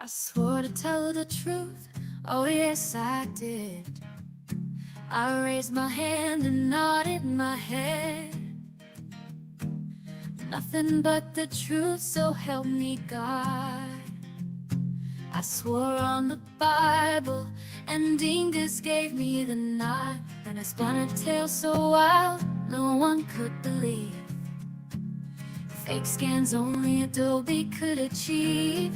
I swore to tell the truth, oh yes I did. I raised my hand and nodded my head. Nothing but the truth, so help me God. I swore on the Bible, and Dingus gave me the nod. And I spun a tale so wild, no one could believe. Fake scans only Adobe could achieve.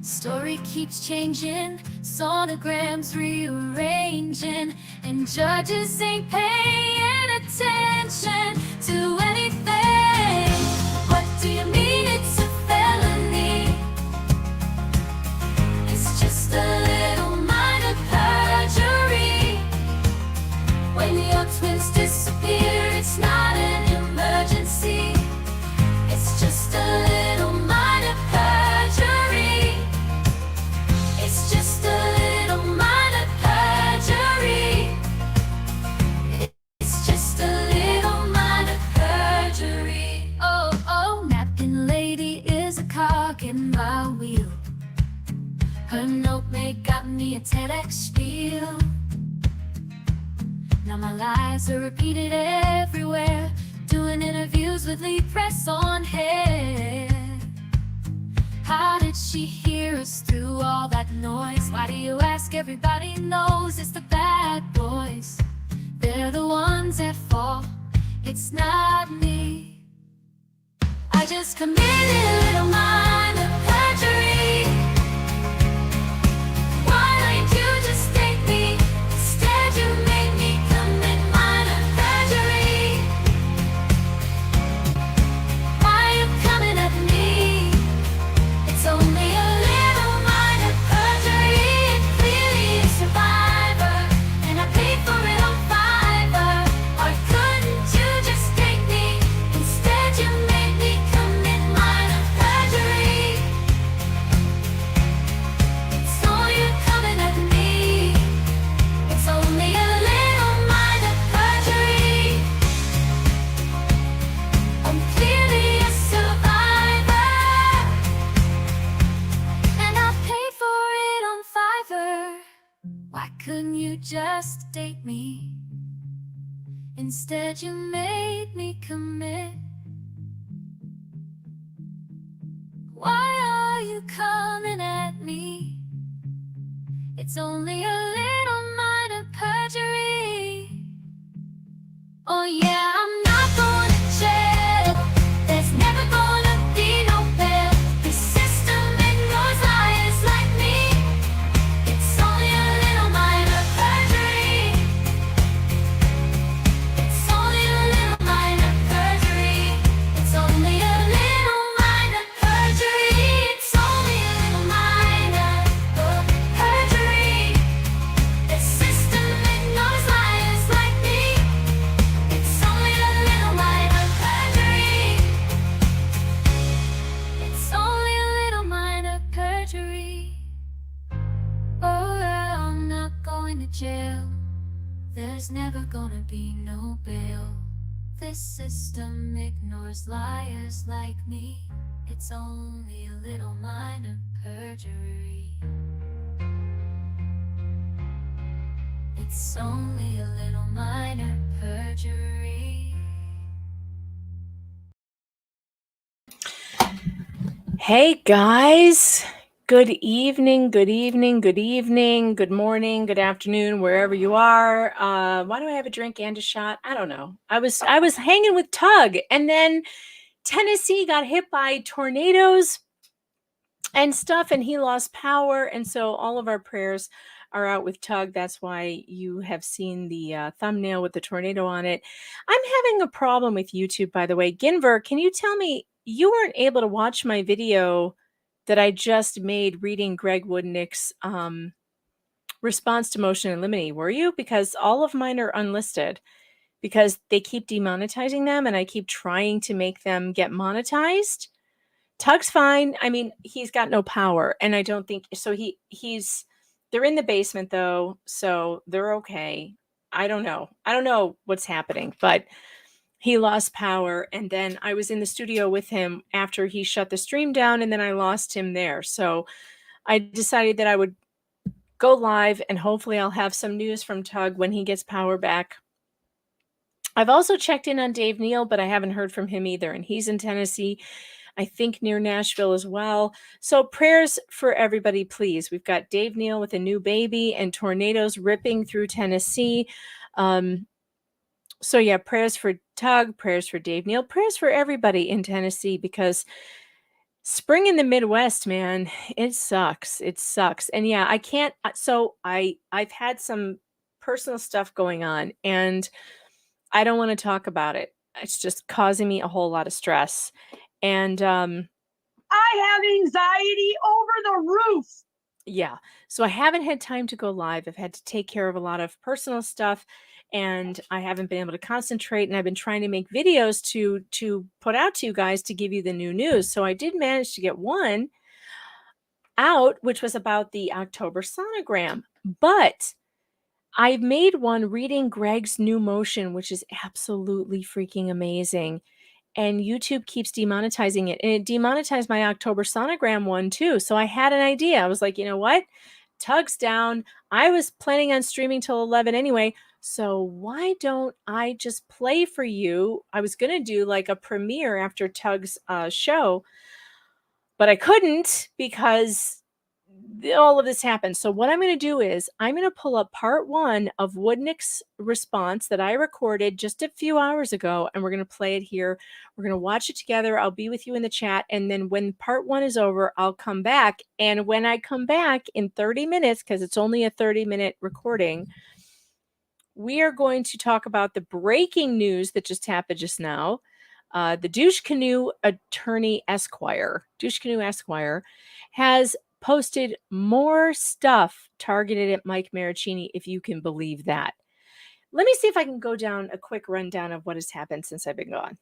Story keeps changing, sonograms rearranging, and judges ain't paying attention to anything. What do you mean it's a felony? It's just a little minor perjury. When your twins disappear, it's not an emergency. It's just a little minor perjury. It's just a little minor perjury. It's just a little minor perjury. Oh, oh, napkin lady is a cog in my wheel. Her notemaid got me a TEDx spiel. Now my lies are repeated everywhere, doing interviews with lead press on head. How did she hear us through all that noise? Why do you ask? Everybody knows it's the bad boys. They're the ones at fault, it's not me. I just committed a little minor perjury. Why didn't you just take me? Instead you made me commit minor perjury. Why are you coming at me? It's only a little minor perjury, and clearly a survivor, and I paid for it on Fiverr. Or couldn't you just take me? Instead you made me commit minor perjury. It's only you coming at me. It's only a little minor perjury. I'm clearly a survivor, and I paid for it on Fiverr. Why couldn't you just date me? Instead you made me commit. Why are you coming at me? It's only a little minor perjury. Oh yeah, I'm not going to jail. There's never gonna be no bail. The system ignores liars like me. It's only a little minor perjury. It's only a little minor perjury. It's only a little minor perjury. It's only a little minor perjury. The system ignores liars like me. It's only a little minor perjury. It's only a little minor perjury. Oh, I'm not going to jail. There's never gonna be no bail. This system ignores liars like me. It's only a little minor perjury. It's only a little minor perjury. Hey guys, good evening, good evening, good evening, good morning, good afternoon, wherever you are. Why do I have a drink and a shot? I don't know. I was hanging with Tug, and then Tennessee got hit by tornadoes and stuff, and he lost power, and so all of our prayers are out with Tug. That's why you have seen the thumbnail with the tornado on it. I'm having a problem with YouTube, by the way. Ginver, can you tell me, you weren't able to watch my video that I just made reading Greg Woodnick's response to motion in limine, were you? Because all of mine are unlisted because they keep demonetizing them, and I keep trying to make them get monetized. Tug's fine. I mean, he's got no power, and I don't think so. They're in the basement though, so they're okay. I don't know. I don't know what's happening, but he lost power, and then I was in the studio with him after he shut the stream down, and then I lost him there. So I decided that I would go live, and hopefully I'll have some news from Tug when he gets power back. I've also checked in on Dave Neil, but I haven't heard from him either, and he's in Tennessee, I think near Nashville as well. So prayers for everybody, please. We've got Dave Neil with a new baby and tornadoes ripping through Tennessee. So yeah, prayers for Tug, prayers for Dave Neil, prayers for everybody in Tennessee, because spring in the Midwest, man, it sucks. It sucks. And yeah, I can't. So I've had some personal stuff going on, and I don't want to talk about it. It's just causing me a whole lot of stress. And I have anxiety over the roof. Yeah, so I haven't had time to go live. I've had to take care of a lot of personal stuff, and I haven't been able to concentrate, and I've been trying to make videos to put out to you guys to give you the new news. So I did manage to get one out, which was about the October sonogram, but I've made one reading Greg's new motion, which is absolutely freaking amazing. And YouTube keeps demonetizing it. And it demonetized my October sonogram one too. So I had an idea. I was like, you know what? Tug's down. I was planning on streaming till 11 anyway. So why don't I just play for you? I was going to do like a premiere after Tug's show, but I couldn't because all of this happened. So what I'm going to do is I'm going to pull up part 1 of Woodnick's response that I recorded just a few hours ago, and we're going to play it here. We're going to watch it together. I'll be with you in the chat, and then when part 1 is over, I'll come back. And when I come back in 30 minutes, because it's only a 30-minute recording, we are going to talk about the breaking news that just happened just now. The Douche Canoe Attorney Esquire, Douche Canoe Esquire, has posted more stuff targeted at Mike Maricini, if you can believe that. Let me see if I can go down a quick rundown of what has happened since I've been gone.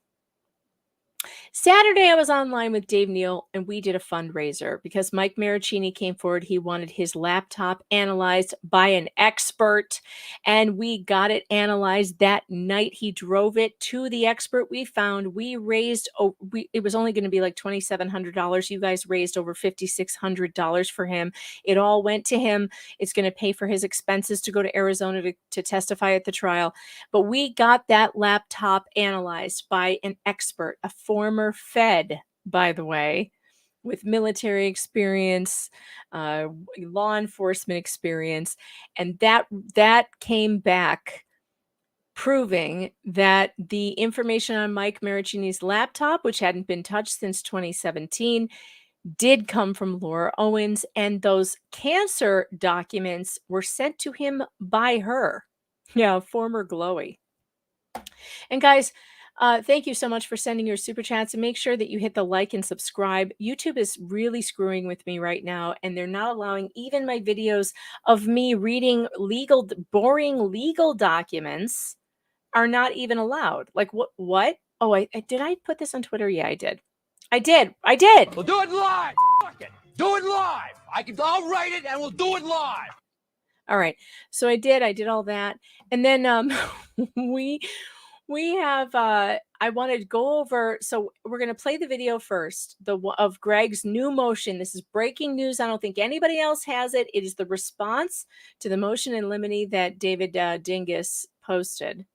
Saturday, I was online with Dave Neil, and we did a fundraiser because Mike Maricini came forward. He wanted his laptop analyzed by an expert, and we got it analyzed that night. He drove it to the expert we found. We raised, it was only going to be like $2,700. You guys raised over $5,600 for him. It all went to him. It's going to pay for his expenses to go to Arizona to testify at the trial. But we got that laptop analyzed by an expert, a former Fed, by the way, with military experience, law enforcement experience, and that came back proving that the information on Mike Maricini's laptop, which hadn't been touched since 2017, did come from Laura Owens, and those cancer documents were sent to him by her. Yeah, former Glowy. And guys, thank you so much for sending your super chats, and make sure that you hit the like and subscribe. YouTube is really screwing with me right now, and they're not allowing even my videos of me reading boring legal documents are not even allowed. Like what? Oh, did I put this on Twitter? Yeah, I did. I did. We'll do it live. Fuck it. Do it live. I'll write it and we'll do it live. All right. So I did all that. And then we have I wanted to go over, so we're going to play the video first, of Greg's new motion. This is breaking news. I don't think anybody else has it. It is the response to the motion in limine that David Dingus posted.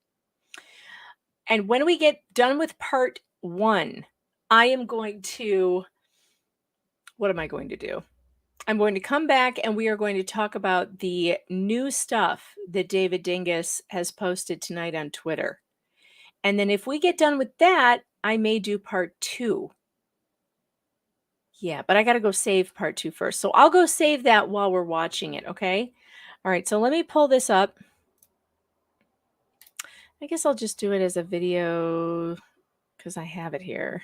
And when we get done with part 1, I am going to, what am I going to do? I'm going to come back and we are going to talk about the new stuff that David Dingus has posted tonight on Twitter. And then if we get done with that, I may do part 2. Yeah, but I got to go save part 2 first. So I'll go save that while we're watching it, okay? All right, so let me pull this up. I guess I'll just do it as a video because I have it here.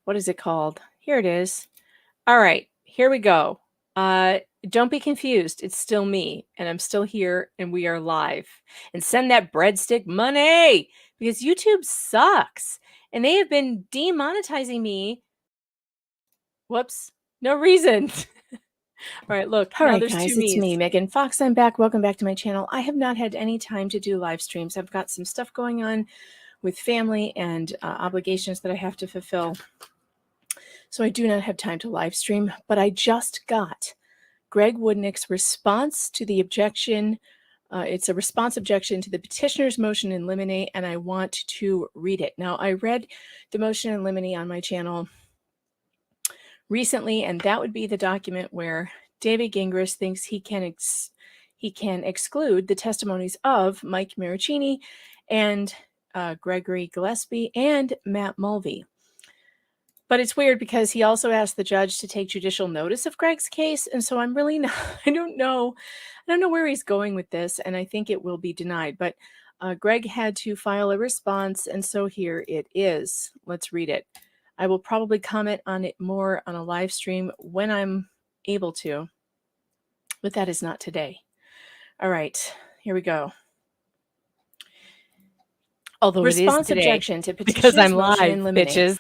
What is it called? Here it is. All right, here we go. Don't be confused. It's still me, and I'm still here, and we are live. And send that breadstick money, because YouTube sucks, and they have been demonetizing me. Whoops, no reason. All right, look. All now right, there's guys, two it's me's. me, Megan Fox. I'm back. Welcome back to my channel. I have not had any time to do live streams. I've got some stuff going on with family and obligations that I have to fulfill. So I do not have time to live stream, but I just got Greg Woodnick's response to the objection. It's a response objection to the petitioner's motion in limine, and I want to read it. Now, I read the motion in limine on my channel recently, and that would be the document where David Gingras thinks he can exclude the testimonies of Mike Maricini and Gregory Gillespie and Matt Mulvey. But it's weird because he also asked the judge to take judicial notice of Greg's case, and so I'm really not. I don't know where he's going with this, and I think it will be denied. But Greg had to file a response, and so here it is. Let's read it. I will probably comment on it more on a live stream when I'm able to, but that is not today. All right, here we go. Although Response it is today, objection to petitioner's because I'm motion live, in limine. bitches.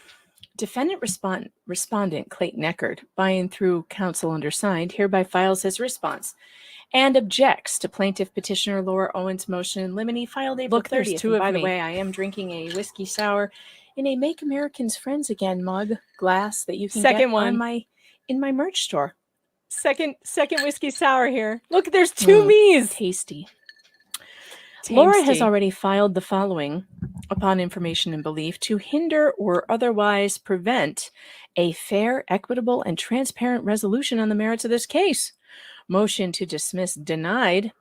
Defendant respondent Clayton Eckert, by and through counsel undersigned, hereby files his response and objects to plaintiff petitioner Laura Owens' motion in limine filed April 30th. There's two And of by the me. way, I am drinking a whiskey sour in a Make Americans Friends Again mug glass that you can Second get one. in my merch store. Second whiskey sour here. Look, there's two me's. Tasty. Laura has Tasty. already filed the following upon information and belief to hinder or otherwise prevent a fair, equitable, and transparent resolution on the merits of this case. Motion to dismiss denied.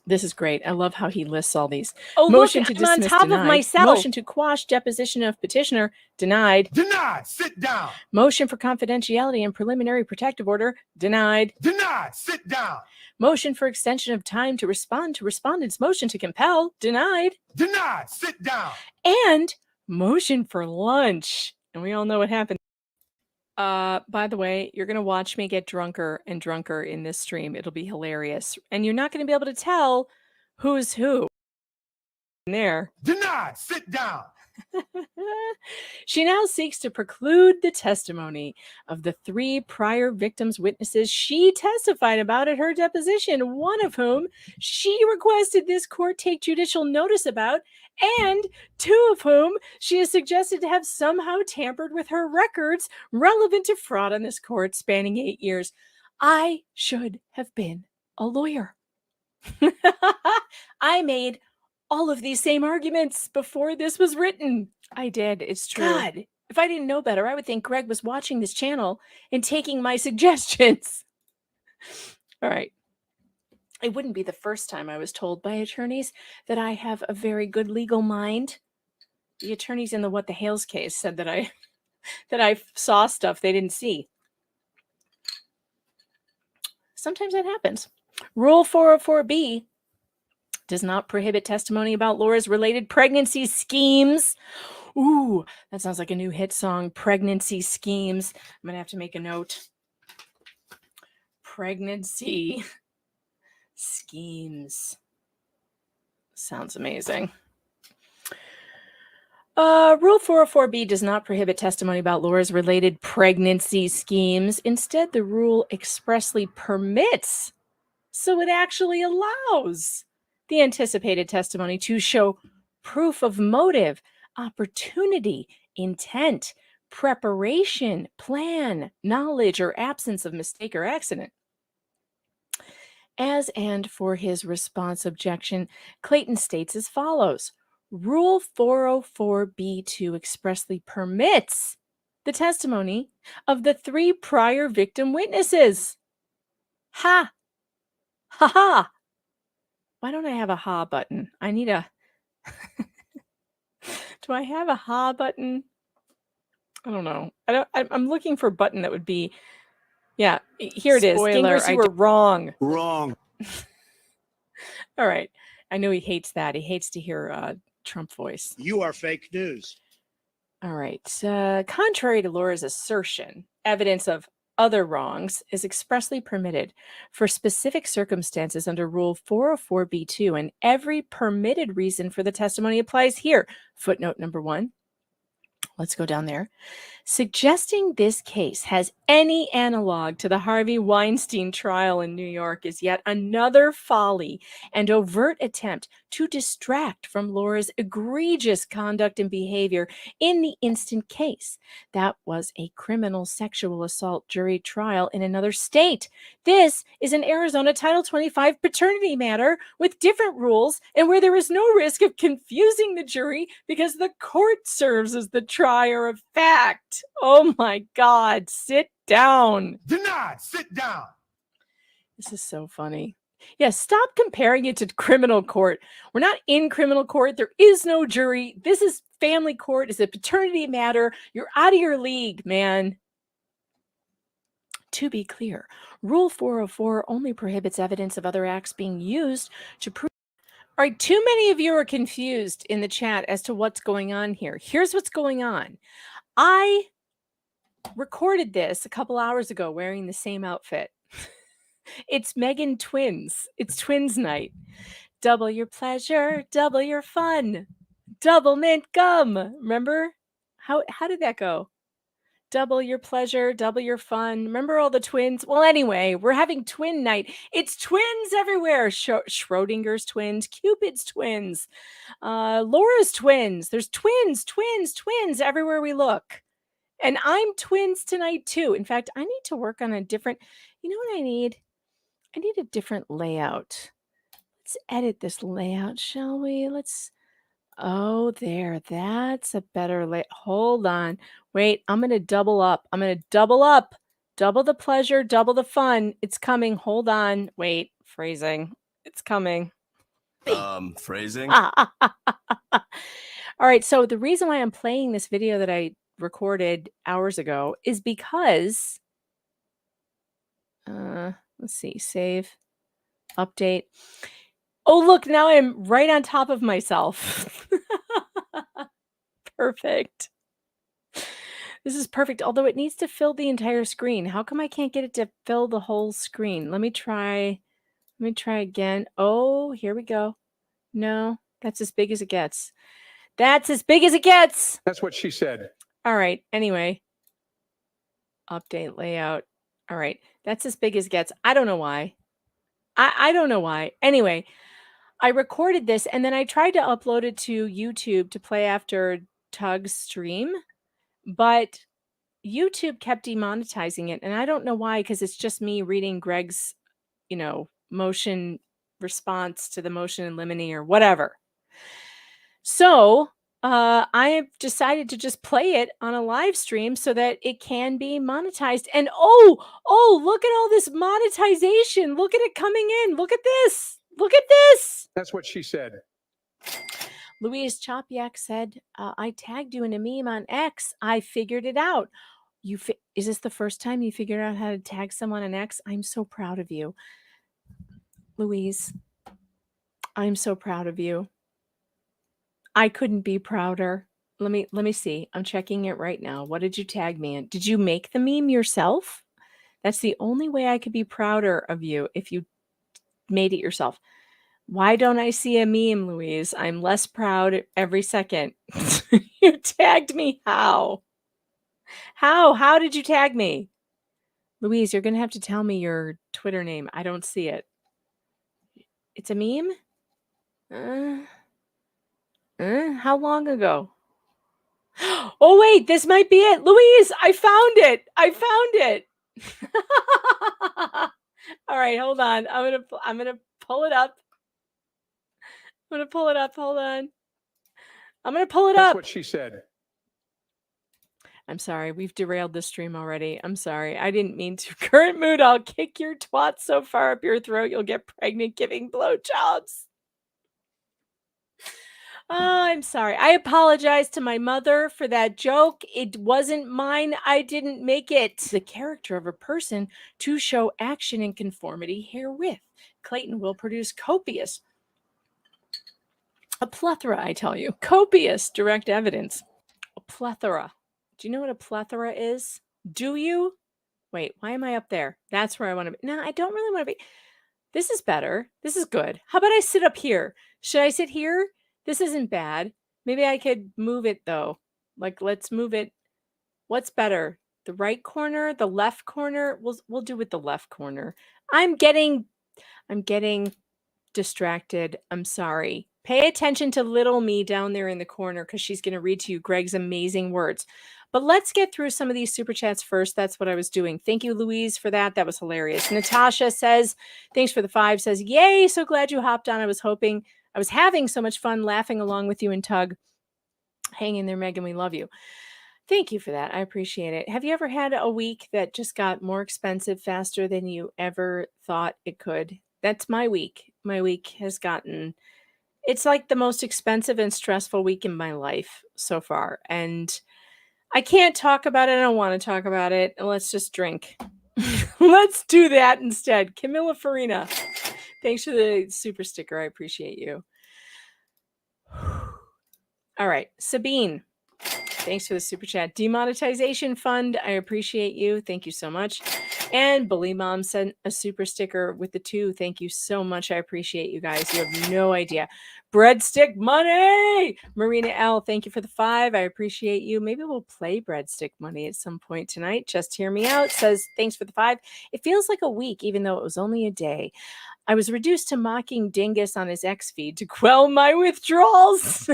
This is great. I love how he lists all these. Oh, Motion look, to I'm on dismiss top denied. of myself. Motion to quash deposition of petitioner denied. Denied. Sit down. Motion for confidentiality and preliminary protective order denied. Denied. Sit down. Motion for extension of time to respond to respondent's motion to compel denied. Denied. Sit down. And motion for lunch. And we all know what happened. By the way, you're going to watch me get drunker and drunker in this stream. It'll be hilarious. And you're not going to be able to tell who's who in there. Denied. Sit down. She now seeks to preclude the testimony of the three prior victims' witnesses she testified about at her deposition, one of whom she requested this court take judicial notice about, and two of whom she has suggested to have somehow tampered with her records relevant to fraud on this court spanning 8 years. I should have been a lawyer. I made all of these same arguments before this was written. I did. It's true. God, if I didn't know better, I would think Greg was watching this channel and taking my suggestions. All right. It wouldn't be the first time I was told by attorneys that I have a very good legal mind. The attorneys in the What the Hales case said that I saw stuff they didn't see. Sometimes that happens. Rule 404B does not prohibit testimony about Laura's related pregnancy schemes. Ooh, that sounds like a new hit song, Pregnancy Schemes. I'm going to have to make a note. Pregnancy schemes. Sounds amazing. Rule 404B does not prohibit testimony about Laura's related pregnancy schemes. Instead, the rule expressly permits, so it actually allows the anticipated testimony to show proof of motive, opportunity, intent, preparation, plan, knowledge, or absence of mistake or accident. As and for his response objection, Clayton states as follows. Rule 404B2 expressly permits the testimony of the three prior victim witnesses. Ha! Ha ha! Why don't I have a ha button? I need a... Do I have a ha button? I don't know. I'm looking for a button that would be... Yeah, here it is. Spoiler, Gingras, you were wrong. Wrong. All right. I know he hates that. He hates to hear Trump voice. You are fake news. All right. Contrary to Laura's assertion, evidence of other wrongs is expressly permitted for specific circumstances under Rule 404B2, and every permitted reason for the testimony applies here. Footnote number 1. Let's go down there. Suggesting this case has any analog to the Harvey Weinstein trial in New York is yet another folly and overt attempt to distract from Laura's egregious conduct and behavior in the instant case. That was a criminal sexual assault jury trial in another state. This is an Arizona Title 25 paternity matter with different rules and where there is no risk of confusing the jury because the court serves as the trier of fact. Oh my God, sit down. Denied. Sit down. This is so funny. Yeah, stop comparing it to criminal court. We're not in criminal court. There is no jury. This is family court. It's a paternity matter. You're out of your league, man. To be clear, Rule 404 only prohibits evidence of other acts being used to prove. All right, too many of you are confused in the chat as to what's going on here. Here's what's going on. I recorded this a couple hours ago wearing the same outfit. It's Megan Twins. It's twins night. Double your pleasure, double your fun. Double mint gum. Remember? How did that go? Double your pleasure, double your fun. Remember all the twins? Well, anyway, we're having twin night. It's twins everywhere. Schrodinger's twins, Cupid's twins, Laura's twins. There's twins everywhere we look. And I'm twins tonight too. In fact, I need to work on a different, you know what I need? I need a different layout. Let's edit this layout, shall we? Oh, there. That's a better layout. Hold on. Wait, I'm going to double up. Double the pleasure, double the fun. It's coming. Hold on. Wait, phrasing. It's coming. Phrasing? All right. So the reason why I'm playing this video that I recorded hours ago is because, let's see, save, update. Oh, look, now I'm right on top of myself. Perfect. This is perfect, although it needs to fill the entire screen. How come I can't get it to fill the whole screen? Let me try again. Oh, here we go. No, that's as big as it gets. That's as big as it gets. That's what she said. All right, anyway. Update layout. All right, that's as big as it gets. I don't know why. I don't know why. Anyway, I recorded this and then I tried to upload it to YouTube to play after Tug's stream, but YouTube kept demonetizing it. And I don't know why, because it's just me reading Greg's, motion response to the motion in limine or whatever. So I have decided to just play it on a live stream so that it can be monetized. And oh, look at all this monetization. Look at it coming in. Look at this. Look at this. That's what she said. Louise Chopyak said, I tagged you in a meme on X. I figured it out. Is this the first time you figured out how to tag someone on X? I'm so proud of you. Louise, I'm so proud of you. I couldn't be prouder. Let me see. I'm checking it right now. What did you tag me in? Did you make the meme yourself? That's the only way I could be prouder of you, if you made it yourself. Why don't I see a meme, Louise? I'm less proud every second. You tagged me. How? How did you tag me? Louise, you're going to have to tell me your Twitter name. I don't see it. It's a meme? How long ago? Oh, wait, this might be it. Louise, I found it. All right, hold on. I'm gonna pull it up. Hold on. I'm gonna pull it That's up. what she said. I'm sorry. We've derailed the stream already. I'm sorry. I didn't mean to. Current mood. I'll kick your twat so far up your throat you'll get pregnant giving blowjobs. Oh, I'm sorry. I apologize to my mother for that joke. It wasn't mine. I didn't make it. The character of a person to show action and conformity herewith. Clayton will produce a plethora, I tell you, copious direct evidence. A plethora. Do you know what a plethora is? Do you? Wait, why am I up there? That's where I want to be. No, I don't really want to be. This is better. This is good. How about I sit up here? Should I sit here? This isn't bad. Maybe I could move it though. Like, let's move it. What's better? The right corner, the left corner. We'll do with the left corner. I'm getting distracted. I'm sorry. Pay attention to little me down there in the corner because she's going to read to you Greg's amazing words. But let's get through some of these super chats first. That's what I was doing. Thank you, Louise, for that. That was hilarious. Natasha says, thanks for the 5, says, yay, so glad you hopped on. I was having so much fun laughing along with you and Tug. Hang in there, Megan. We love you. Thank you for that. I appreciate it. Have you ever had a week that just got more expensive faster than you ever thought it could? That's my week. My week has gotten, it's like the most expensive and stressful week in my life so far. And I can't talk about it. I don't want to talk about it. Let's just drink. Let's do that instead. Camilla Farina, thanks for the super sticker. I appreciate you. All right. Sabine, thanks for the super chat. Demonetization Fund, I appreciate you. Thank you so much. And Bully Mom sent a super sticker with the 2. Thank you so much. I appreciate you guys. You have no idea. Breadstick Money! Marina L, thank you for the 5. I appreciate you. Maybe we'll play Breadstick Money at some point tonight. Just Hear Me Out says, thanks for the 5. It feels like a week, even though it was only a day. I was reduced to mocking Dingus on his X feed to quell my withdrawals.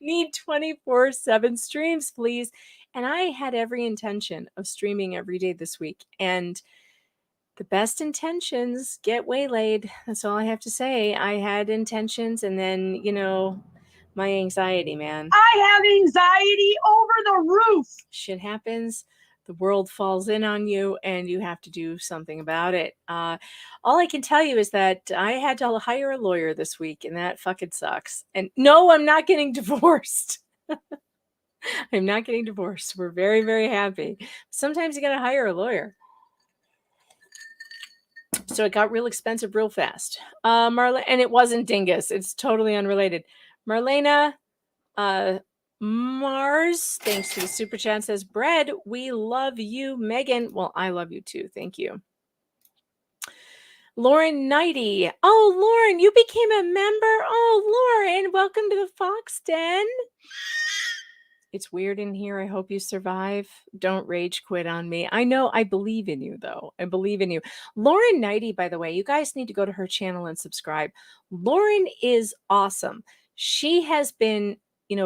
Need 24/7 streams, please. And I had every intention of streaming every day this week. And the best intentions get waylaid. That's all I have to say. I had intentions, and then, my anxiety, man. I have anxiety over the roof. Shit happens. The world falls in on you, and you have to do something about it. All I can tell you is that I had to hire a lawyer this week, and that fucking sucks. And no, I'm not getting divorced. I'm not getting divorced. We're very, very happy. Sometimes you got to hire a lawyer. So it got real expensive real fast. Marlene, and it wasn't Dingus. It's totally unrelated. Marlena Mars, thanks for the super chat, says, Bread, we love you. Megan, well, I love you too. Thank you. Lauren Nighty. Oh, Lauren, you became a member. Oh, Lauren, welcome to the Fox Den. It's weird in here. I hope you survive. Don't rage quit on me. I know. I believe in you, though. I believe in you. Lauren Nighty, by the way, you guys need to go to her channel and subscribe. Lauren is awesome. She has been,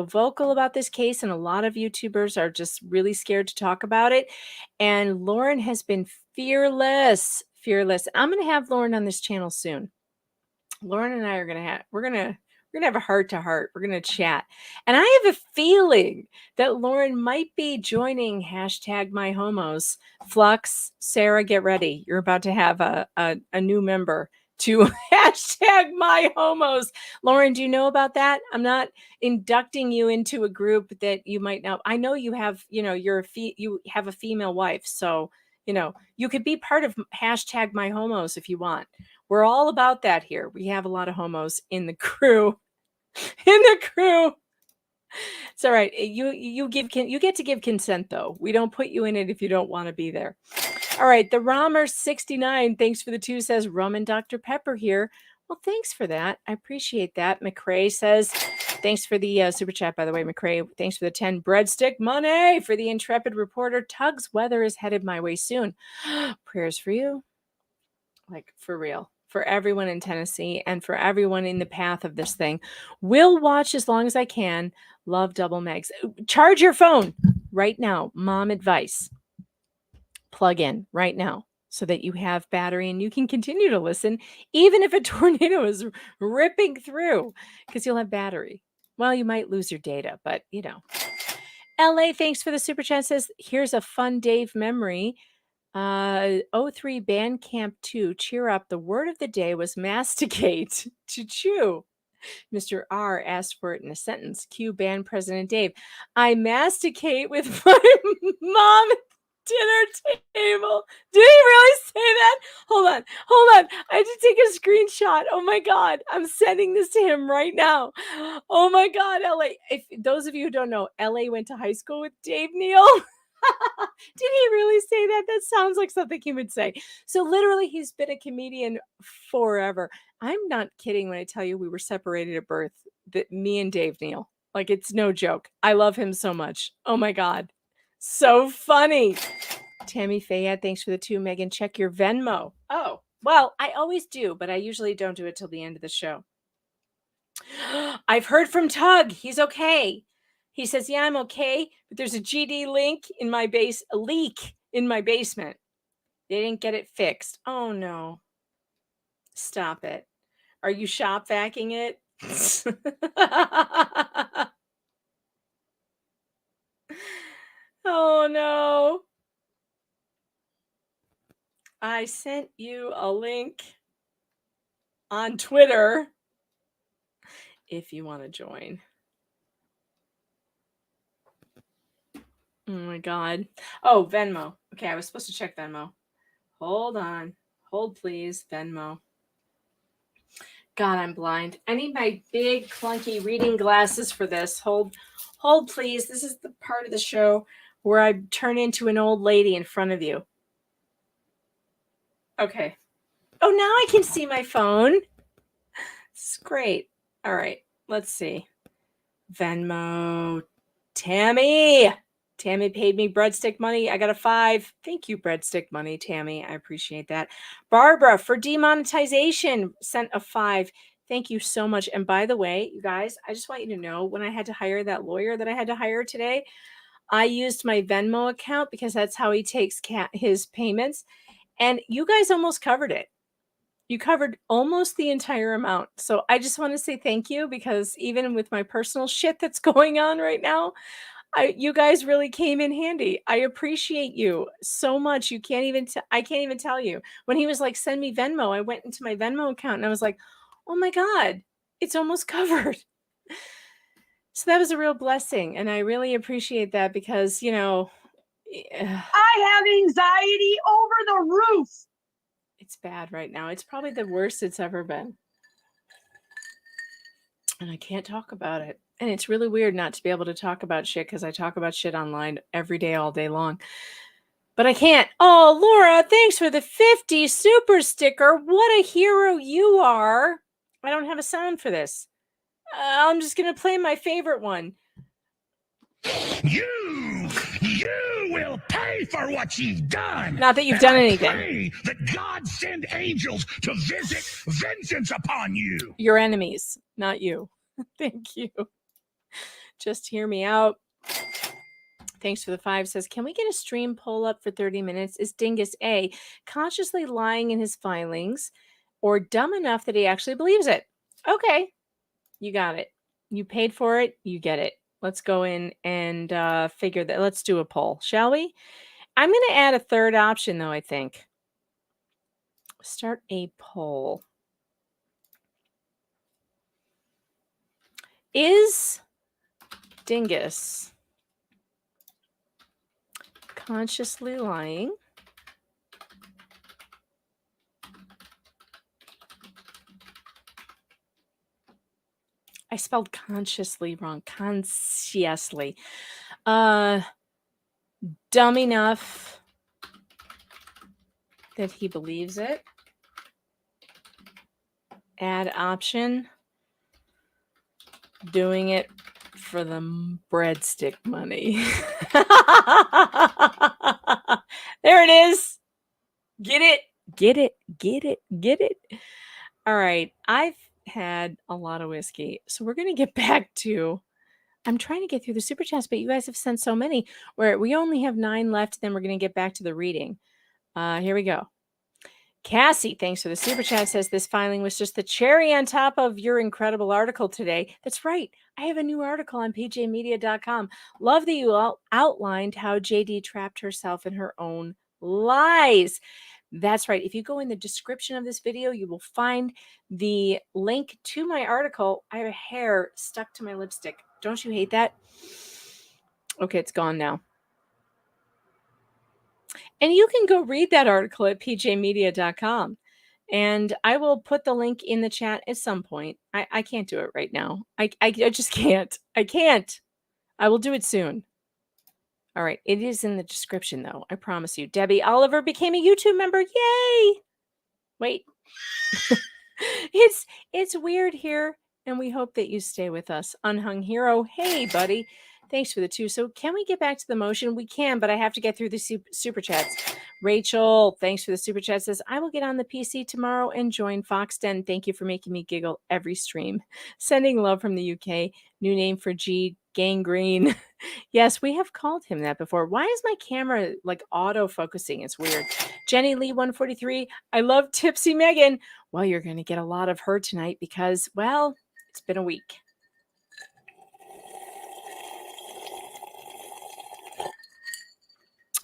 vocal about this case, and a lot of YouTubers are just really scared to talk about it. And Lauren has been fearless. I'm going to have Lauren on this channel soon. Lauren and I are going to have, we're going to have a heart to heart. We're going to chat. And I have a feeling that Lauren might be joining #MyHomos. Flux, Sarah, get ready. You're about to have a new member to #MyHomos. Lauren, do you know about that? I'm not inducting you into a group that you might know. I know you have, you have a female wife. So, you could be part of #MyHomos if you want. We're all about that here. We have a lot of homos in the crew. It's all right. You get to give consent, though. We don't put you in it if you don't want to be there. All right. The Romer 69, thanks for the 2, says Rum and Dr. Pepper here. Well, thanks for that. I appreciate that. McCrae says, thanks for the super chat, by the way, McCrae. Thanks for the 10 breadstick money for the intrepid reporter. Tug's weather is headed my way soon. Prayers for you. Like, for real. For everyone in Tennessee and for everyone in the path of this thing. Will watch as long as I can. Love Double Megs. Charge your phone right now. Mom advice. Plug in right now so that you have battery and you can continue to listen even if a tornado is ripping through, because you'll have battery. Well, you might lose your data, but LA, thanks for the super chat, says, here's a fun Dave memory. 03 Bandcamp 2, cheer up. The word of the day was masticate, to chew. Mr. R asked for it in a sentence. Cue band President Dave. I masticate with my mom at the dinner table. Did he really say that? Hold on. I have to take a screenshot. Oh my God. I'm sending this to him right now. Oh my God, LA. If those of you who don't know, LA went to high school with Dave Neil. Did he really say that? That sounds like something he would say. So literally, he's been a comedian forever. I'm not kidding when I tell you we were separated at birth. That me and Dave Neil. Like, it's no joke. I love him so much. Oh my God. So funny. Tammy Fayette, thanks for the 2. Megan, check your Venmo. Oh, well, I always do, but I usually don't do it till the end of the show. I've heard from Tug. He's okay. He says, yeah, I'm okay, but there's a GD leak in my basement. They didn't get it fixed. Oh, no. Stop it. Are you shop vacuuming it? Oh, no. I sent you a link on Twitter if you want to join. Oh my God. Oh, Venmo. Okay, I was supposed to check Venmo. Hold on. Hold, please. Venmo. God, I'm blind. I need my big, clunky reading glasses for this. Hold, please. This is the part of the show where I turn into an old lady in front of you. Okay. Oh, now I can see my phone. It's great. All right. Let's see. Venmo. Tammy paid me breadstick money. I got a 5. Thank you, breadstick money, Tammy. I appreciate that. Barbara for demonetization sent a 5. Thank you so much. And by the way, you guys, I just want you to know, when I had to hire that lawyer that I had to hire today, I used my Venmo account because that's how he takes his payments. And you guys almost covered it. You covered almost the entire amount. So I just want to say thank you, because even with my personal shit that's going on right now, you guys really came in handy. I appreciate you so much. You can't even, I can't even tell you. When he was like, send me Venmo, I went into my Venmo account and I was like, oh my God, it's almost covered. So that was a real blessing. And I really appreciate that, because, you know, I have anxiety over the roof. It's bad right now. It's probably the worst it's ever been. And I can't talk about it. And it's really weird not to be able to talk about shit, because I talk about shit online every day, all day long. But I can't. Oh, Laura, thanks for the 50 super sticker. What a hero you are. I don't have a sound for this. I'm just going to play my favorite one. You will pay for what you've done. Not that you've done anything. Pray that God send angels to visit vengeance upon you. Your enemies, not you. Thank you. Just hear me out. Thanks for the 5. Says, can we get a stream poll up for 30 minutes? Is Dingus A consciously lying in his filings, or dumb enough that he actually believes it? Okay. You got it. You paid for it. You get it. Let's go in and figure that. Let's do a poll, shall we? I'm going to add a third option, though, I think. Start a poll. Is Dingus consciously lying? I spelled consciously wrong. Consciously. Dumb enough that he believes it. Add option. Doing it for the breadstick money. There it is. Get it. Get it. Get it. Get it. All right. I've had a lot of whiskey, so we're going to get back to, I'm trying to get through the super chats, but you guys have sent so many where we only have 9 left. Then we're going to get back to the reading. Here we go. Cassie, thanks for the super chat, says this filing was just the cherry on top of your incredible article today. That's right. I have a new article on pjmedia.com. Love that you outlined how JD trapped herself in her own lies. That's right. If you go in the description of this video, you will find the link to my article. I have a hair stuck to my lipstick. Don't you hate that? Okay, it's gone now. And you can go read that article at pjmedia.com. And I will put the link in the chat at some point. I can't do it right now. I just can't. I can't. I will do it soon. All right. It is in the description, though. I promise you. Debbie Oliver became a YouTube member. Yay! Wait. It's weird here, and we hope that you stay with us. Unhung Hero. Hey, buddy. Thanks for the 2. So can we get back to the motion? We can, but I have to get through the super chats. Rachel, thanks for the super chat, says, I will get on the PC tomorrow and join Foxden. Thank you for making me giggle every stream. Sending love from the UK. New name for G, Gangrene. Yes, we have called him that before. Why is my camera like auto-focusing? It's weird. Jenny Lee 143. I love Tipsy Megan. Well, you're going to get a lot of her tonight because, well, it's been a week.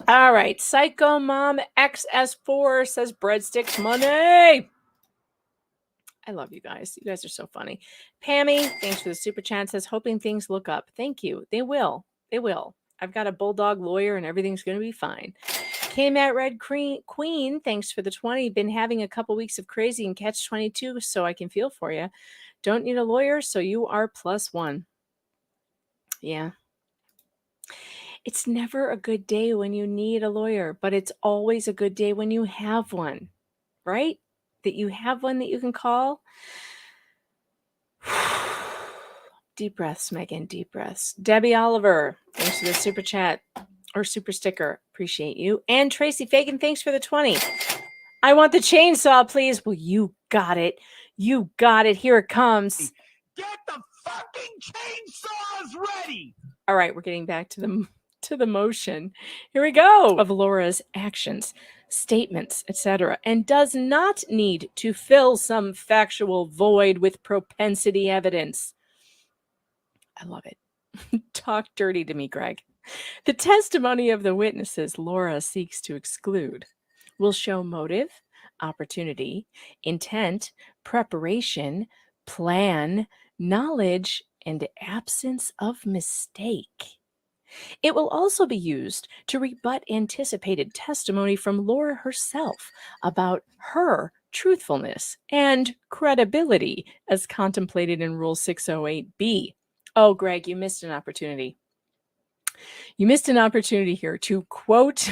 All right. Psycho Mom XS4 says breadsticks money. I love you guys. You guys are so funny. Pammy, thanks for the super chat, says hoping things look up. Thank you. They will. They will. I've got a bulldog lawyer and everything's going to be fine. K-Mat Red Queen, thanks for the 20. Been having a couple weeks of crazy and catch 22, so I can feel for you. Don't need a lawyer, so you are +1. Yeah. It's never a good day when you need a lawyer, but it's always a good day when you have one, right? That you have one that you can call. Deep breaths, Megan, deep breaths. Debbie Oliver, thanks for the super chat or super sticker. Appreciate you. And Tracy Fagan, thanks for the 20. I want the chainsaw, please. Well, you got it. You got it. Here it comes. Get the fucking chainsaws ready! All right, we're getting back to the motion. Here we go. Of Laura's actions, statements, etc., and does not need to fill some factual void with propensity evidence. I love it. Talk dirty to me, Greg. The testimony of the witnesses Laura seeks to exclude will show motive, opportunity, intent, preparation, plan, knowledge, and absence of mistake. It will also be used to rebut anticipated testimony from Laura herself about her truthfulness and credibility as contemplated in Rule 608B. Oh, Greg, you missed an opportunity. You missed an opportunity here to quote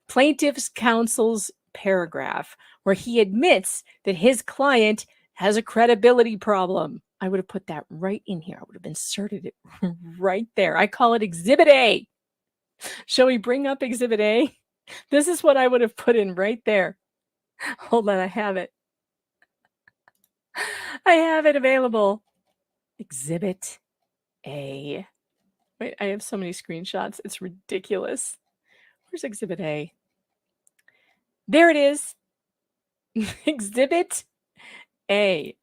plaintiff's counsel's paragraph where he admits that his client has a credibility problem. I would have put that right in here. I would have inserted it right there. I call it Exhibit A. Shall we bring up Exhibit A? This is what I would have put in right there. Hold on, I have it. I have it available. Exhibit A. Wait, I have so many screenshots. It's ridiculous. Where's Exhibit A? There it is. Exhibit A.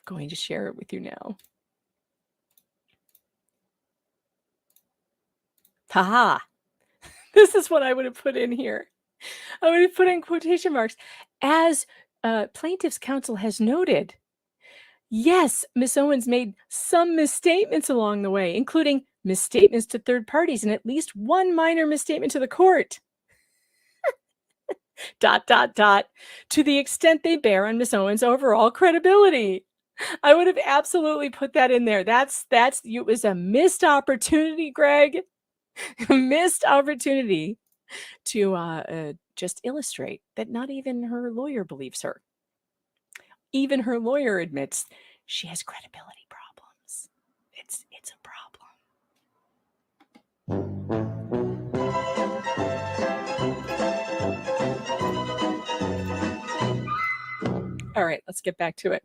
I'm going to share it with you now. Haha. This is what I would have put in here. I would have put in quotation marks. As plaintiff's counsel has noted, yes, Miss Owens made some misstatements along the way, including misstatements to third parties and at least one minor misstatement to the court. ... to the extent they bear on Miss Owens' overall credibility. I would have absolutely put that in there. It was a missed opportunity, Greg. Missed opportunity to just illustrate that not even her lawyer believes her. Even her lawyer admits she has credibility problems. It's a problem. All right, let's get back to it.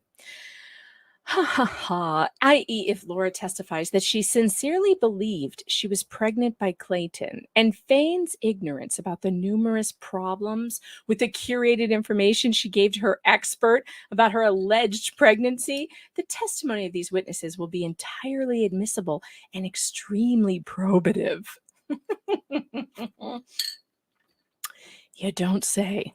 Ha ha ha. I.e., if Laura testifies that she sincerely believed she was pregnant by Clayton and feigns ignorance about the numerous problems with the curated information she gave to her expert about her alleged pregnancy, the testimony of these witnesses will be entirely admissible and extremely probative. You don't say.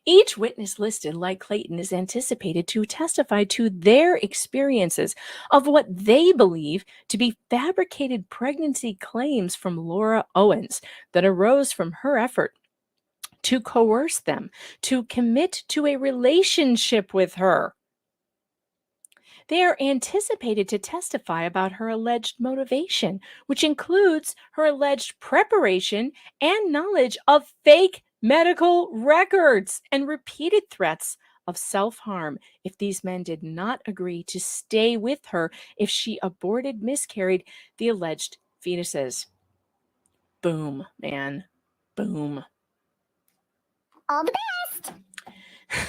Each witness listed, like Clayton, is anticipated to testify to their experiences of what they believe to be fabricated pregnancy claims from Laura Owens that arose from her effort to coerce them to commit to a relationship with her. They are anticipated to testify about her alleged motivation, which includes her alleged preparation and knowledge of fake medical records and repeated threats of self-harm if these men did not agree to stay with her if she miscarried the alleged fetuses. Boom, man. Boom. All the best.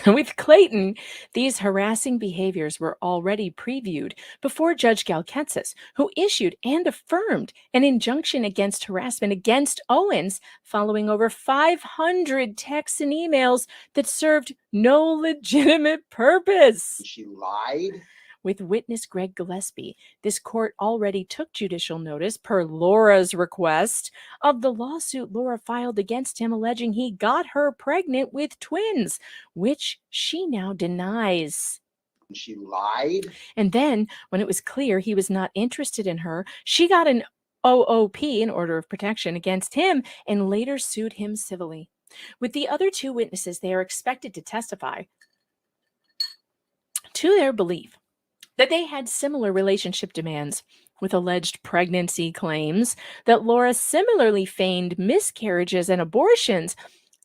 With Clayton, these harassing behaviors were already previewed before Judge Galketsis, who issued and affirmed an injunction against harassment against Owens following over 500 texts and emails that served no legitimate purpose. She lied. With witness Greg Gillespie, this court already took judicial notice, per Laura's request, of the lawsuit Laura filed against him alleging he got her pregnant with twins, which she now denies. She lied. And then, when it was clear he was not interested in her, she got an OOP, an order of protection, against him and later sued him civilly. With the other two witnesses, they are expected to testify to their belief that they had similar relationship demands with alleged pregnancy claims, that Laura similarly feigned miscarriages and abortions,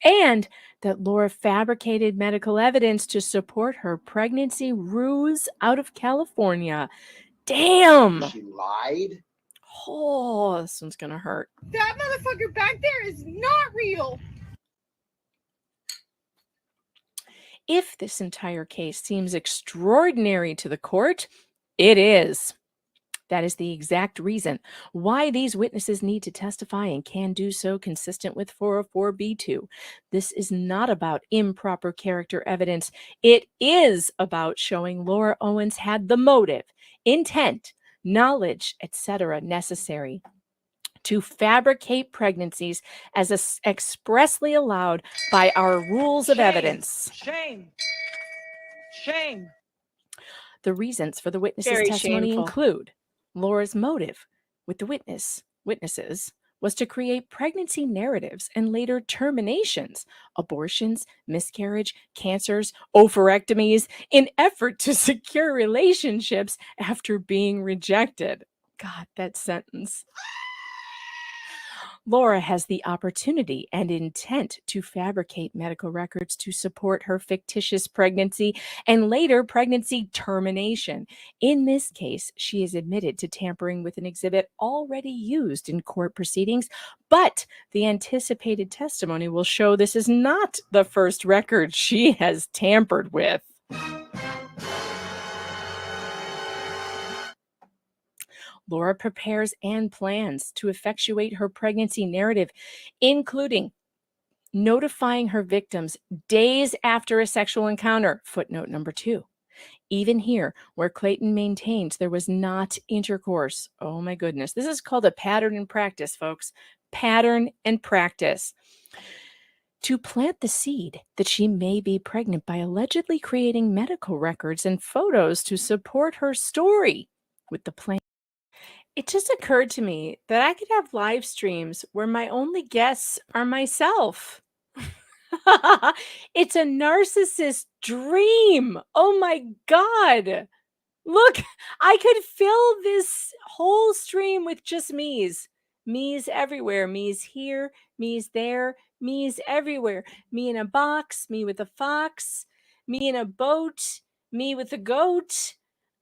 and that Laura fabricated medical evidence to support her pregnancy ruse out of California. Damn! She lied. Oh, this one's gonna hurt. That motherfucker back there is not real. If this entire case seems extraordinary to the court, it is. That is the exact reason why these witnesses need to testify and can do so consistent with 404b2. This is not about improper character evidence. It is about showing Laura Owens had the motive, intent, knowledge, etc. necessary to fabricate pregnancies as expressly allowed by our rules of evidence. Shame. Shame. The reasons for the witnesses' Very testimony shameful. include Laura's motive with the witnesses was to create pregnancy narratives and later terminations, abortions, miscarriage, cancers, oophorectomies, in effort to secure relationships after being rejected. God, that sentence. Laura has the opportunity and intent to fabricate medical records to support her fictitious pregnancy and later pregnancy termination. In this case, she is admitted to tampering with an exhibit already used in court proceedings, but the anticipated testimony will show this is not the first record she has tampered with. Laura prepares and plans to effectuate her pregnancy narrative, including notifying her victims days after a sexual encounter, footnote number 2. Even here, where Clayton maintains there was not intercourse. Oh my goodness. This is called a pattern and practice, folks. Pattern and practice. To plant the seed that she may be pregnant by allegedly creating medical records and photos to support her story with the plan. It just occurred to me that I could have live streams where my only guests are myself. It's a narcissist dream. Oh my God. Look, I could fill this whole stream with just me's. Me's everywhere. Me's here, me's there, me's everywhere. Me in a box, me with a fox, me in a boat, me with a goat.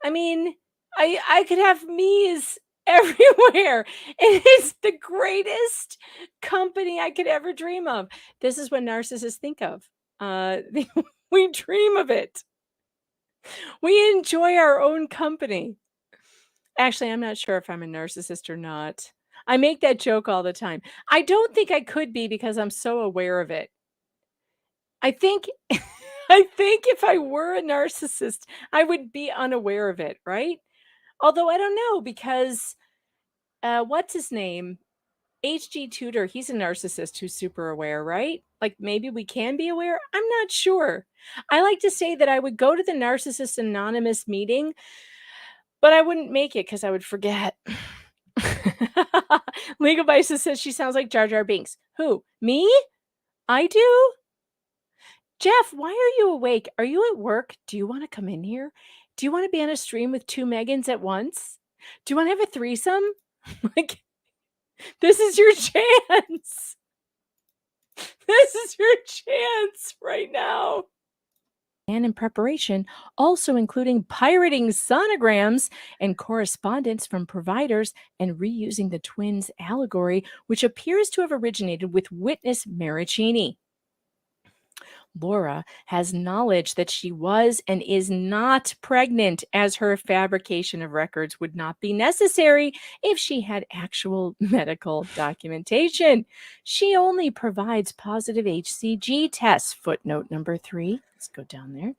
I mean, I could have me's everywhere. It is the greatest company I could ever dream of. This is what narcissists think of. We dream of it. We enjoy our own company. Actually, I'm not sure if I'm a narcissist or not. I make that joke all the time. I don't think I could be because I'm so aware of it. I think if I were a narcissist, I would be unaware of it, right? Although I don't know, because what's his name? H.G. Tudor, he's a narcissist who's super aware, right? Like maybe we can be aware. I'm not sure. I like to say that I would go to the Narcissist Anonymous meeting, but I wouldn't make it because I would forget. Legal Vices says she sounds like Jar Jar Binks. Who? Me? I do? Jeff, why are you awake? Are you at work? Do you want to come in here? Do you want to be on a stream with 2 Megans at once? Do you want to have a threesome? Like, this is your chance. This is your chance right now. and in preparation, also including pirating sonograms and correspondence from providers and reusing the twins' allegory, which appears to have originated with witness Maricini. Laura has knowledge that she was and is not pregnant, as her fabrication of records would not be necessary if she had actual medical documentation. She only provides positive HCG tests. Footnote number 3. Let's go down there.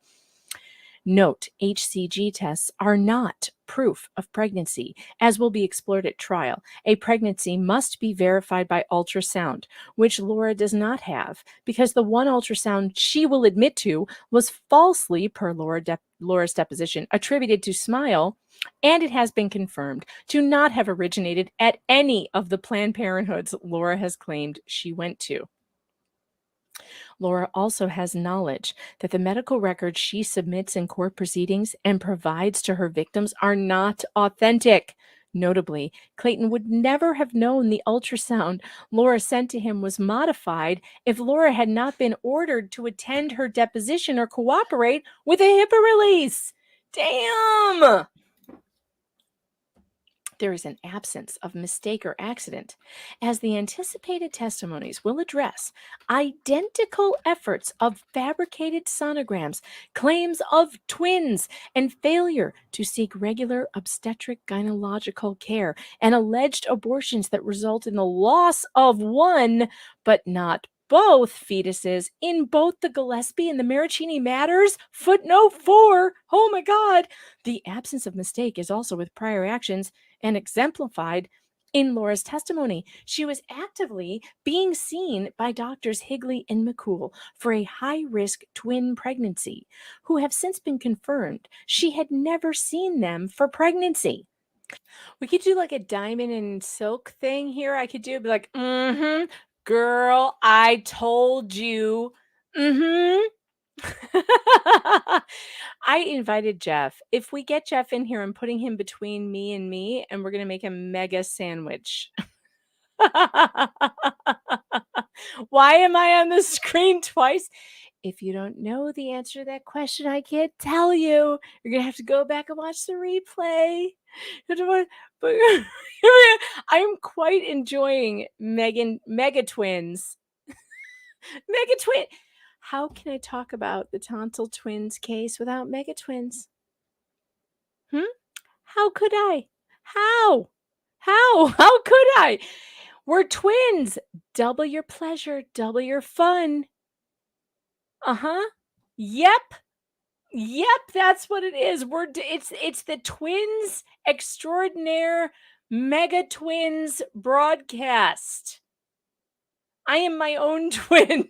Note, HCG tests are not proof of pregnancy, as will be explored at trial. A pregnancy must be verified by ultrasound, which Laura does not have, because the one ultrasound she will admit to was falsely, per Laura's deposition, attributed to Smile, and it has been confirmed to not have originated at any of the Planned Parenthoods Laura has claimed she went to. Laura also has knowledge that the medical records she submits in court proceedings and provides to her victims are not authentic. Notably, Clayton would never have known the ultrasound Laura sent to him was modified if Laura had not been ordered to attend her deposition or cooperate with a HIPAA release. Damn! There is an absence of mistake or accident, as the anticipated testimonies will address identical efforts of fabricated sonograms, claims of twins, and failure to seek regular obstetric gynecological care, and alleged abortions that result in the loss of one, but not both fetuses in both the Gillespie and the Maricini matters. Footnote 4. Oh my God. The absence of mistake is also with prior actions and exemplified in Laura's testimony. She was actively being seen by doctors Higley and McCool for a high-risk twin pregnancy, who have since been confirmed she had never seen them for pregnancy. We could do like a diamond and silk thing here. I could do be like, girl, I told you. I invited Jeff. If we get Jeff in here, I'm putting him between me, and we're going to make a mega sandwich. Why am I on the screen twice? If you don't know the answer to that question, I can't tell you. You're going to have to go back and watch the replay. But I'm quite enjoying Mega Twins. Mega Twin. How can I talk about the Tonsil Twins case without Mega Twins? How could I? How could I? We're twins. Double your pleasure, double your fun. Yep, that's what it is. It's the Twins Extraordinaire Mega Twins broadcast. I am my own twin.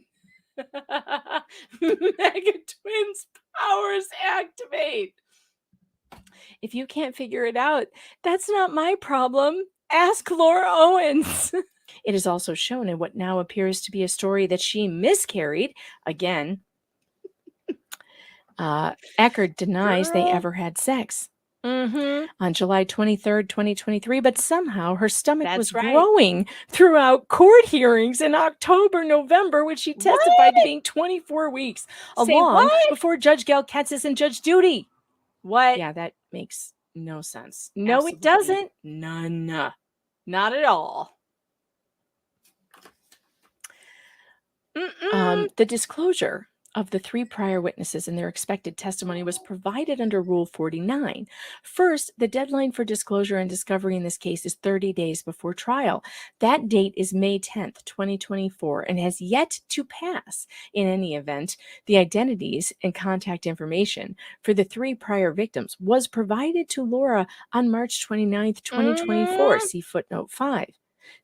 Mega Twins powers activate. If you can't figure it out, that's not my problem. Ask Laura Owens. It is also shown in what now appears to be a story that she miscarried. Again, Eckerd denies they ever had sex. On July 23rd, 2023, but somehow her stomach was growing throughout court hearings in October, November, which she testified to being 24 weeks along before Judge Galketsis and Judge Duty. What? Yeah, that makes no sense. No, absolutely. It doesn't. None. Not at all. The disclosure of the 3 prior witnesses and their expected testimony was provided under Rule 49. First, the deadline for disclosure and discovery in this case is 30 days before trial. That date is May 10th, 2024, and has yet to pass. In any event, the identities and contact information for the 3 prior victims was provided to Laura on March 29th, 2024. See footnote 5.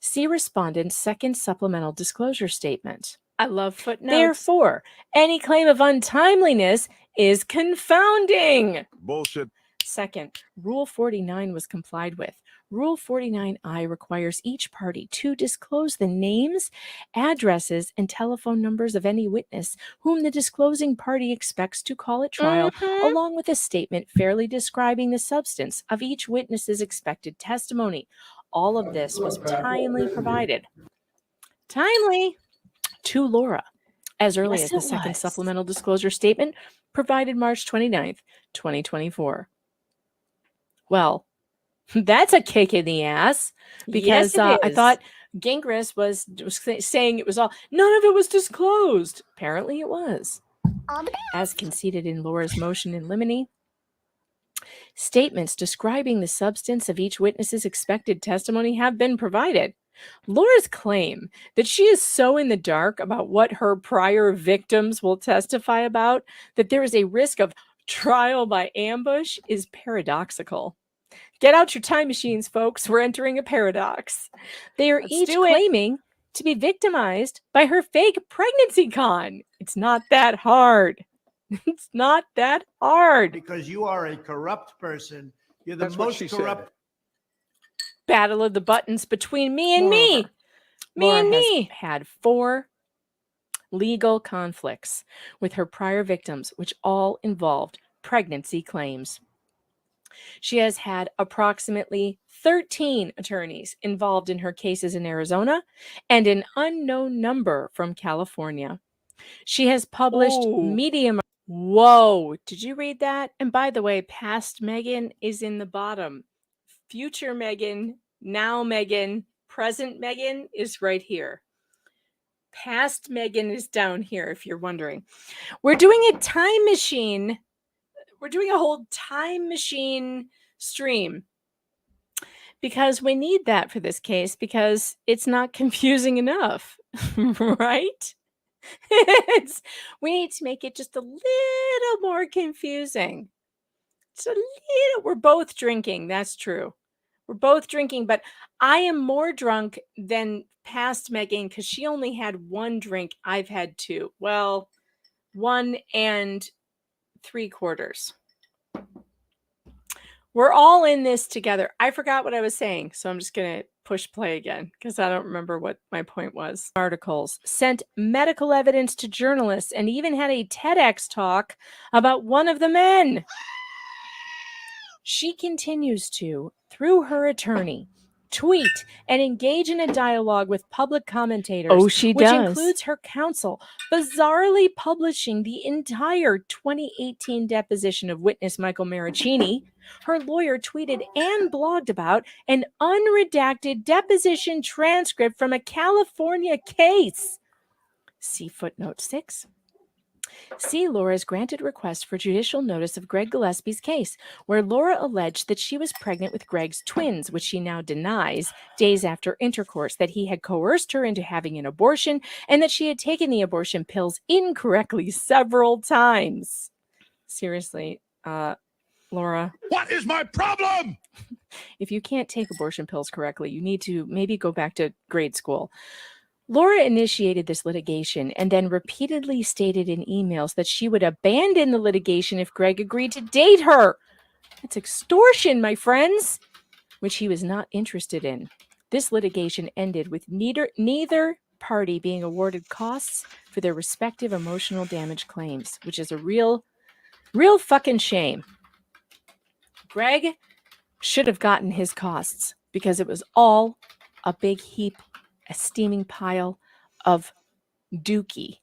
See respondent's second supplemental disclosure statement. I love footnotes. Therefore, any claim of untimeliness is confounding. Bullshit. Second, Rule 49 was complied with. Rule 49I requires each party to disclose the names, addresses, and telephone numbers of any witness whom the disclosing party expects to call at trial, along with a statement fairly describing the substance of each witness's expected testimony. All of this was timely provided. Timely. To Laura as early Yes, as the it second was. supplemental disclosure statement provided March 29th, 2024. Well, that's a kick in the ass because Yes, it I is. thought Gingras was saying it was all, none of it was disclosed. Apparently it was. All the best. As conceded in Laura's motion in limine, statements describing the substance of each witness's expected testimony have been provided. Laura's claim that she is so in the dark about what her prior victims will testify about that there is a risk of trial by ambush is paradoxical. Get out your time machines, folks. We're entering a paradox. They are each do it. claiming to be victimized by her fake pregnancy con. It's not that hard. It's not that hard. Because you are a corrupt person. You're the That's what most she corrupt. Battle of the buttons between me and me. Moreover, Me Laura and has me. Had 4 legal conflicts with her prior victims, which all involved pregnancy claims. She has had approximately 13 attorneys involved in her cases in Arizona and an unknown number from California. She has published Ooh. medium. Whoa, did you read that? And by the way, past Megan is in the bottom. Future Megan, now Megan, present Megan is right here. Past Megan is down here, if you're wondering. We're doing a time machine. We're doing a whole time machine stream because we need that for this case because it's not confusing enough, right? We need to make it just a little more confusing. It's a little. We're both drinking. That's true. We're both drinking, but I am more drunk than past Megan because she only had 1 drink. I've had 2. Well, 1 3/4. We're all in this together. I forgot what I was saying, so I'm just going to push play again because I don't remember what my point was. Articles, sent medical evidence to journalists, and even had a TEDx talk about one of the men. She continues to, through her attorney, tweet and engage in a dialogue with public commentators. Oh, she which does. includes her counsel, bizarrely publishing the entire 2018 deposition of witness Michael Maricini. Her lawyer tweeted and blogged about an unredacted deposition transcript from a California case. See footnote 6. See Laura's granted request for judicial notice of Greg Gillespie's case, where Laura alleged that she was pregnant with Greg's twins, which she now denies days after intercourse, that he had coerced her into having an abortion, and that she had taken the abortion pills several times. Seriously, Laura. What is my problem? If you can't take abortion pills correctly, you need to maybe go back to grade school. Laura initiated this litigation and then repeatedly stated in emails that she would abandon the litigation if Greg agreed to date her. That's extortion, my friends, which he was not interested in. This litigation ended with neither party being awarded costs for their respective emotional damage claims, which is a real fucking shame. Greg should have gotten his costs because it was all a big heap, a steaming pile of dookie,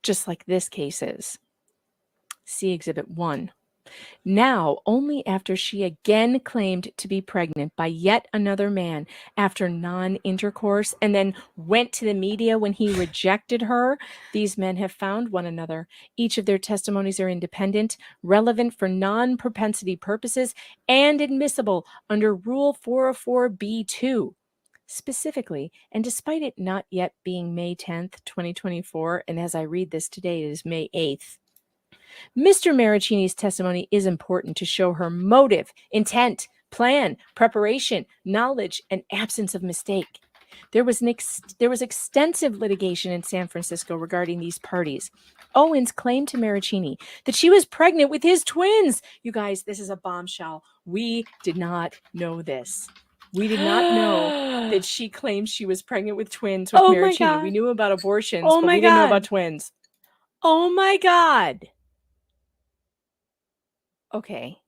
just like this case is. See Exhibit 1. Now, only after she again claimed to be pregnant by yet another man after non-intercourse and then went to the media when he rejected her, these men have found one another. Each of their testimonies are independent, relevant for non-propensity purposes, and admissible under Rule 404b2. Specifically, and despite it not yet being May 10th, 2024, and as I read this today, it is May 8th, Mr. Maricini's testimony is important to show her motive, intent, plan, preparation, knowledge, and absence of mistake. There was extensive litigation in San Francisco regarding these parties. Owens claimed to Maricini that she was pregnant with his twins. You guys, this is a bombshell. We did not know this. We did not know that she claimed she was pregnant with twins with Maricini. We knew about abortions, but we didn't know about twins. Oh my God. Okay.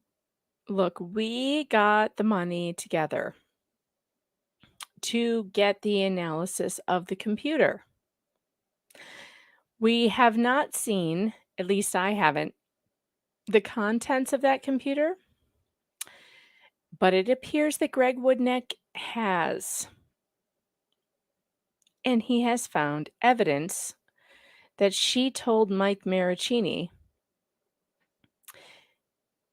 Look, we got the money together to get the analysis of the computer. We have not seen, at least I haven't, the contents of that computer, but it appears that Greg Woodnick has. And he has found evidence that she told Mike Maricini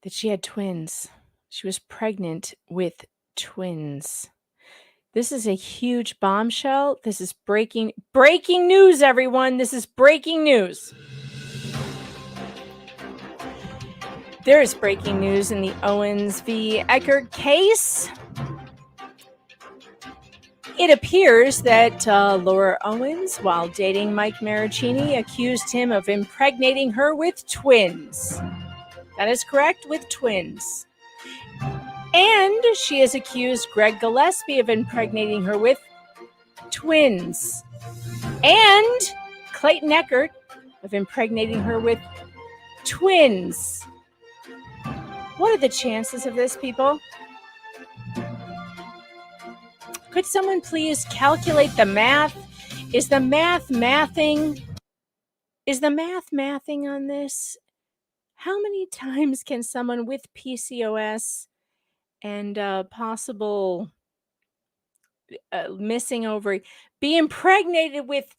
that she had twins. She was pregnant with twins. This is a huge bombshell. This is breaking news, everyone. This is breaking news. There is breaking news in the Owens v. Eckert case. It appears that Laura Owens, while dating Mike Maricini, accused him of impregnating her with twins. That is correct, with twins. And she has accused Greg Gillespie of impregnating her with twins. And Clayton Eckert of impregnating her with twins. What are the chances of this, people? Could someone please calculate the math? Is the math mathing? Is the math mathing on this? How many times can someone with PCOS and possible missing ovary be impregnated with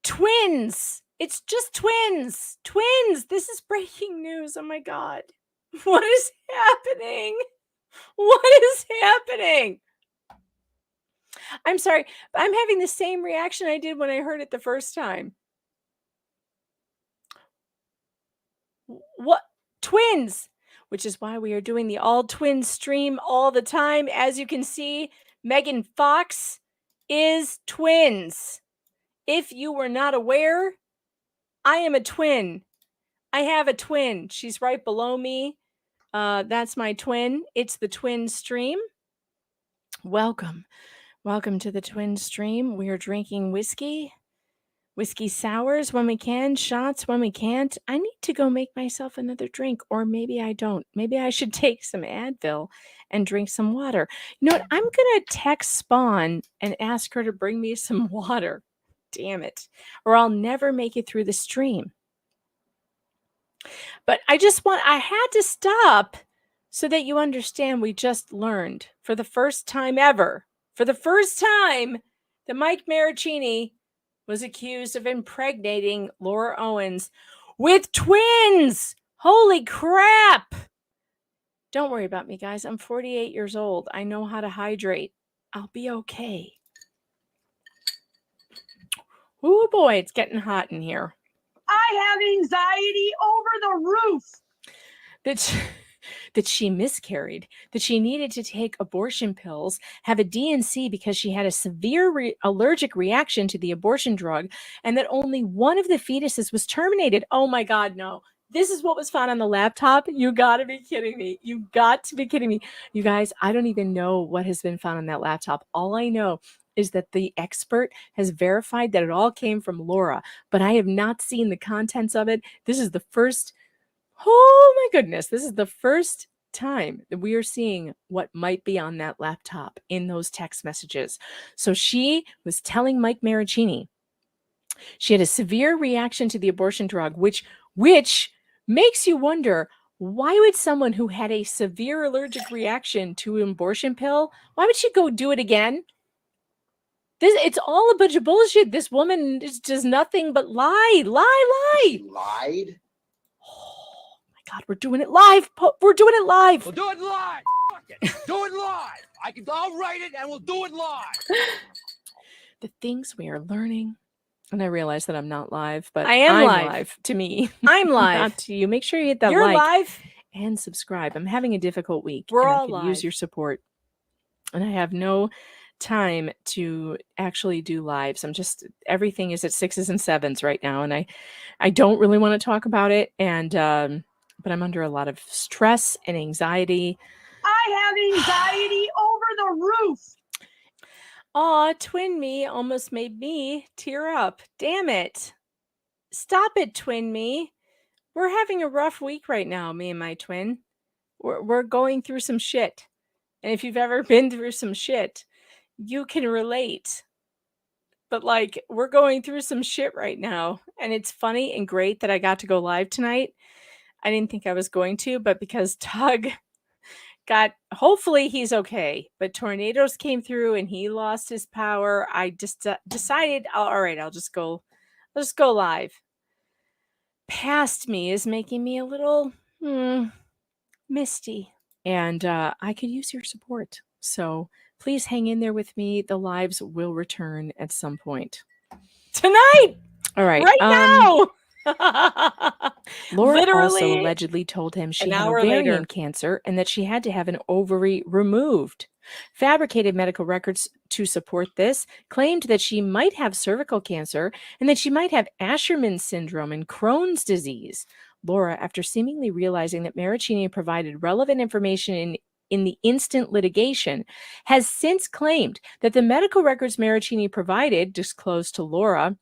twins? It's just twins. Twins. This is breaking news. Oh my God. What is happening? What is happening? I'm sorry. I'm having the same reaction I did when I heard it the first time. What? Twins. Which is why we are doing the all twins stream all the time. As you can see, Megan Fox is twins. If you were not aware, I am a twin. I have a twin. She's right below me. That's my twin. It's the twin stream. Welcome. Welcome to the twin stream. We are drinking whiskey sours when we can, shots when we can't. I need to go make myself another drink, or maybe I don't. Maybe I should take some Advil and drink some water. You know what? I'm going to text Spawn and ask her to bring me some water. Damn it. Or I'll never make it through the stream. But I had to stop so that you understand we just learned for the first time ever, for the first time, that Mike Maricini was accused of impregnating Laura Owens with twins. Holy crap. Don't worry about me, guys. I'm 48 years old. I know how to hydrate. I'll be okay. Oh boy, it's getting hot in here. I have anxiety over the roof. That she miscarried, that she needed to take abortion pills, have a DNC because she had a severe allergic reaction to the abortion drug, and that only one of the fetuses was terminated. Oh my God, no. This is what was found on the laptop? You gotta be kidding me. You got to be kidding me. You guys, I don't even know what has been found on that laptop. All I know is that the expert has verified that it all came from Laura, but I have not seen the contents of it. This is the first... Oh my goodness, this is the first time that we are seeing what might be on that laptop in those text messages. So she was telling Mike Maricini she had a severe reaction to the abortion drug, which makes you wonder, why would someone who had a severe allergic reaction to an abortion pill, why would she go do it again? It's all a bunch of bullshit. This woman does nothing but lie. She lied? God, we're doing it live. We're doing it live. We'll do it live. Fuck it. Do it live. I'll write it and we'll do it live. The things we are learning. And I realize that I'm not live, but I'm live to me. I'm live. Not to you. Make sure you hit that You're like live. and subscribe. I'm having a difficult week. We're and all I could live. use your support. And I have no time to actually do lives. Everything is at 6s and 7s right now. And I don't really want to talk about it. And, but I'm under a lot of stress and anxiety. I have anxiety over the roof. Aw, twin me almost made me tear up. Damn it. Stop it, twin me. We're having a rough week right now, me and my twin. We're going through some shit. And if you've ever been through some shit, you can relate. but like we're going through some shit right now. And it's funny and great that I got to go live tonight. I didn't think I was going to, but because Tug hopefully he's okay, but tornadoes came through and he lost his power. I just decided, all right, I'll just go live. Past me is making me a little misty, and I could use your support. So please hang in there with me. The lives will return at some point tonight. All right, Right now. Laura also Literally allegedly told him she an had hour ovarian later. cancer and that she had to have an ovary removed. Fabricated medical records to support this claimed that she might have cervical cancer and that she might have Asherman syndrome and Crohn's disease. Laura, after seemingly realizing that Maricini provided relevant information in the instant litigation, has since claimed that the medical records Maricini provided, disclosed to Laura,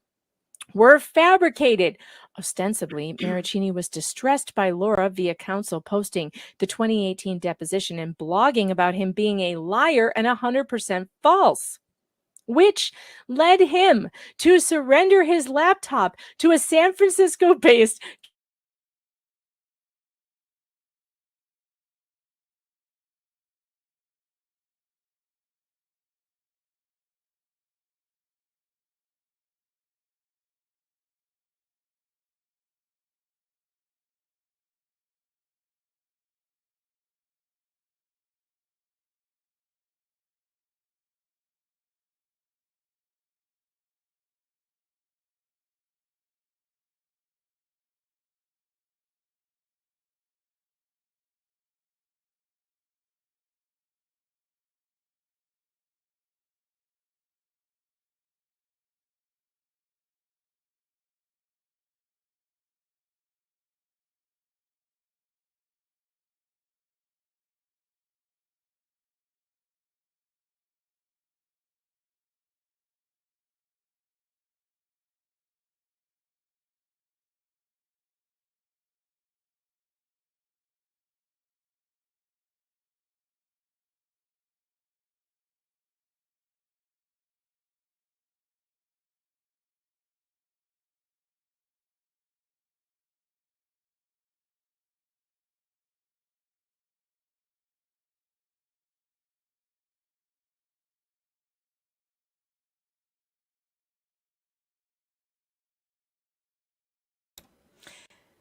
were fabricated. Ostensibly, Maricini was distressed by Laura via counsel posting the 2018 deposition and blogging about him being a liar and 100% false, which led him to surrender his laptop to a San Francisco-based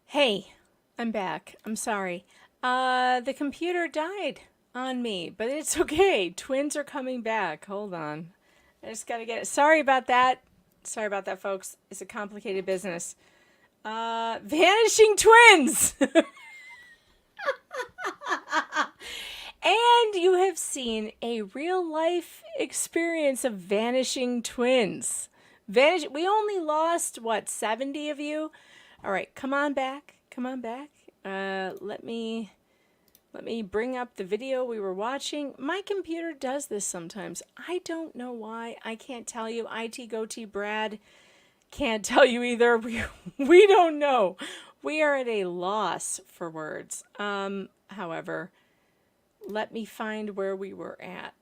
Hey, I'm back. I'm sorry. The computer died on me, but it's okay. Twins are coming back. Hold on. I just got to get it. Sorry about that. Sorry about that, folks. It's a complicated business. Vanishing twins! And you have seen a real life experience of vanishing twins. We only lost, what, 70 of you? All right, come on back. Come on back. Let me bring up the video we were watching. My computer does this sometimes. I don't know why. I can't tell you. IT Goatee Brad can't tell you either. We don't know. We are at a loss for words. However, let me find where we were at.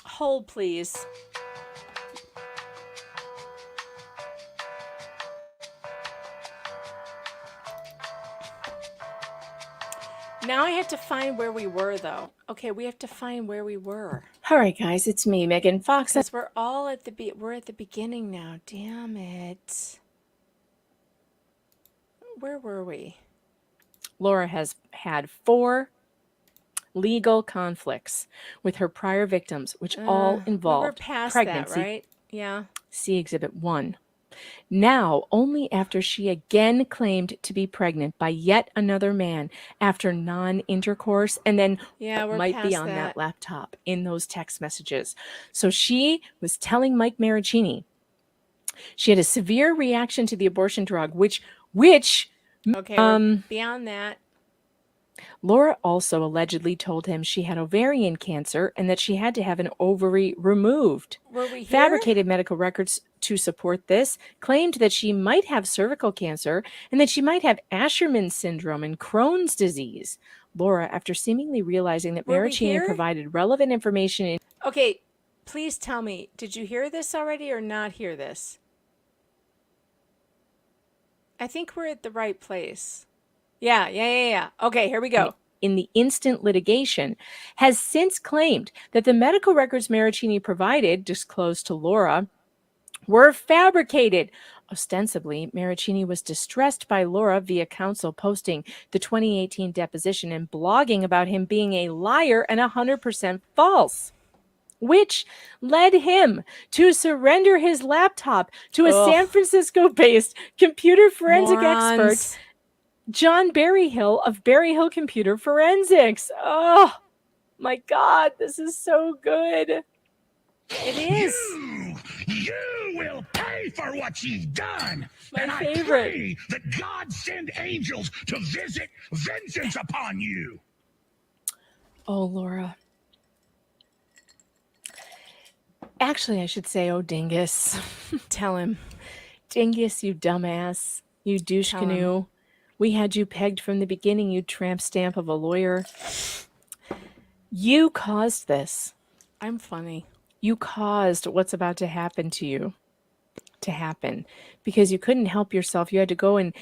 Hold, please. Now I have to find where we were, though. Okay, we have to find where we were. All right, guys, it's me, Megan Fox. That's we're all at we're at the beginning now. Damn it. Where were we? Laura has had 4 legal conflicts with her prior victims, which all involved we were past pregnancy. that, right? Yeah. See Exhibit 1. Now, only after she again claimed to be pregnant by yet another man after non-intercourse, and then we're might be past on that that laptop in those text messages. So she was telling Mike Maricini she had a severe reaction to the abortion drug, which okay, we're beyond that. Laura also allegedly told him she had ovarian cancer and that she had to have an ovary removed. Were we here? Fabricated medical records to support this claimed that she might have cervical cancer and that she might have Asherman syndrome and Crohn's disease. Laura, after seemingly realizing that Maricini provided relevant information. Okay, Please tell me, did you hear this already or not hear this? I think we're at the right place. Yeah. Okay, here we go. In the instant litigation, has since claimed that the medical records Maricini provided, disclosed to Laura, were fabricated. Ostensibly, Maricini was distressed by Laura via counsel posting the 2018 deposition and blogging about him being a liar and 100% false, which led him to surrender his laptop to a San Francisco-based computer forensic expert, John Berryhill of Berryhill Computer Forensics. Oh, my God, this is so good. It is. You will pay for what you've done. My I favorite. pray that God send angels to visit vengeance upon you. Oh, Laura. Actually, I should say, oh, Dingus. Tell him. Dingus, you dumbass. You douche canoe. We had you pegged from the beginning, you tramp stamp of a lawyer. You caused this. I'm funny. You caused what's about to happen to you to happen because you couldn't help yourself. You had to go and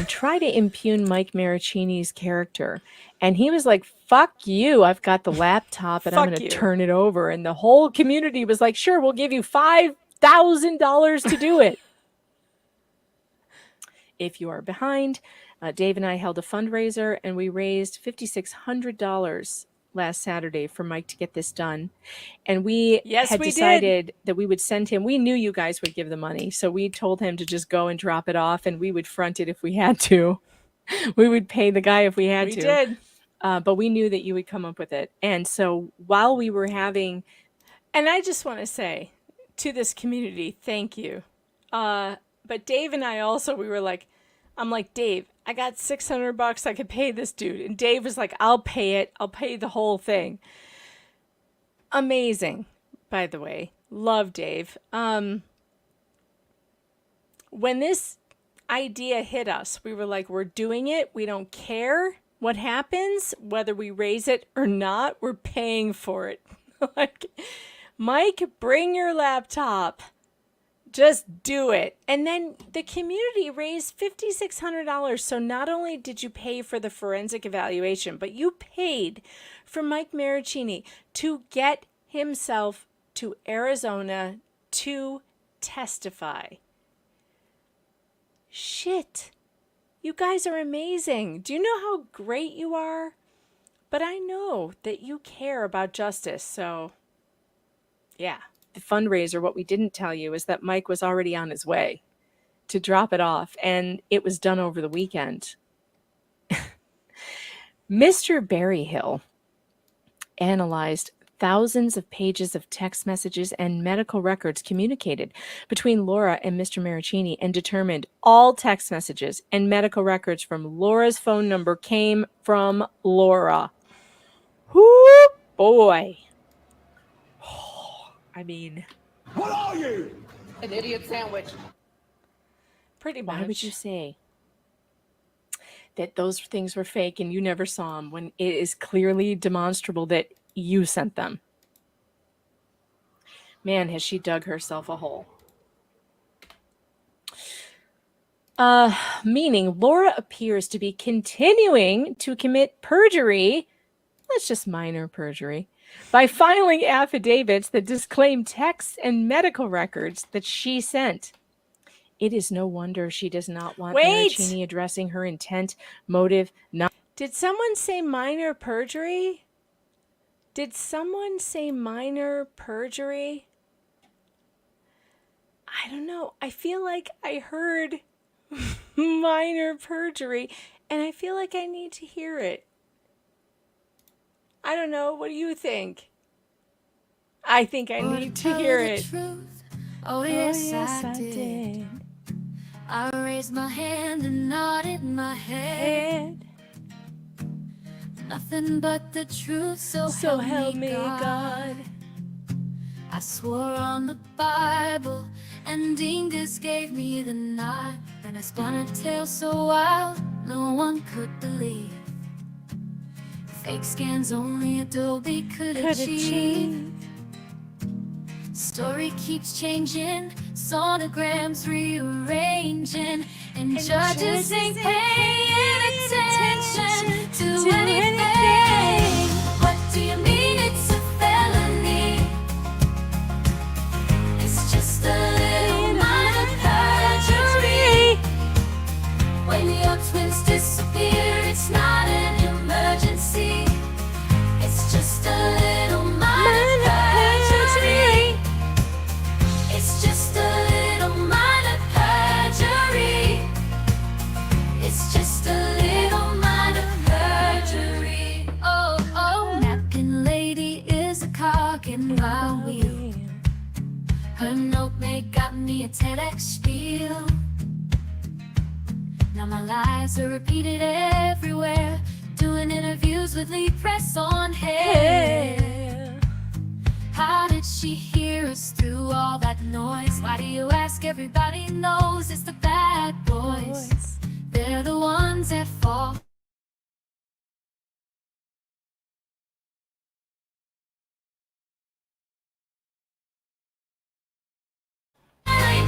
try to impugn Mike Maricini's character. And he was like, fuck you. I've got the laptop and I'm going to turn it over. And the whole community was like, sure, we'll give you $5,000 to do it. If you are behind, Dave and I held a fundraiser and we raised $5,600 last Saturday for Mike to get this done. And we decided that we would send him. We knew you guys would give the money. So we told him to just go and drop it off and we would front it if we had to. We would pay the guy if we had to. We did. But we knew that you would come up with it. And so while we were having, and I just want to say to this community, thank you. But Dave and I also, we were like, I'm like, Dave, I got $600 I could pay this dude. And Dave was like, I'll pay it. I'll pay the whole thing. Amazing, by the way. Love Dave. When this idea hit us, we were like, we're doing it. We don't care what happens, whether we raise it or not. We're paying for it. Like, Mike, bring your laptop. Just do it. And then the community raised $5,600. So not only did you pay for the forensic evaluation, but you paid for Mike Maricini to get himself to Arizona to testify. Shit. You guys are amazing. Do you know how great you are? But I know that you care about justice. So, yeah. The fundraiser, what we didn't tell you is that Mike was already on his way to drop it off, and it was done over the weekend. Mr. Berryhill analyzed thousands of pages of text messages and medical records communicated between Laura and Mr. Maricini and determined all text messages and medical records from Laura's phone number came from Laura. Whoo, boy. I mean, What are you? An idiot sandwich. Pretty much. Why would you say that those things were fake and you never saw them when it is clearly demonstrable that you sent them? Man, has she dug herself a hole. Meaning Laura appears to be continuing to commit perjury. That's just minor perjury. By filing affidavits that disclaim texts and medical records that she sent. It is no wonder she does not want Maricini addressing her intent, motive, not. Did someone say minor perjury? Did someone say minor perjury? I don't know. I feel like I heard minor perjury, and I feel like I need to hear it. I don't know. What do you think? I think I need to hear it. Oh, yes, I did. I raised my hand and nodded my head. Nothing but the truth, so help me God. I swore on the Bible, and Dingus gave me the nod. And I spun a tale so wild, no one could believe. Fake scans only Adobe could achieve. Story keeps changing, sonograms rearranging, and judges ain't paying attention to anything. What do you mean it's a felony? It's just a little minor perjury. When your twins disappear, it's not an emergency. It's just a little minor perjury. It's just a little minor perjury. It's just a little minor perjury. Oh, oh, napkin lady is a cog in my wheel. Her notemaid got me a TEDx spiel. Now my lies are repeated everywhere, doing interviews with lead press on hair. How did she hear us through all that noise? Why do you ask? Everybody knows it's the bad boys. They're the ones at fault.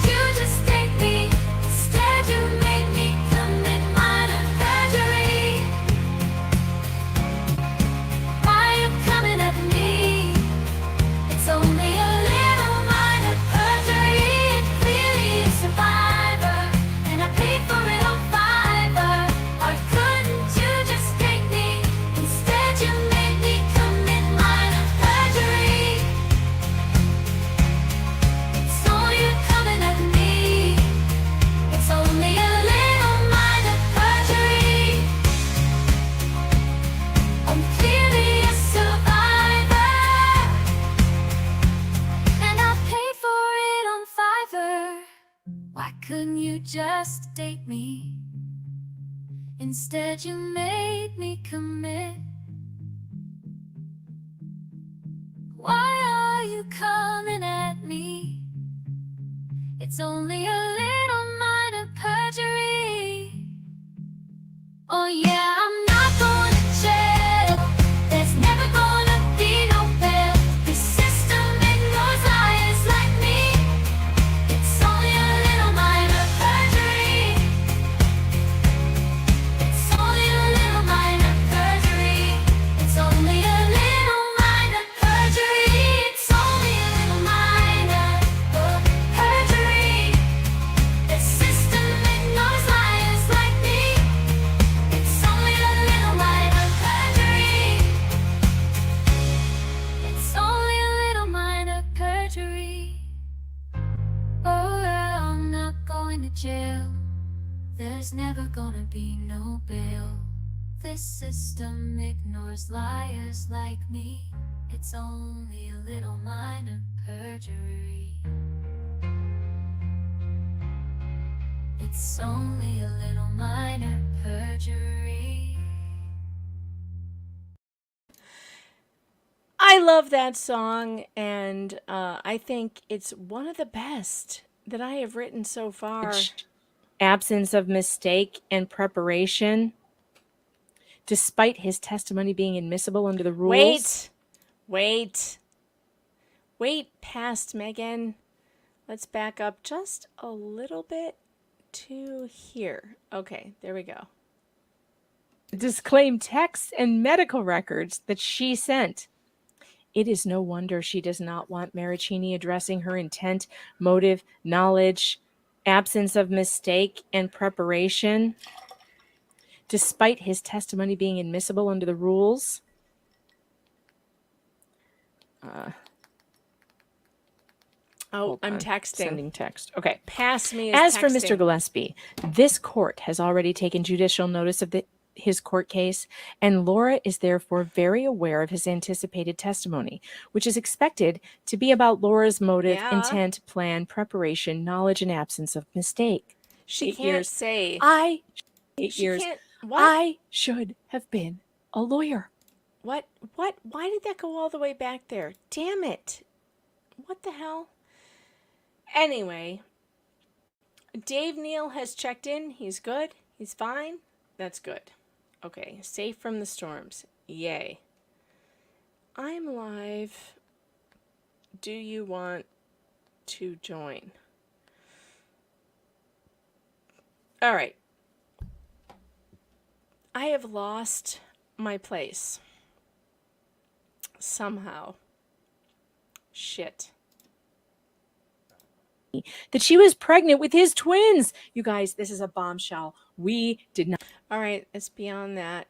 You just take me, instead you made me commit minor perjury. Why you coming at me? It's only a little minor perjury. And clearly a survivor, and I paid for it on Fiverr. Or couldn't you just take me? Instead you made me commit minor perjury. It's only you coming at me. It's only a little minor perjury. I'm clearly a survivor, and I paid for it on Fiverr. Why couldn't you just date me? Instead you made me commit. Why are you coming at me? It's only a little minor perjury. Oh yeah, I'm not going to jail. There's never gonna be no bail. The system ignores liars like me. It's only a little minor perjury. It's only a little minor perjury. It's only a little minor perjury. It's only a little minor perjury. The system ignores liars like me. It's only a little minor perjury. It's only a little minor perjury. Oh, I'm not going to jail. There's never gonna be no bail. This system ignores liars like me. It's only a little minor perjury. It's only a little minor perjury. I love that song, and I think it's one of the best that I have written so far. Absence of mistake and preparation, despite his testimony being admissible under the rules. Wait past Megan. Let's back up just a little bit to here. Okay, there we go. Disclaim texts and medical records that she sent. It is no wonder she does not want Maricini addressing her intent, motive, knowledge, absence of mistake, and preparation, despite his testimony being admissible under the rules. I'm texting. Sending text. Okay. Pass me As for Mr. Gillespie, this court has already taken judicial notice of his court case, and Laura is therefore very aware of his anticipated testimony, which is expected to be about Laura's motive, intent, plan, preparation, knowledge, and absence of mistake. She can't say. I should have been a lawyer. What? Why did that go all the way back there? Damn it. What the hell? Anyway, Dave Neil has checked in. He's good. He's fine. That's good. Okay, safe from the storms. Yay. I'm live. Do you want to join. All right. I have lost my place. Somehow. Shit. That she was pregnant with his twins. You guys, this is a bombshell. We did not. All right, it's beyond that.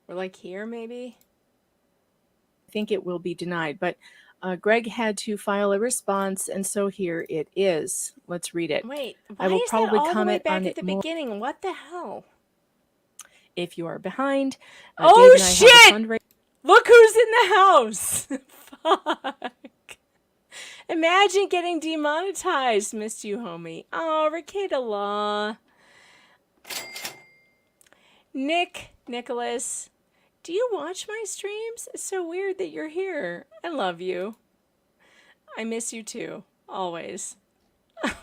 We're like here, maybe? I think it will be denied, but Greg had to file a response, and so here it is. Let's read it. Wait, I will probably comment on it more. Beginning. What the hell? If you are behind, oh shit! Look who's in the house. Fuck. Imagine getting demonetized. Missed you, homie. Oh, Ricada Law. Nicholas, do you watch my streams? It's so weird that you're here. I love you. I miss you too, always.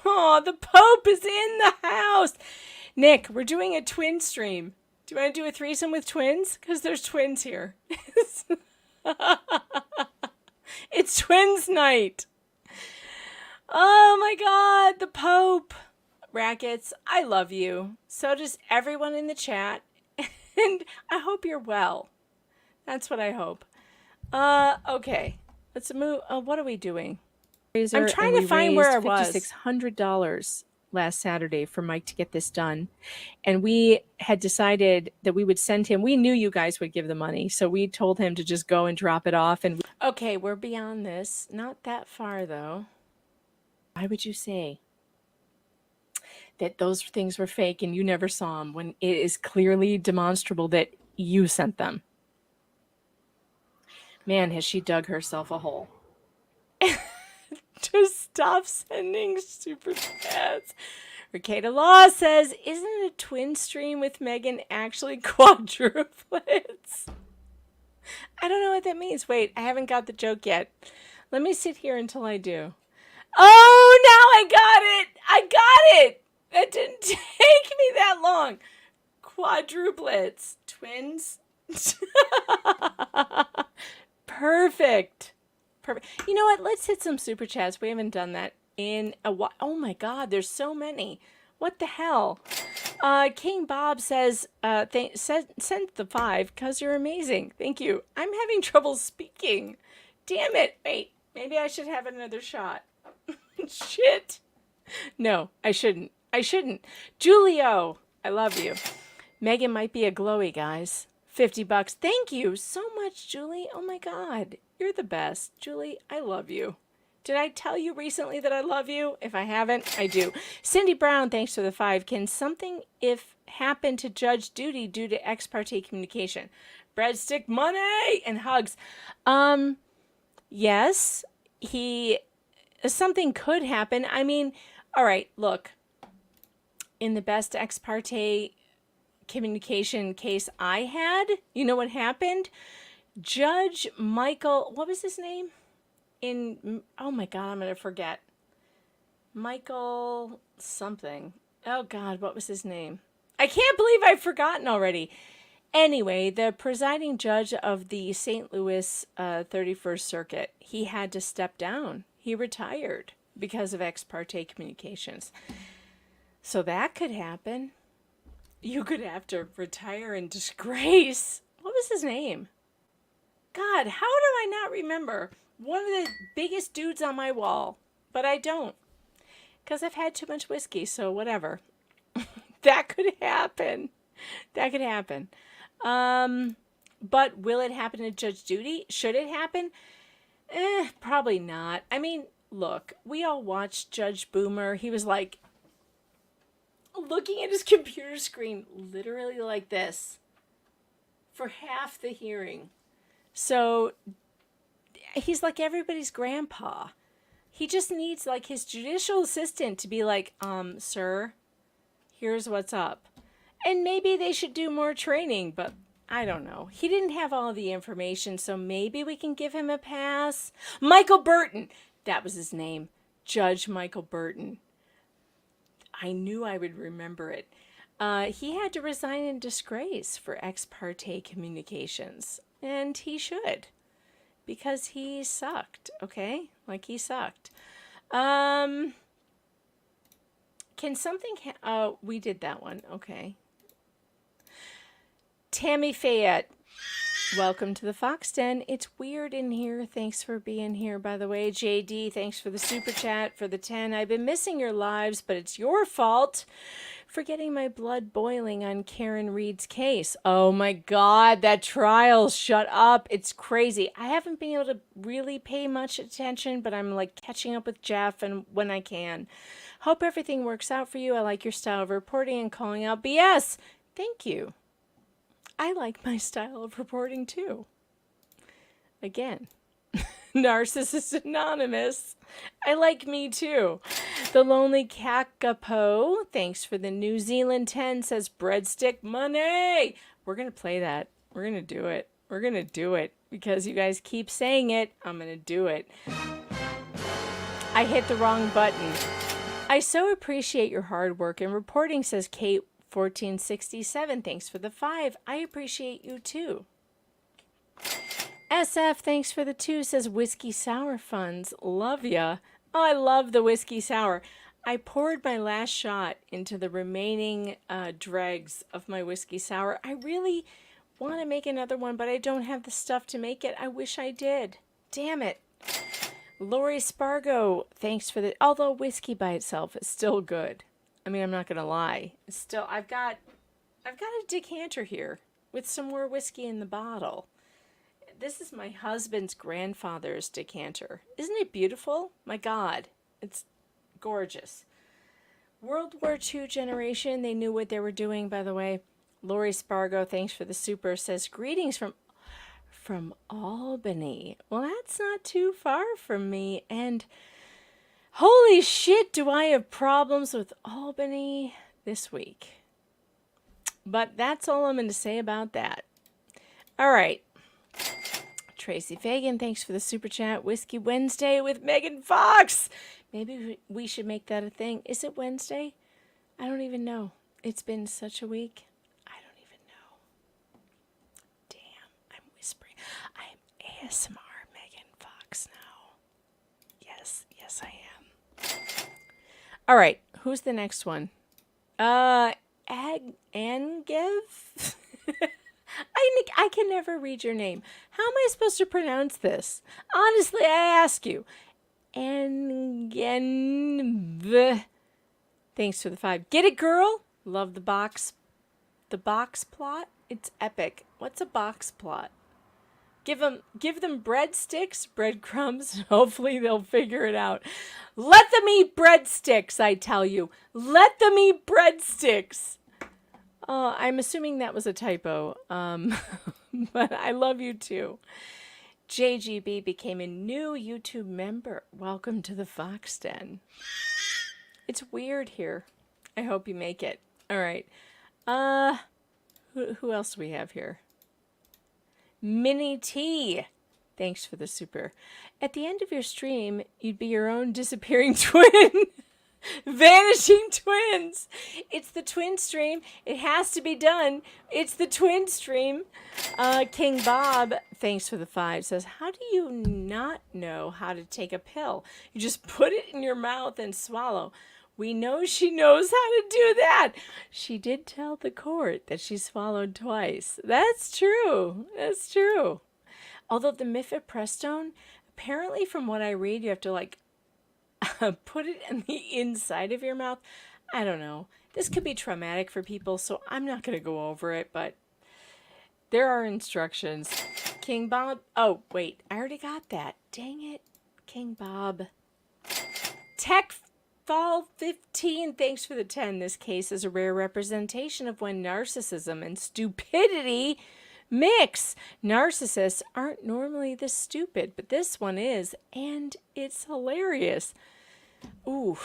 Oh, the Pope is in the house. Nick, we're doing a twin stream. Do you want to do a threesome with twins? Because there's twins here. It's twins night. Oh my God, the Pope. Rackets, I love you. So does everyone in the chat. And I hope you're well. That's what I hope. Okay. Let's move. What are we doing? I'm trying to find where I was. $5,600 last Saturday for Mike to get this done. And we had decided that we would send him. We knew you guys would give the money. So we told him to just go and drop it off. And okay, we're beyond this. Not that far, though. Why would you say that those things were fake and you never saw them when it is clearly demonstrable that you sent them? Man, has she dug herself a hole. Just stop sending super chats. Ricada Law says, isn't a twin stream with Megan actually quadruplets? I don't know what that means. Wait, I haven't got the joke yet. Let me sit here until I do. Oh, now I got it. I got it. That didn't take me that long. Quadruplets. Twins. Perfect. Perfect. You know what? Let's hit some super chats. We haven't done that in a while. Oh my God, there's so many. What the hell? King Bob says, send the 5 because you're amazing. Thank you. I'm having trouble speaking. Damn it. Wait, maybe I should have another shot. Shit. No, I shouldn't. I shouldn't. Julio, I love you. Megan might be a glowy, guys. $50. Thank you so much, Julie. Oh my God. You're the best. Julie, I love you. Did I tell you recently that I love you? If I haven't, I do. Cindy Brown, thanks for the 5. Can something happen to Judge Duty due to ex parte communication? Breadstick money and hugs. Yes, something could happen. I mean, all right, look. In the best ex parte communication case I had, you know what happened? Judge Michael, what was his name? Oh my God, I'm going to forget. Michael something. Oh God, what was his name? I can't believe I've forgotten already. Anyway, the presiding judge of the St. Louis 31st Circuit, he had to step down. He retired because of ex parte communications. So that could happen. You could have to retire in disgrace. What was his name? God, how do I not remember? One of the biggest dudes on my wall. But I don't. Because I've had too much whiskey, so whatever. That could happen. That could happen. But will it happen to Judge Judy? Should it happen? Probably not. I mean, look, we all watched Judge Boomer. He was like looking at his computer screen literally like this for half the hearing. So he's like everybody's grandpa. He just needs like his judicial assistant to be like, sir, here's what's up. And maybe they should do more training, but I don't know. He didn't have all the information, so maybe we can give him a pass. Michael Burton. That was his name. Judge Michael Burton. I knew I would remember it. He had to resign in disgrace for ex parte communications. And he should. Because he sucked, okay? Like he sucked. Can something... Oh, we did that one. Okay. Tammy Fayette. Welcome to the Fox Den. It's weird in here. Thanks for being here, by the way. JD, thanks for the super chat for the 10. I've been missing your lives, but it's your fault for getting my blood boiling on Karen Reed's case. Oh my God, that trial. Shut up. It's crazy. I haven't been able to really pay much attention, but I'm like catching up with Jeff and when I can. Hope everything works out for you. I like your style of reporting and calling out BS. Thank you. I like my style of reporting too. Again, Narcissist Anonymous. I like me too. The Lonely Kakapo, thanks for the New Zealand 10, says breadstick money. We're going to play that. We're going to do it. We're going to do it because you guys keep saying it. I'm going to do it. I hit the wrong button. I so appreciate your hard work in reporting, says Kate 1467. Thanks for the 5. I appreciate you too. SF, thanks for the 2, says Whiskey Sour Funds. Love ya. Oh, I love the Whiskey Sour. I poured my last shot into the remaining dregs of my Whiskey Sour. I really want to make another one, but I don't have the stuff to make it. I wish I did. Damn it. Lori Spargo, thanks for the... Although whiskey by itself is still good. I mean, I'm not going to lie. It's still... I've got a decanter here with some more whiskey in the bottle. This is my husband's grandfather's decanter. Isn't it beautiful? My God, it's gorgeous. World War II generation, they knew what they were doing, by the way. Lori Spargo, thanks for the super, says, greetings from Albany. Well, that's not too far from me. And holy shit, do I have problems with Albany this week. But that's all I'm going to say about that. All right. Tracy Fagan, thanks for the super chat. Whiskey Wednesday with Megan Fox. Maybe we should make that a thing. Is it Wednesday? I don't even know. It's been such a week. I don't even know. Damn, I'm whispering. I'm ASMR Megan Fox now. Yes, I am. All right, who's the next one? Angev? I can never read your name. How am I supposed to pronounce this? Honestly, I ask you. Angev. Thanks for the 5. Get it, girl? Love the box. The box plot? It's epic. What's a box plot? Give them breadsticks, breadcrumbs, and hopefully they'll figure it out. Let them eat breadsticks, I tell you. Let them eat breadsticks. I'm assuming that was a typo, but I love you too. JGB became a new YouTube member. Welcome to the Fox Den. It's weird here. I hope you make it. All right. Who else do we have here? Minnie T. Thanks for the super. At the end of your stream, you'd be your own disappearing twin. Vanishing twins. It's the twin stream. It has to be done. It's the twin stream. King Bob, thanks for the 5, says, how do you not know how to take a pill? You just put it in your mouth and swallow. We know she knows how to do that. She did tell the court that she swallowed twice. That's true. That's true. Although the mifepristone, apparently from what I read, you have to like put it in the inside of your mouth. I don't know. This could be traumatic for people, so I'm not going to go over it, but there are instructions. King Bob. Oh, wait. I already got that. Dang it. King Bob. Techfall 15. Thanks for the 10. This case is a rare representation of when narcissism and stupidity mix. Narcissists aren't normally this stupid, but this one is, and it's hilarious. Ooh,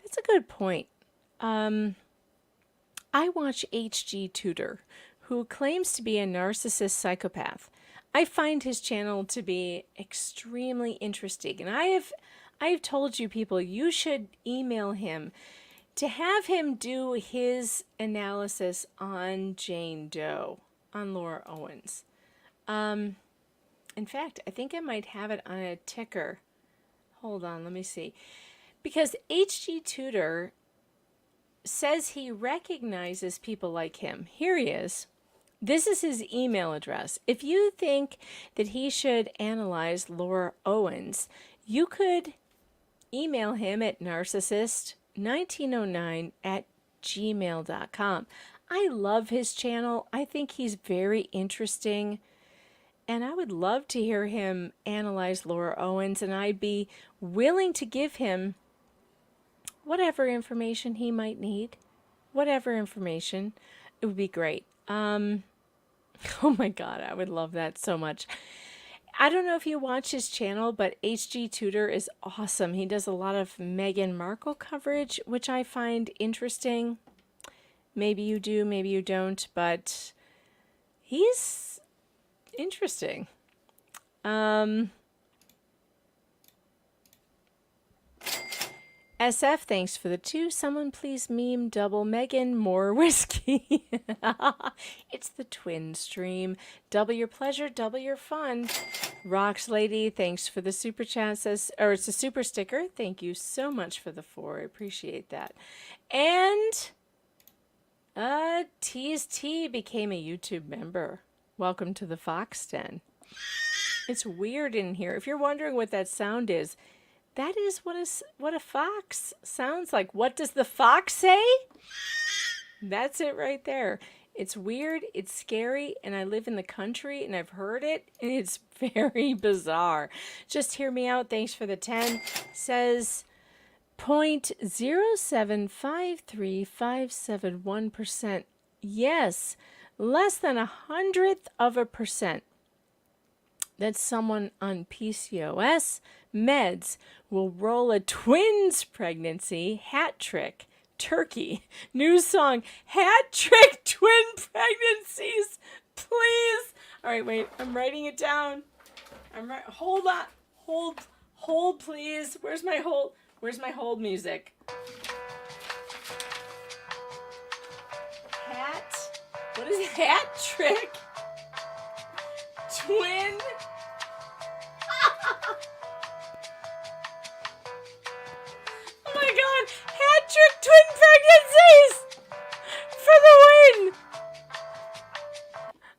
that's a good point. I watch HG Tudor, who claims to be a narcissist psychopath. I find his channel to be extremely interesting, and I have told you people, you should email him to have him do his analysis on Jane Doe, on Laura Owens. In fact, I think I might have it on a ticker. Hold on, let me see. Because HG Tutor says he recognizes people like him. Here he is. This is his email address. If you think that he should analyze Laura Owens, you could email him at narcissist1909@gmail.com. I love his channel. I think he's very interesting. And I would love to hear him analyze Laura Owens, and I'd be willing to give him whatever information he might need. Whatever information. It would be great. Oh my God, I would love that so much. I don't know if you watch his channel, but HG Tutor is awesome. He does a lot of Meghan Markle coverage, which I find interesting. Maybe you do, maybe you don't, but he's interesting. SF, thanks for the 2. Someone please meme double Megan, more whiskey. It's the twin stream. Double your pleasure, double your fun. Rocks Lady, thanks for the super chat. Says, or it's a super sticker. Thank you so much for the 4. I appreciate that. And Tease T became a YouTube member. Welcome to the Fox Den. It's weird in here. If you're wondering what that sound is, that is what a fox sounds like. What does the fox say? That's it right there. It's weird, it's scary, and I live in the country, and I've heard it, and it's very bizarre. Just hear me out. Thanks for the 10. Says 0.0753571%. Yes, less than 0.01%. That someone on PCOS meds will roll a twins pregnancy hat trick. Turkey. New song. Hat trick twin pregnancies. Please. All right, wait. I'm writing it down. Hold on. Hold, please. Where's my hold music? Hat. What is hat trick? Twin. Oh my God! Hat trick twin pregnancies for the win!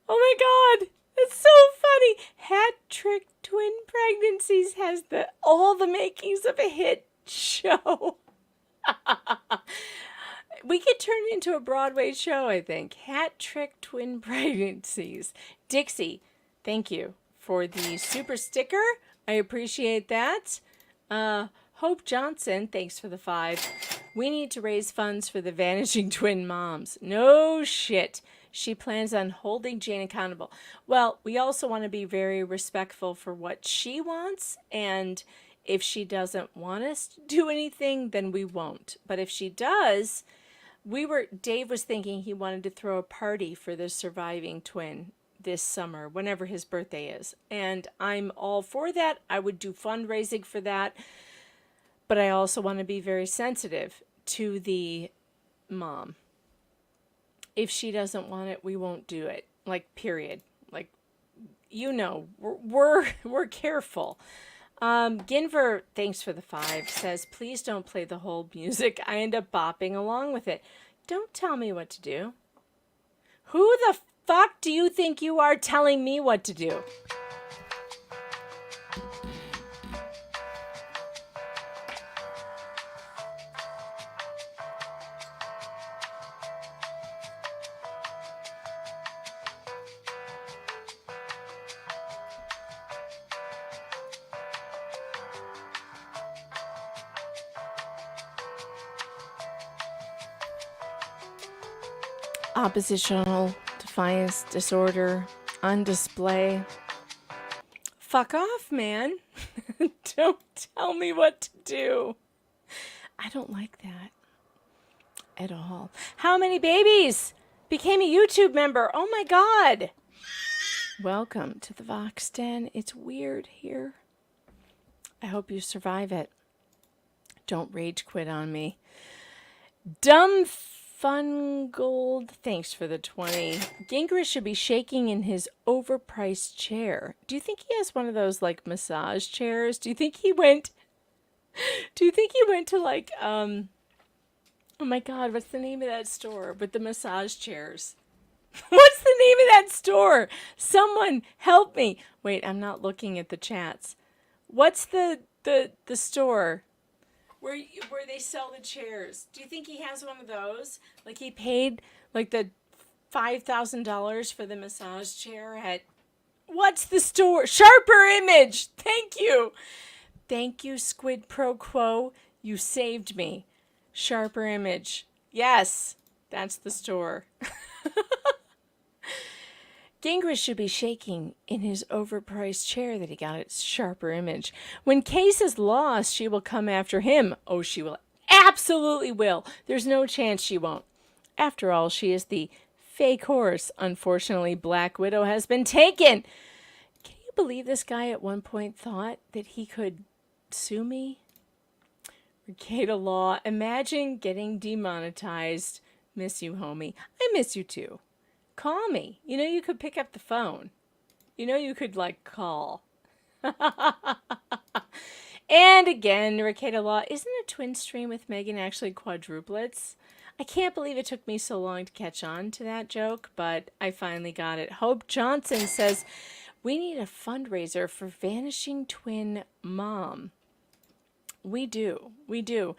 Oh my God, that's so funny. Hat trick twin pregnancies has all the makings of a hit show. We could turn it into a Broadway show, I think. Hat trick twin pregnancies. Dixie, thank you for the super sticker. I appreciate that. Hope Johnson, thanks for the 5. We need to raise funds for the vanishing twin moms. No shit. She plans on holding Jane accountable. Well, we also want to be very respectful for what she wants, and if she doesn't want us to do anything, then we won't. But if she does, Dave was thinking he wanted to throw a party for the surviving twin this summer, whenever his birthday is. And I'm all for that. I would do fundraising for that. But I also want to be very sensitive to the mom. If she doesn't want it, we won't do it. Like, period. Like, you know, we're careful. Ginver, thanks for the 5, says, please don't play the whole music. I end up bopping along with it. Don't tell me what to do. Who the fuck do you think you are telling me what to do? Oppositional defiance disorder on display. Fuck off, man. Don't tell me what to do. I don't like that at all. How many babies became a YouTube member? Oh my God. Welcome to the Vox Den. It's weird here. I hope you survive it. Don't rage quit on me. Dumb Fun Gold, thanks for the 20. Gingrich should be shaking in his overpriced chair. Do you think he has one of those like massage chairs? Do you think he went Do you think he went to like oh my god, what's the name of that store with the massage chairs? What's the name of that store? Someone help me. Wait, I'm not looking at the chats. What's the store where they sell the chairs? Do you think he has one of those? Like he paid like the $5,000 for the massage chair at what's the store? Sharper Image. Thank you. Thank you, Squid Pro Quo. You saved me. Sharper Image. Yes, that's the store. Gingrich should be shaking in his overpriced chair that he got at Sharper Image. When Case is lost, she will come after him. Oh, she will. Absolutely will. There's no chance she won't. After all, she is the fake horse. Unfortunately, Black Widow has been taken. Can you believe this guy at one point thought that he could sue me? Ricada Law, imagine getting demonetized. Miss you, homie. I miss you too. Call me. You know, you could pick up the phone. You know, you could like call. And again, Ricada Law, isn't a twin stream with Megan actually quadruplets? I can't believe it took me so long to catch on to that joke, but I finally got it. Hope Johnson says, we need a fundraiser for Vanishing Twin Mom. We do. We do.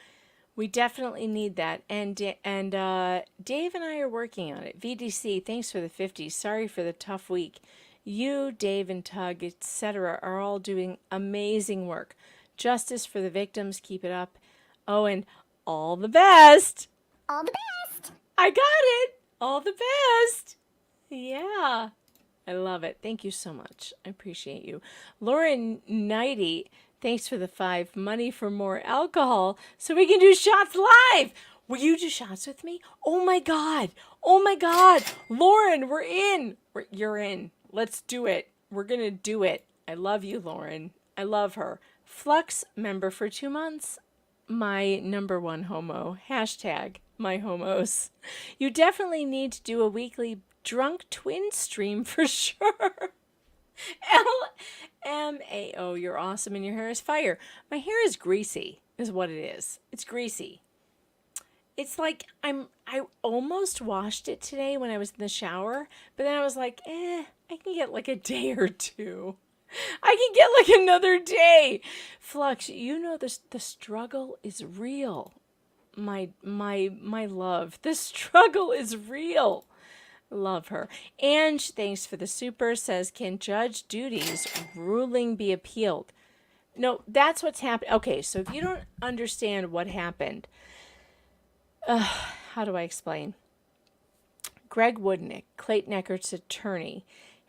We definitely need that. And Dave and I are working on it. VDC, thanks for the 50s. Sorry for the tough week. You, Dave and Tug, etc. are all doing amazing work. Justice for the victims. Keep it up. Oh, and all the best. All the best. I got it. All the best. Yeah. I love it. Thank you so much. I appreciate you. Lauren Nighty, thanks for the 5. Money for more alcohol so we can do shots live. Will you do shots with me? Oh my God. Oh my God. Lauren, we're in. You're in. Let's do it. We're going to do it. I love you, Lauren. I love her. Flux member for 2 months. My #1 homo. Hashtag my homos. You definitely need to do a weekly drunk twin stream for sure. LMAO, you're awesome and your hair is fire. My hair is greasy, is what it is. It's greasy. It's like I almost washed it today when I was in the shower, but then I was like, I can get like a day or two. I can get like another day. Flux, you know the struggle is real. My love, the struggle is real. Love her. And thanks for the super, says, can Judge Judy's ruling be appealed? No, that's what's happened. Okay, so if you don't understand what happened, how do I explain? Greg Woodnick, Clayton Eckert's attorney,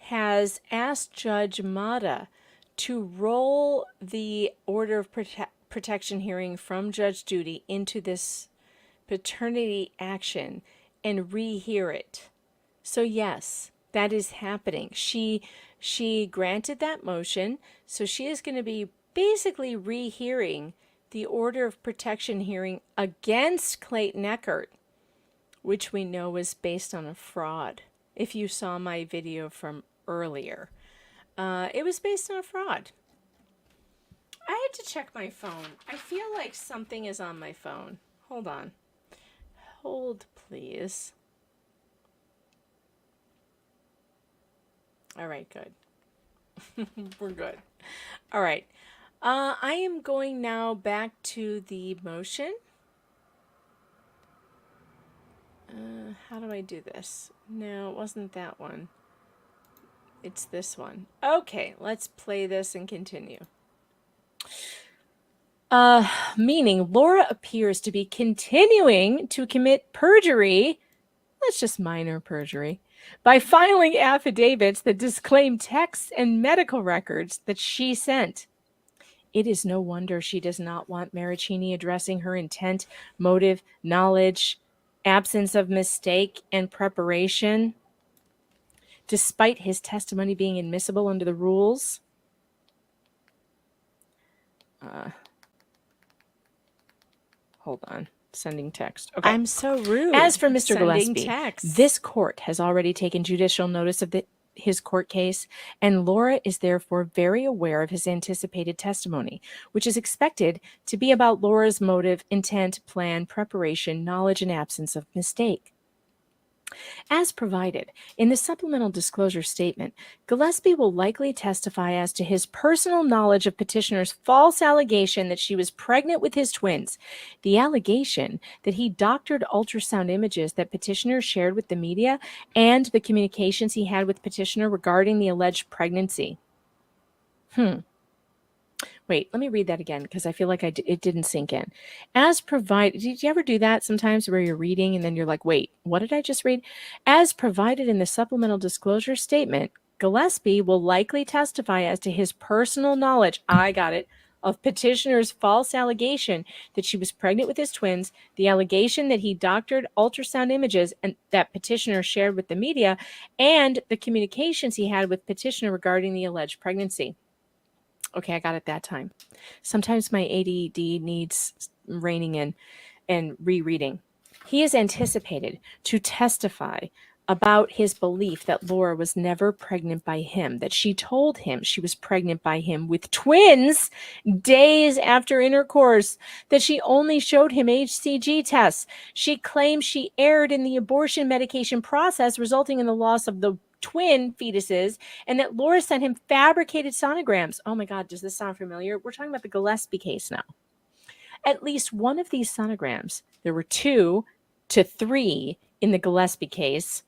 has asked Judge Mata to roll the order of protection hearing from Judge Judy into this paternity action and rehear it. So yes, that is happening. She granted that motion, so she is going to be basically rehearing the order of protection hearing against Clayton Eckert, which we know was based on a fraud. If you saw my video from earlier, it was based on a fraud. I had to check my phone. I feel like something is on my phone. Hold on. Hold, please. All right, good. We're good. All right. I am going now back to the motion. How do I do this? No, it wasn't that one. It's this one. Okay, let's play this and continue. Meaning Laura appears to be continuing to commit perjury. That's just minor perjury. By filing affidavits that disclaim texts and medical records that she sent. It is no wonder she does not want Maricini addressing her intent, motive, knowledge, absence of mistake, and preparation, despite his testimony being admissible under the rules. Hold on. Sending text. Okay. I'm so rude. As for Mr. Gillespie, this court has already taken judicial notice of the his court case, and Laura is therefore very aware of his anticipated testimony, which is expected to be about Laura's motive, intent, plan, preparation, knowledge, and absence of mistake. As provided in the supplemental disclosure statement, Gillespie will likely testify as to his personal knowledge of petitioner's false allegation that she was pregnant with his twins, the allegation that he doctored ultrasound images that petitioner shared with the media, and the communications he had with petitioner regarding the alleged pregnancy. Wait, let me read that again because I feel like it didn't sink in. As provided, did you ever do that sometimes where you're reading and then you're like, wait, what did I just read? As provided in the supplemental disclosure statement, Gillespie will likely testify as to his personal knowledge, I got it, of petitioner's false allegation that she was pregnant with his twins, the allegation that he doctored ultrasound images and that petitioner shared with the media, and the communications he had with petitioner regarding the alleged pregnancy. Okay, I got it that time. Sometimes my ADD needs reining in and rereading. He is anticipated to testify about his belief that Laura was never pregnant by him, that she told him she was pregnant by him with twins days after intercourse, that she only showed him HCG tests. She claims she erred in the abortion medication process, resulting in the loss of the twin fetuses, and that Laura sent him fabricated sonograms. Oh my God, does this sound familiar? We're talking about the Gillespie case now. At least one of these sonograms, there were 2 to 3 in the Gillespie case,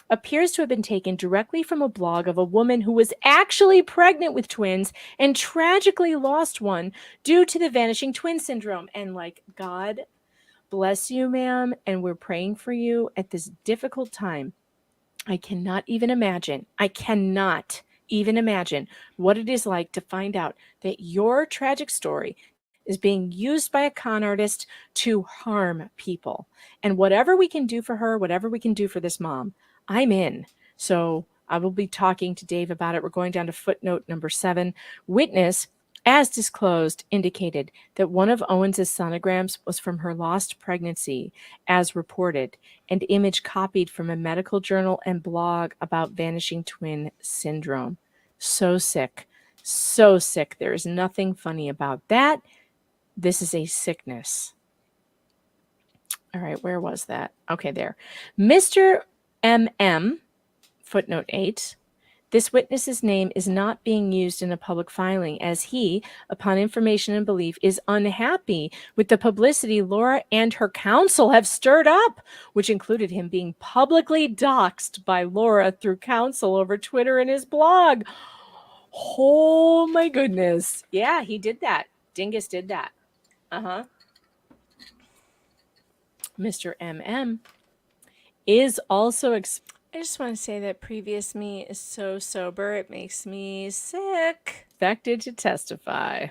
appears to have been taken directly from a blog of a woman who was actually pregnant with twins and tragically lost one due to the vanishing twin syndrome. And like, God bless you, ma'am, and we're praying for you at this difficult time. I cannot even imagine what it is like to find out that your tragic story is being used by a con artist to harm people. And whatever we can do for her, whatever we can do for this mom, I'm in. So I will be talking to Dave about it. We're going down to footnote number 7. Witness, as disclosed, indicated that one of Owens's sonograms was from her lost pregnancy, as reported, and image copied from a medical journal and blog about vanishing twin syndrome. So sick. So sick. There is nothing funny about that. This is a sickness. All right, where was that? Okay, there. Mr. M.M., footnote 8, this witness's name is not being used in a public filing as he, upon information and belief, is unhappy with the publicity Laura and her counsel have stirred up, which included him being publicly doxxed by Laura through counsel over Twitter and his blog. Oh my goodness. Yeah, he did that. Dingus did that. Mr. M.M. is also I just want to say that previous me is so sober, it makes me sick. Expected to testify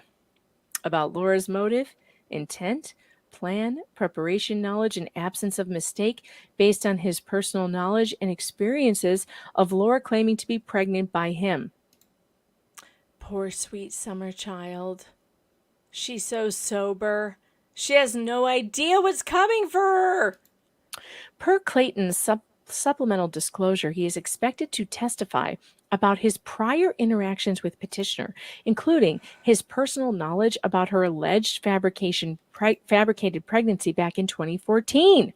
about Laura's motive, intent, plan, preparation, knowledge, and absence of mistake based on his personal knowledge and experiences of Laura claiming to be pregnant by him. Poor sweet summer child. She's so sober. She has no idea what's coming for her. Per Clayton's supplemental disclosure, he is expected to testify about his prior interactions with petitioner, including his personal knowledge about her alleged fabricated pregnancy back in 2014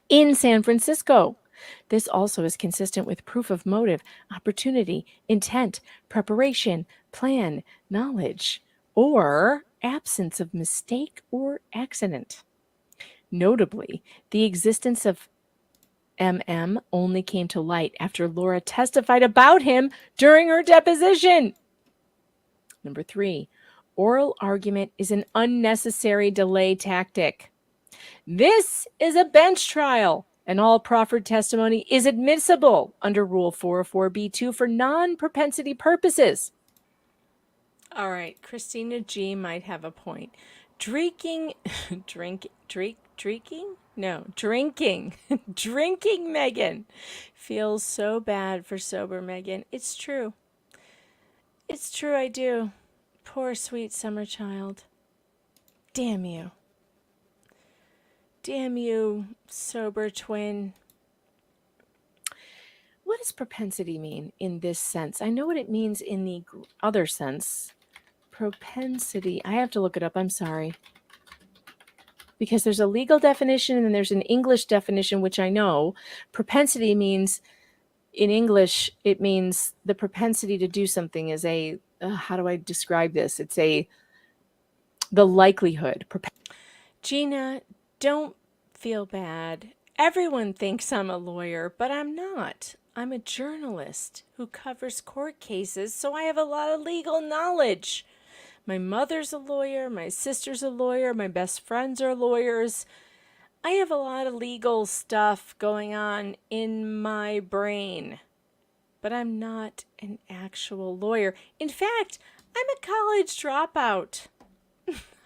in San Francisco. This also is consistent with proof of motive, opportunity, intent, preparation, plan, knowledge, or absence of mistake or accident. Notably, the existence of MM only came to light after Laura testified about him during her deposition. Number 3, oral argument is an unnecessary delay tactic. This is a bench trial, and all proffered testimony is admissible under Rule 404b2 for non-propensity purposes. All right, Christina G might have a point. Drinking Megan feels so bad for sober Megan. It's true. It's true, I do. Poor sweet summer child. Damn you. Damn you, sober twin. what does propensity mean in this sense? I know what it means in the other sense. Propensity. I have to look it up. I'm sorry. Because there's a legal definition and there's an English definition, which I know. Propensity means, in English, it means the propensity to do something is a, how do I describe this? It's the likelihood. Gina, don't feel bad. Everyone thinks I'm a lawyer, but I'm not. I'm a journalist who covers court cases, so I have a lot of legal knowledge. My mother's a lawyer, my sister's a lawyer, my best friends are lawyers. I have a lot of legal stuff going on in my brain, but I'm not an actual lawyer. In fact, I'm a college dropout.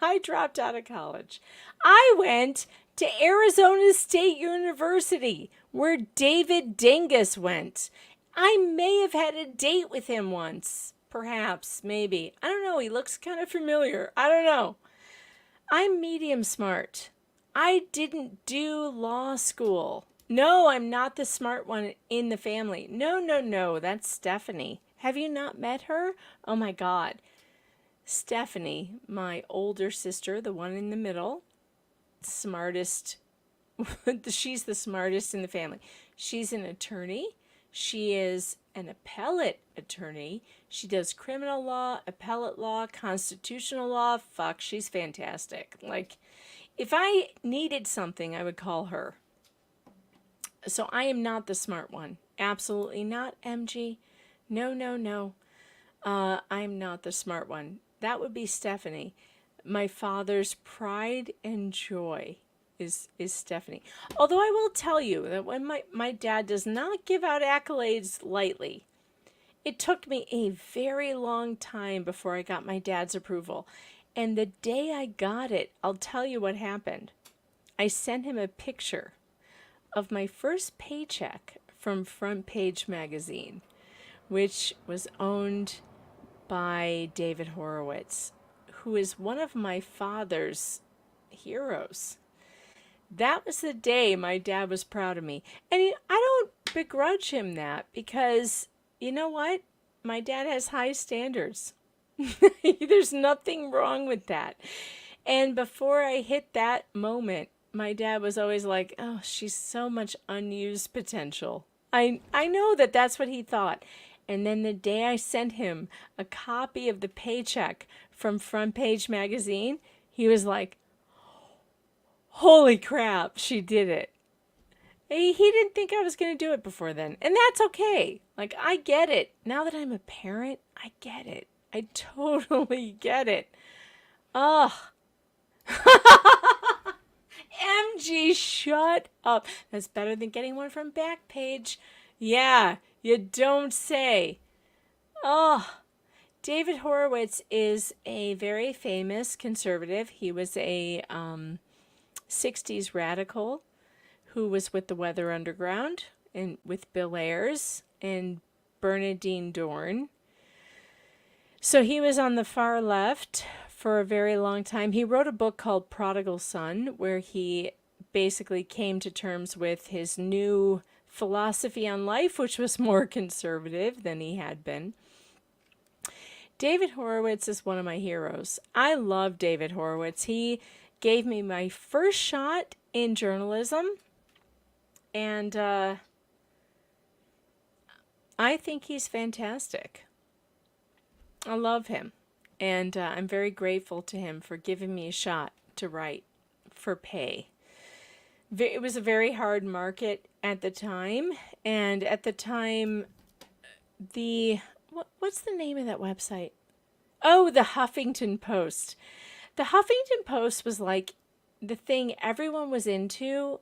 I dropped out of college. I went to Arizona State University, where David Dingus went. I may have had a date with him once. Perhaps, maybe. I don't know. He looks kind of familiar. I don't know. I'm medium smart. I didn't do law school. No, I'm not the smart one in the family. No. That's Stephanie. Have you not met her? Oh my God. Stephanie, my older sister, the one in the middle, smartest. She's the smartest in the family. She's an attorney. She is an appellate attorney. She does criminal law, appellate law, constitutional law. Fuck, she's fantastic. Like, if I needed something, I would call her. So I am not the smart one. Absolutely not, MG. No. I'm not the smart one. That would be Stephanie. My father's pride and joy is Stephanie. Although I will tell you that when my dad does not give out accolades lightly. It took me a very long time before I got my dad's approval. And the day I got it, I'll tell you what happened. I sent him a picture of my first paycheck from Front Page magazine, which was owned by David Horowitz, who is one of my father's heroes. That was the day my dad was proud of me. And I don't begrudge him that, because you know what? My dad has high standards. There's nothing wrong with that. And before I hit that moment, my dad was always like, oh, she's so much unused potential. I know that that's what he thought. And then the day I sent him a copy of the paycheck from Front Page magazine, he was like, holy crap, she did it. He didn't think I was going to do it before then. And that's okay. Like, I get it. Now that I'm a parent, I get it. I totally get it. Ugh. MG, shut up. That's better than getting one from Backpage. Yeah, you don't say. Oh, David Horowitz is a very famous conservative. He was a 60s radical who was with the Weather Underground and with Bill Ayers and Bernadine Dorn. So he was on the far left for a very long time. He wrote a book called Prodigal Son, where he basically came to terms with his new philosophy on life, which was more conservative than he had been. David Horowitz is one of my heroes. I love David Horowitz. He gave me my first shot in journalism, and I think he's fantastic. I love him, and I'm very grateful to him for giving me a shot to write for pay. It was a very hard market at the time, and at the time, what's the name of that website? Oh, the Huffington Post. The Huffington Post was like the thing everyone was into,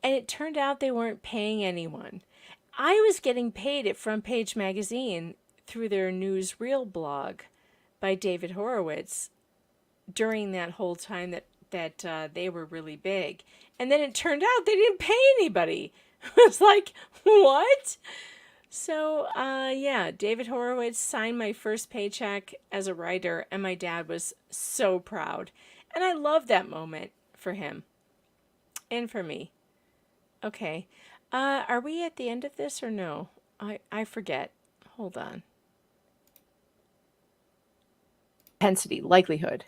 and it turned out they weren't paying anyone. I was getting paid at Front Page magazine through their newsreel blog by David Horowitz during that whole time that they were really big. And then it turned out they didn't pay anybody. I was like, what? So, yeah, David Horowitz signed my first paycheck as a writer, and my dad was so proud. And I love that moment for him and for me. Okay. Are we at the end of this or no? I forget. Hold on. Propensity, likelihood.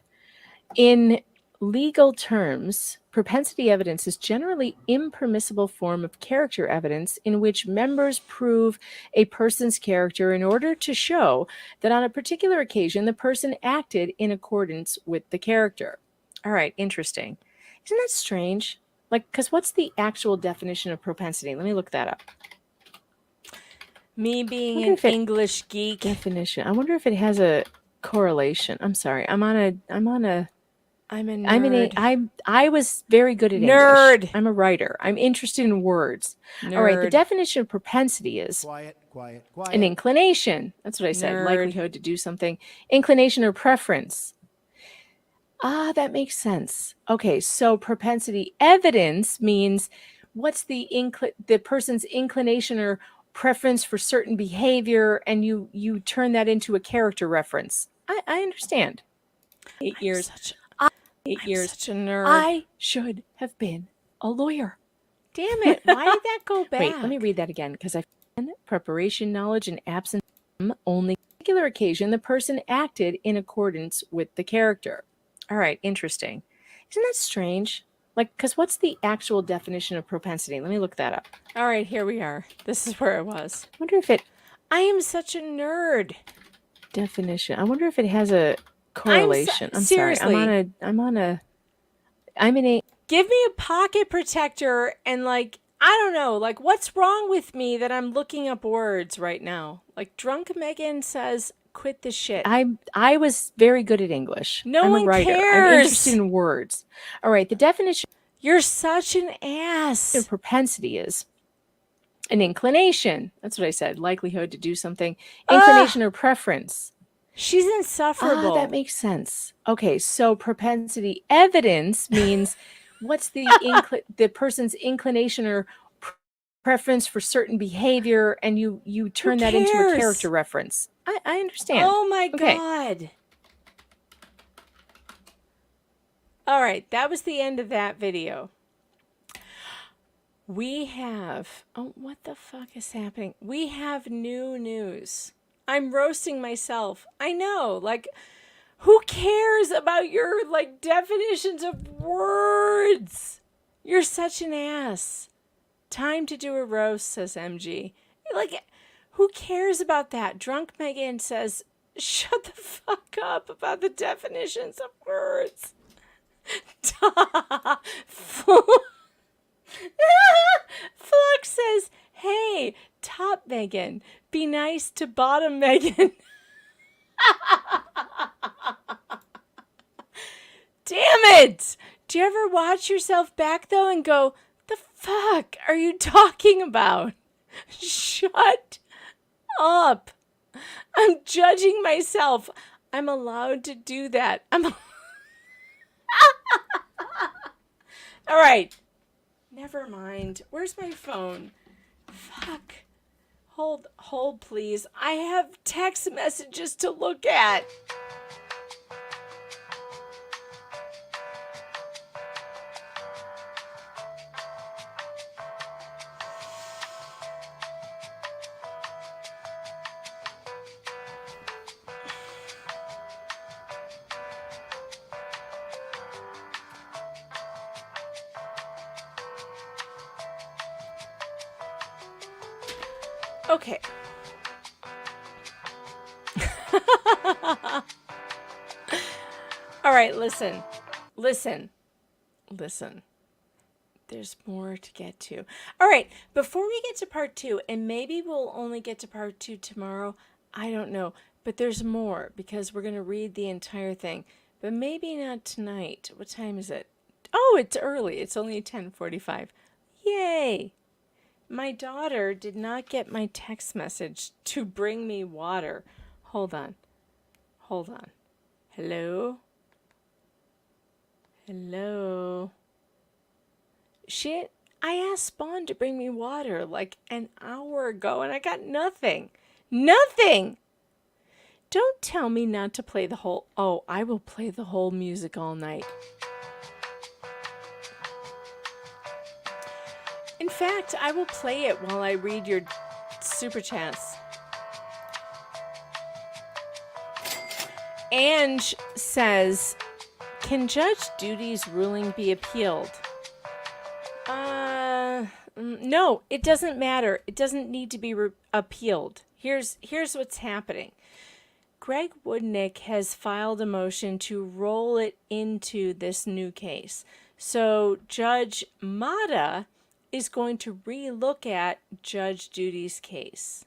In legal terms, propensity evidence is generally impermissible form of character evidence in which members prove a person's character in order to show that on a particular occasion the person acted in accordance with the character. All right, interesting. Isn't that strange? Like, because what's the actual definition of propensity? Let me look that up. Me being an English geek definition. I wonder if it has a correlation. I'm sorry. I'm a nerd. I was very good at English. I'm a writer. I'm interested in words. All right. The definition of propensity is Quiet. an inclination. That's what I said. Likelihood to do something. Inclination or preference. Ah, that makes sense. Okay, so propensity evidence means what's the person's inclination or preference for certain behavior, and you turn that into a character reference. I understand. 8 years. Such a nerd. I should have been a lawyer. Damn it! Why did that go back? Wait, let me read that again because I found preparation, knowledge, and absence only particular occasion the person acted in accordance with the character. All right, interesting. Isn't that strange? Like, because what's the actual definition of propensity? Let me look that up. All right, here we are. This is where I was. I wonder if I am such a nerd. Definition. I wonder if it has a correlation. I'm seriously. Sorry. Give me a pocket protector and like, I don't know, like what's wrong with me that I'm looking up words right now? Like Drunk Megan says, quit the shit. I was very good at English. I'm a writer. I'm interested in words. All right, the definition. You're such an ass. The propensity is an inclination. That's what I said. Likelihood to do something. Inclination or preference. She's insufferable. That makes sense. Okay, so propensity evidence means what's the person's inclination or preference for certain behavior, and you turn that into a character reference. I understand. Oh my God. All right, that was the end of that video. We have, oh, what the fuck is happening? We have new news. I'm roasting myself. I know, like, who cares about your, like, definitions of words? You're such an ass. Time to do a roast, says MG. Like, who cares about that? Drunk Megan says, shut the fuck up about the definitions of words. Flux says, hey, top Megan, be nice to bottom Megan. Damn it! Do you ever watch yourself back though and go, the fuck are you talking about? Shut up. I'm judging myself. I'm allowed to do that. All right. Never mind. Where's my phone? Fuck. Hold, please. I have text messages to look at. Okay. All right, listen. There's more to get to. All right, before we get to part 2, and maybe we'll only get to part 2 tomorrow, I don't know, but there's more because we're going to read the entire thing, but maybe not tonight. What time is it? Oh, it's early. It's only 10:45. Yay. My daughter did not get my text message to bring me water. Hold on. Hello? Shit, I asked Spawn to bring me water like an hour ago and I got nothing. Nothing! Don't tell me not to play the whole... Oh, I will play the whole music all night. In fact, I will play it while I read your super chats. Ange says, can Judge Judy's ruling be appealed? No, it doesn't matter. It doesn't need to be appealed. Here's what's happening. Greg Woodnick has filed a motion to roll it into this new case. So Judge Mata is going to re-look at Judge Judy's case.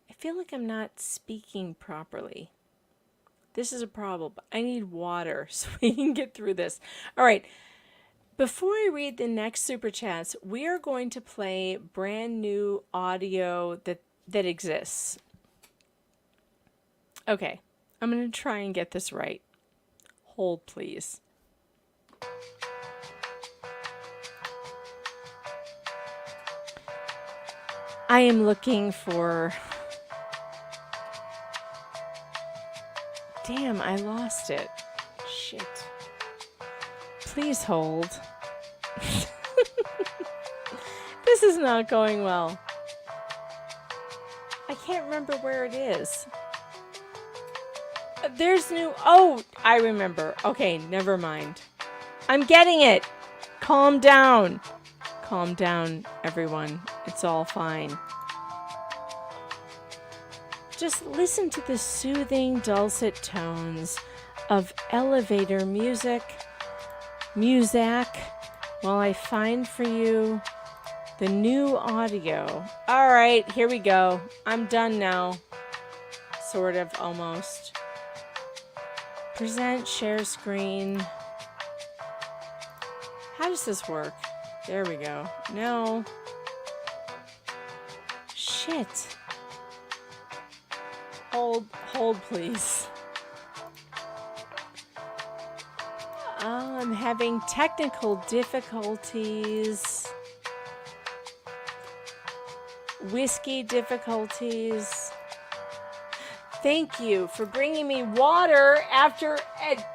I feel like I'm not speaking properly. This is a problem. I need water so we can get through this. All right. Before I read the next super chats, we are going to play brand new audio that exists. Okay. I'm going to try and get this right. Hold, please. I am looking for... Damn, I lost it. Shit. Please hold. This is not going well. I can't remember where it is. There's new... Oh, I remember. Okay, never mind. I'm getting it. Calm down. Calm down, everyone. It's all fine. Just listen to the soothing, dulcet tones of elevator music while I find for you the new audio. All right, here we go. I'm done now. Sort of, almost. Present, share screen. How does this work? There we go. No. Shit. Hold, please. Oh, I'm having technical difficulties. Whiskey difficulties. Thank you for bringing me water after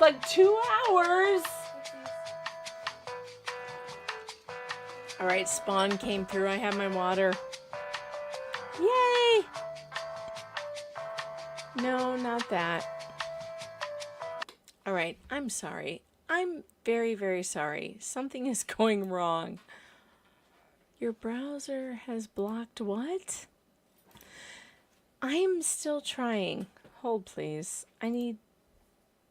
like 2 hours. All right, Spawn came through. I have my water. Yay! No, not that. All right, I'm sorry. I'm very, very sorry. Something is going wrong. Your browser has blocked what? I'm still trying. Hold, please. I need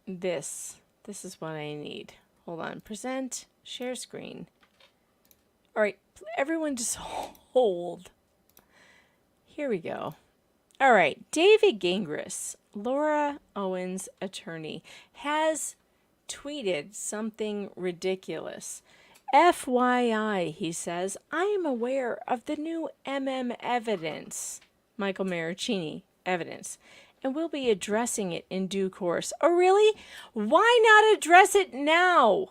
this. This is what I need. Hold on. Present. Share screen. All right, everyone just hold. Here we go. All right, David Gingras, Laura Owen's attorney, has tweeted something ridiculous. FYI, he says, I am aware of the new evidence, Michael Maricini evidence, and we'll be addressing it in due course. Oh, really? Why not address it now?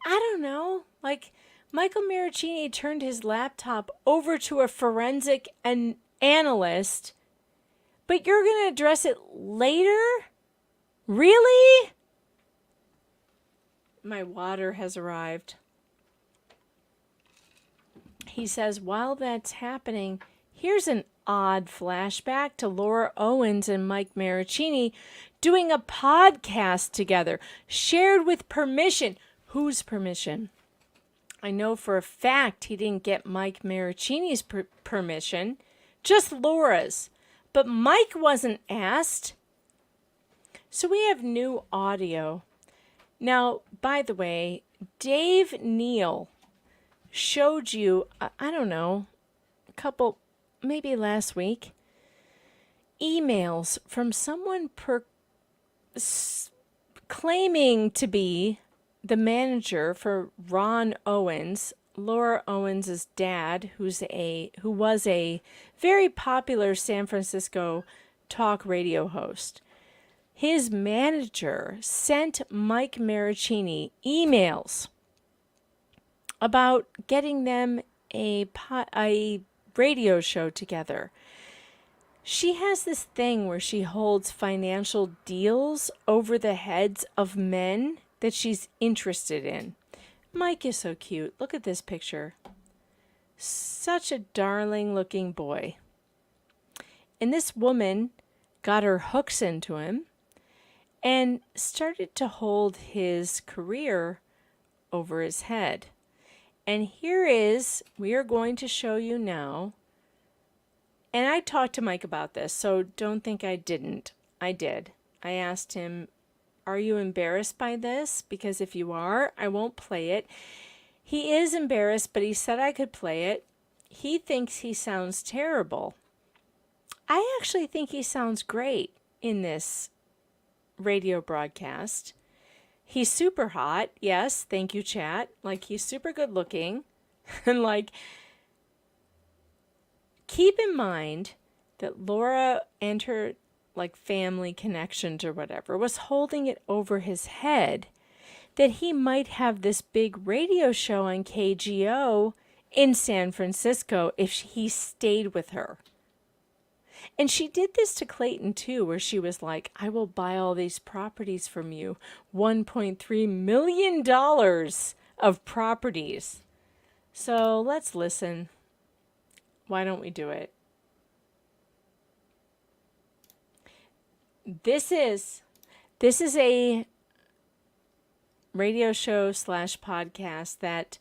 I don't know. Like, Michael Maricini turned his laptop over to a forensic analyst, but you're going to address it later? Really? My water has arrived. He says, while that's happening, here's an odd flashback to Laura Owens and Mike Maricini doing a podcast together, shared with permission. Whose permission? I know for a fact he didn't get Mike Maricini's permission, just Laura's. But Mike wasn't asked. So we have new audio. Now, by the way, Dave Neil showed you, I don't know, a couple, maybe last week, emails from someone claiming to be the manager for Ron Owens, Laura Owens' dad, who was a very popular San Francisco talk radio host. His manager sent Mike Maricini emails about getting them a radio show together. She has this thing where she holds financial deals over the heads of men that she's interested in. Mike is so cute. Look at this picture. Such a darling looking boy. And this woman got her hooks into him and started to hold his career over his head. And we are going to show you now. And I talked to Mike about this, so don't think I didn't. I did. I asked him, are you embarrassed by this? Because if you are, I won't play it. He is embarrassed, but he said I could play it. He thinks he sounds terrible. I actually think he sounds great in this radio broadcast. He's super hot. Yes, thank you, chat. Like, he's super good looking. And like, keep in mind that Laura and her like family connections or whatever was holding it over his head that he might have this big radio show on KGO in San Francisco if he stayed with her. And she did this to Clayton too, where she was like, I will buy all these properties from you. $1.3 million of properties. So let's listen. Why don't we do it? This is a radio show / podcast that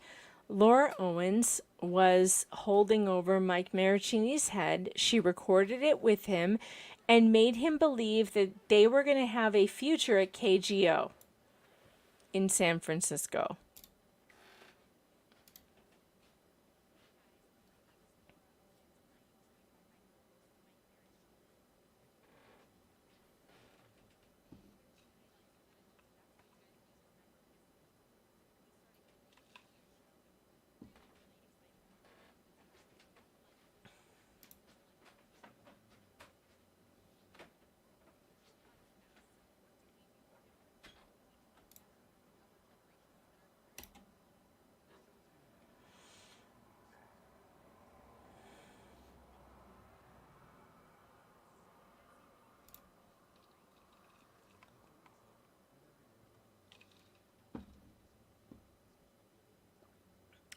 Laura Owens was holding over Mike Maricini's head. She recorded it with him and made him believe that they were going to have a future at KGO in San Francisco.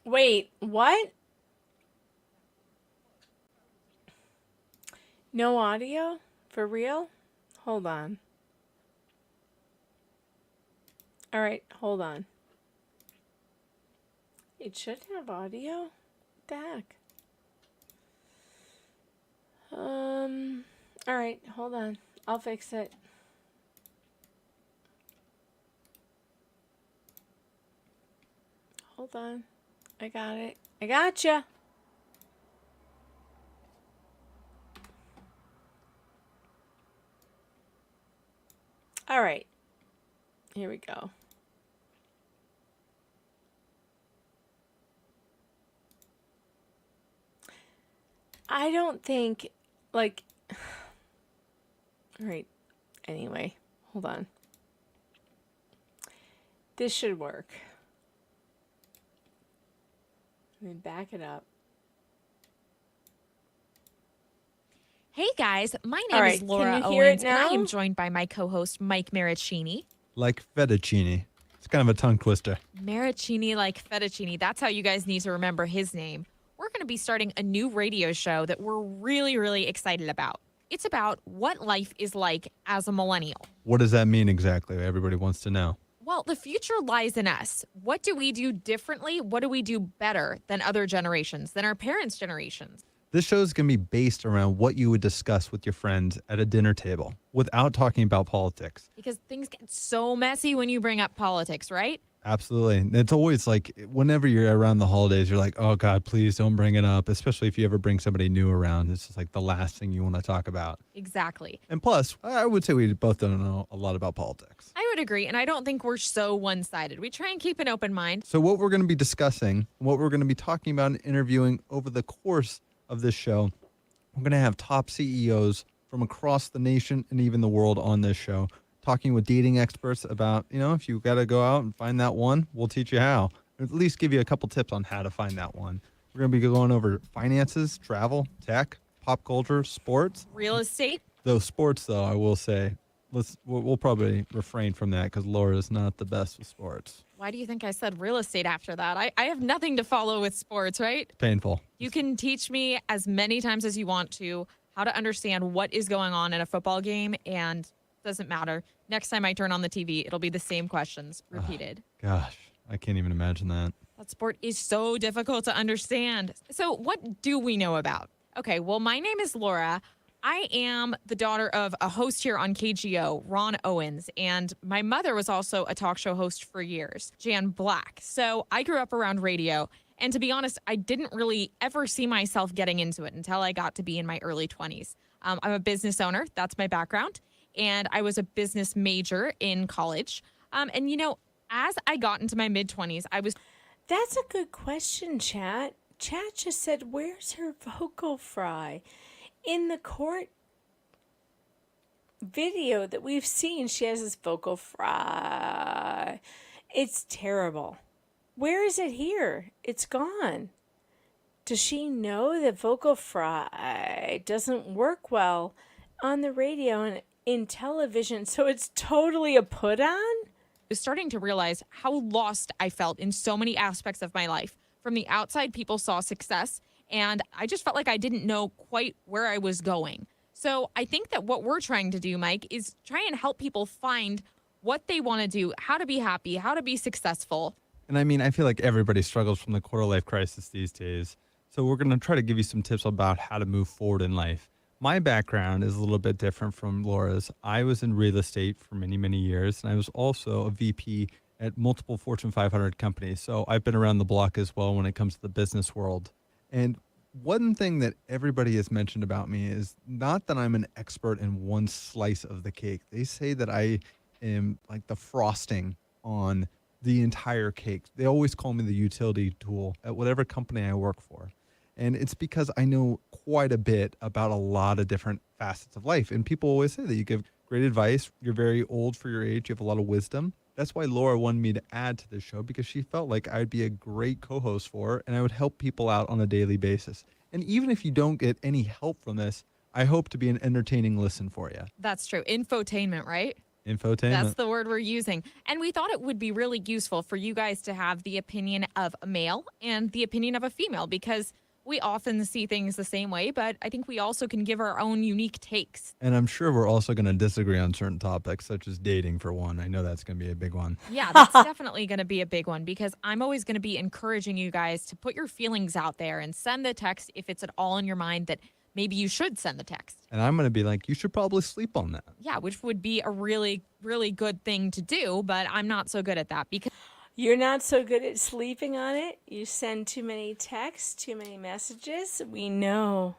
Wait, what? No audio? For real? Hold on. All right, hold on. It should have audio. What the heck? All right, hold on. I'll fix it. Hold on. I got it. I gotcha. All right. Here we go. I don't think, like, all right. Anyway, hold on. This should work. Let me back it up. Hey guys, my name is Laura Owens, and I am joined by my co-host Mike Maricini. Like fettuccine. It's kind of a tongue twister. Maricini like fettuccine. That's how you guys need to remember his name. We're going to be starting a new radio show that we're really, really excited about. It's about what life is like as a millennial. What does that mean exactly? Everybody wants to know. Well, the future lies in us. What do we do differently? What do we do better than other generations, than our parents' generations? This show is going to be based around what you would discuss with your friends at a dinner table without talking about politics. Because things get so messy when you bring up politics, right? Absolutely. It's always like whenever you're around the holidays, you're like, oh, God, please don't bring it up, especially if you ever bring somebody new around. It's just like the last thing you want to talk about. Exactly. And plus, I would say we both don't know a lot about politics. I would agree. And I don't think we're so one-sided. We try and keep an open mind. So what we're going to be discussing, what we're going to be talking about and interviewing over the course of this show, we're going to have top CEOs from across the nation and even the world on this show, talking with dating experts about, you know, if you got to go out and find that one, we'll teach you how. Or at least give you a couple tips on how to find that one. We're going to be going over finances, travel, tech, pop culture, sports. Real estate. Those sports, though, I will say, we'll probably refrain from that because Laura's not the best with sports. Why do you think I said real estate after that? I have nothing to follow with sports, right? Painful. You can teach me as many times as you want to how to understand what is going on in a football game, and it doesn't matter. Next time I turn on the TV, it'll be the same questions repeated. Gosh, I can't even imagine that. That sport is so difficult to understand. So what do we know about? Okay, well, my name is Laura. I am the daughter of a host here on KGO, Ron Owens, and my mother was also a talk show host for years, Jan Black. So I grew up around radio, and to be honest, I didn't really ever see myself getting into it until I got to be in my early 20s. I'm a business owner. That's my background. And I was a business major in college. And, you know, as I got into my mid-20s, I was... That's a good question, chat. Chat just said, where's her vocal fry? In the court video that we've seen, she has this vocal fry. It's terrible. Where is it here? It's gone. Does she know that vocal fry doesn't work well on the radio and in television, so it's totally a put on? I was starting to realize how lost I felt in so many aspects of my life. From the outside, people saw success, and I just felt like I didn't know quite where I was going. So I think that what we're trying to do, Mike, is try and help people find what they want to do, how to be happy, how to be successful. And I mean, I feel like everybody struggles from the quarter-life crisis these days. So we're going to try to give you some tips about how to move forward in life. My background is a little bit different from Laura's. I was in real estate for many, many years, and I was also a VP at multiple Fortune 500 companies. So I've been around the block as well when it comes to the business world. And one thing that everybody has mentioned about me is not that I'm an expert in one slice of the cake. They say that I am like the frosting on the entire cake. They always call me the utility tool at whatever company I work for. And it's because I know quite a bit about a lot of different facets of life. And people always say that you give great advice. You're very old for your age. You have a lot of wisdom. That's why Laura wanted me to add to this show, because she felt like I'd be a great co-host for her and I would help people out on a daily basis. And even if you don't get any help from this, I hope to be an entertaining listen for you. That's true. Infotainment, right? Infotainment. That's the word we're using. And we thought it would be really useful for you guys to have the opinion of a male and the opinion of a female, because we often see things the same way, but I think we also can give our own unique takes. And I'm sure we're also going to disagree on certain topics, such as dating, for one. I know that's going to be a big one. Yeah, that's definitely going to be a big one, because I'm always going to be encouraging you guys to put your feelings out there and send the text if it's at all in your mind that maybe you should send the text. And I'm going to be like, you should probably sleep on that. Yeah, which would be a really, really good thing to do, but I'm not so good at that because... You're not so good at sleeping on it. You send too many texts, too many messages. We know.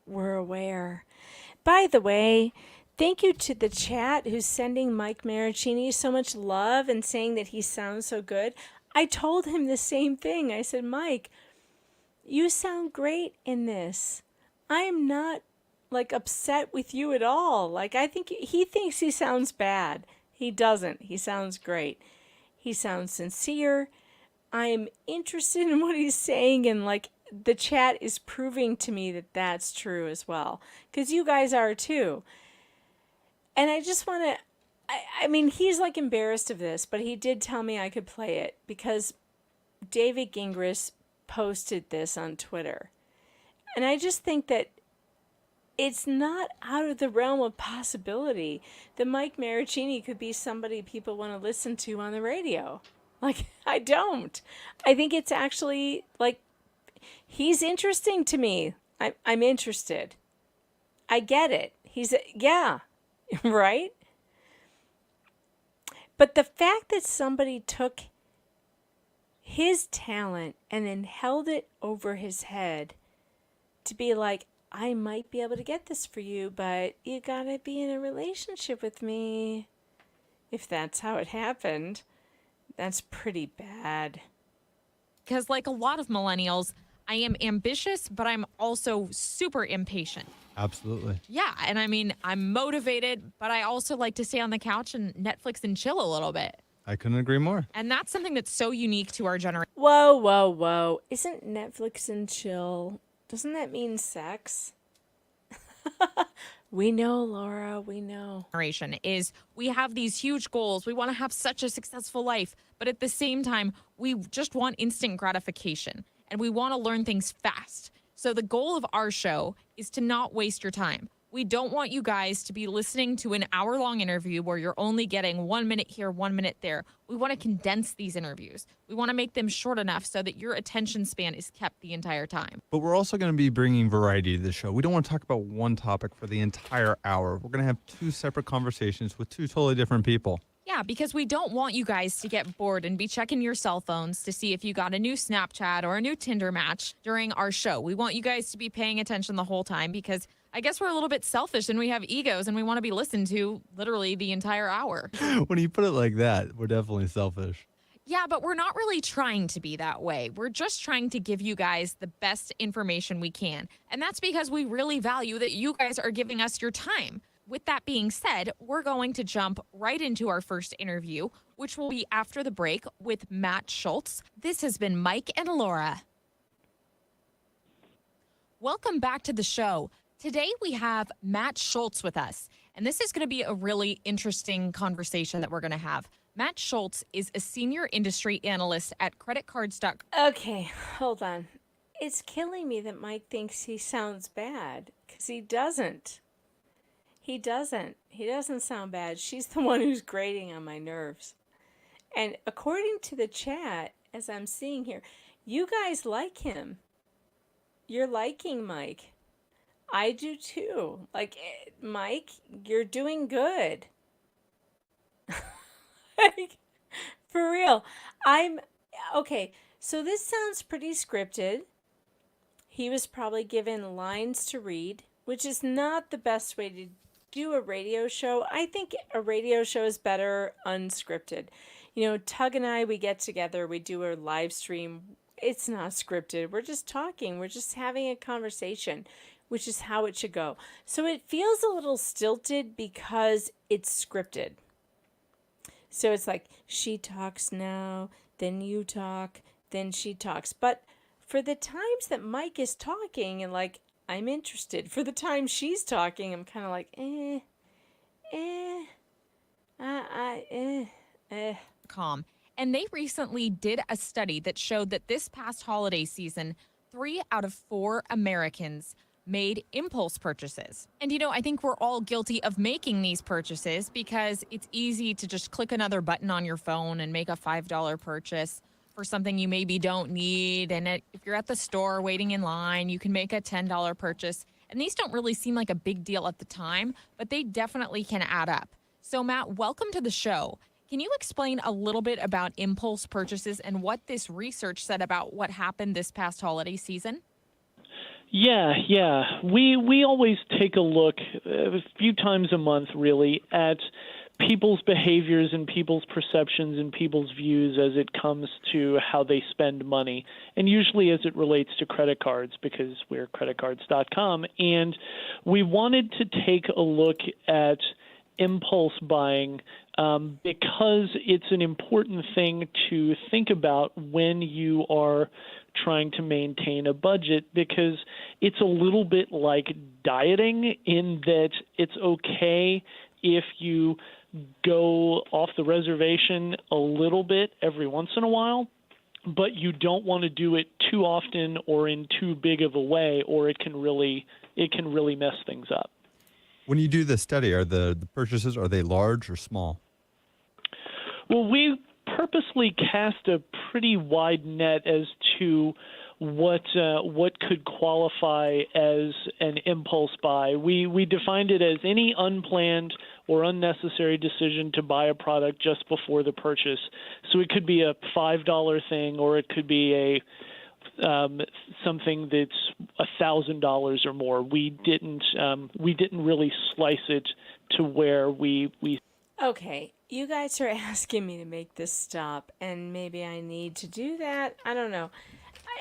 We're aware. By the way, thank you to the chat who's sending Mike Maricini so much love and saying that he sounds so good. I told him the same thing. I said, Mike, you sound great in this. I'm not like upset with you at all. Like, I think he thinks he sounds bad. He doesn't. He sounds great. He sounds sincere. I am interested in what he's saying, and like the chat is proving to me that that's true as well, because you guys are too. And I just want to, I mean, he's like embarrassed of this, but he did tell me I could play it because David Gingras posted this on Twitter. And I just think that it's not out of the realm of possibility that Mike Maricini could be somebody people want to listen to on the radio. Like, I don't. I think it's actually, like, he's interesting to me. I'm interested. I get it. Yeah, right? But the fact that somebody took his talent and then held it over his head to be like, I might be able to get this for you, but you gotta be in a relationship with me. If that's how it happened, that's pretty bad. Because like a lot of millennials, I am ambitious, but I'm also super impatient. Absolutely. Yeah, and I mean, I'm motivated, but I also like to stay on the couch and Netflix and chill a little bit. I couldn't agree more. And that's something that's so unique to our generation. Whoa, whoa, whoa. Isn't Netflix and chill... Doesn't that mean sex? We know, Laura, we know. Generation is we have these huge goals. We want to have such a successful life, but at the same time, we just want instant gratification and we want to learn things fast. So the goal of our show is to not waste your time. We don't want you guys to be listening to an hour-long interview where you're only getting 1 minute here, 1 minute there. We want to condense these interviews. We want to make them short enough so that your attention span is kept the entire time. But we're also going to be bringing variety to the show. We don't want to talk about one topic for the entire hour. We're going to have 2 separate conversations with 2 totally different people. Yeah, because we don't want you guys to get bored and be checking your cell phones to see if you got a new Snapchat or a new Tinder match during our show. We want you guys to be paying attention the whole time because I guess we're a little bit selfish and we have egos and we want to be listened to literally the entire hour. When you put it like that, we're definitely selfish. Yeah, but we're not really trying to be that way. We're just trying to give you guys the best information we can. And that's because we really value that you guys are giving us your time. With that being said, we're going to jump right into our first interview, which will be after the break with Matt Schultz. This has been Mike and Laura. Welcome back to the show. Today we have Matt Schultz with us, and this is going to be a really interesting conversation that we're going to have. Matt Schultz is a senior industry analyst at creditcards.com. Okay, hold on. It's killing me that Mike thinks he sounds bad, because he doesn't. He doesn't. He doesn't sound bad. She's the one who's grating on my nerves. And according to the chat, as I'm seeing here, you guys like him. You're liking Mike. I do too. Like, Mike, you're doing good. Like, for real. Okay, so this sounds pretty scripted. He was probably given lines to read, which is not the best way to do a radio show. I think a radio show is better unscripted. You know, Tug and I, we get together, we do a live stream. It's not scripted. We're just talking. We're just having a conversation, which is how it should go. So it feels a little stilted because it's scripted. So it's like, she talks now, then you talk, then she talks. But for the times that Mike is talking and like, I'm interested. For the time she's talking, I'm kind of like, Calm. And they recently did a study that showed that this past holiday season, 3 out of 4 Americans made impulse purchases. And, you know, I think we're all guilty of making these purchases because it's easy to just click another button on your phone and make a $5 purchase for something you maybe don't need. And if you're at the store waiting in line, you can make a $10 purchase. And these don't really seem like a big deal at the time, but they definitely can add up. So, Matt, welcome to the show. Can you explain a little bit about impulse purchases and what this research said about what happened this past holiday season? Yeah. We always take a look a few times a month, really, at people's behaviors and people's perceptions and people's views as it comes to how they spend money, and usually as it relates to credit cards, because we're creditcards.com. And we wanted to take a look at impulse buying because it's an important thing to think about when you are trying to maintain a budget, because it's a little bit like dieting in that it's okay if you go off the reservation a little bit every once in a while, but you don't want to do it too often or in too big of a way, or it can really mess things up. When you do the study, are the purchases, are they large or small? Well, we purposely cast a pretty wide net as to what could qualify as an impulse buy. We defined it as any unplanned or unnecessary decision to buy a product just before the purchase. So it could be a $5 thing, or it could be a something that's $1,000 or more. We didn't really slice it to where we. Okay, you guys are asking me to make this stop, and maybe I need to do that. I don't know.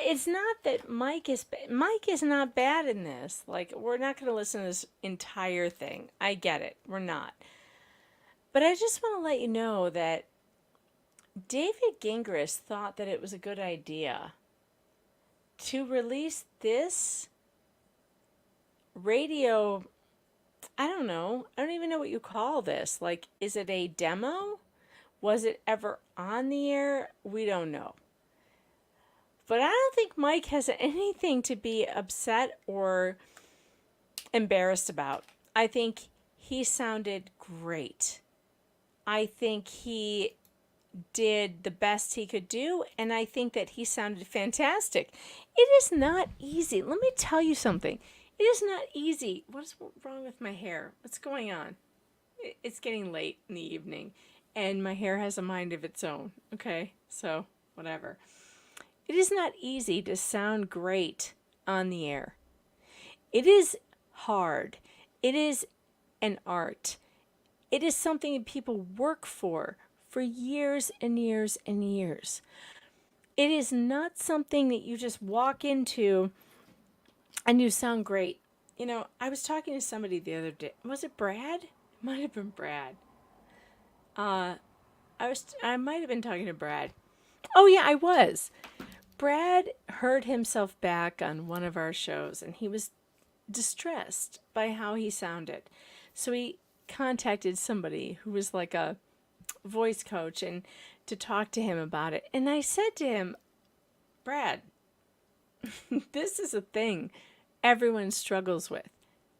It's not that Mike is not bad in this. Like, we're not going to listen to this entire thing. I get it. We're not. But I just want to let you know that David Gingras thought that it was a good idea to release this radio I don't know. I don't even know what you call this. Like, is it a demo? Was it ever on the air? We don't know. But I don't think Mike has anything to be upset or embarrassed about. I think he sounded great. I think he did the best he could do, and I think that he sounded fantastic. It is not easy. Let me tell you something. It is not easy. What's wrong with my hair? What's going on? It's getting late in the evening, and my hair has a mind of its own. Okay, so whatever. It is not easy to sound great on the air. It is hard. It is an art. It is something that people work for years and years and years. It is not something that you just walk into and you sound great. You know, I was talking to somebody the other day. Was it Brad? It might have been Brad. I might have been talking to Brad. Oh yeah, I was. Brad heard himself back on one of our shows, and he was distressed by how he sounded. So he contacted somebody who was like a voice coach and to talk to him about it. And I said to him, Brad, this is a thing everyone struggles with.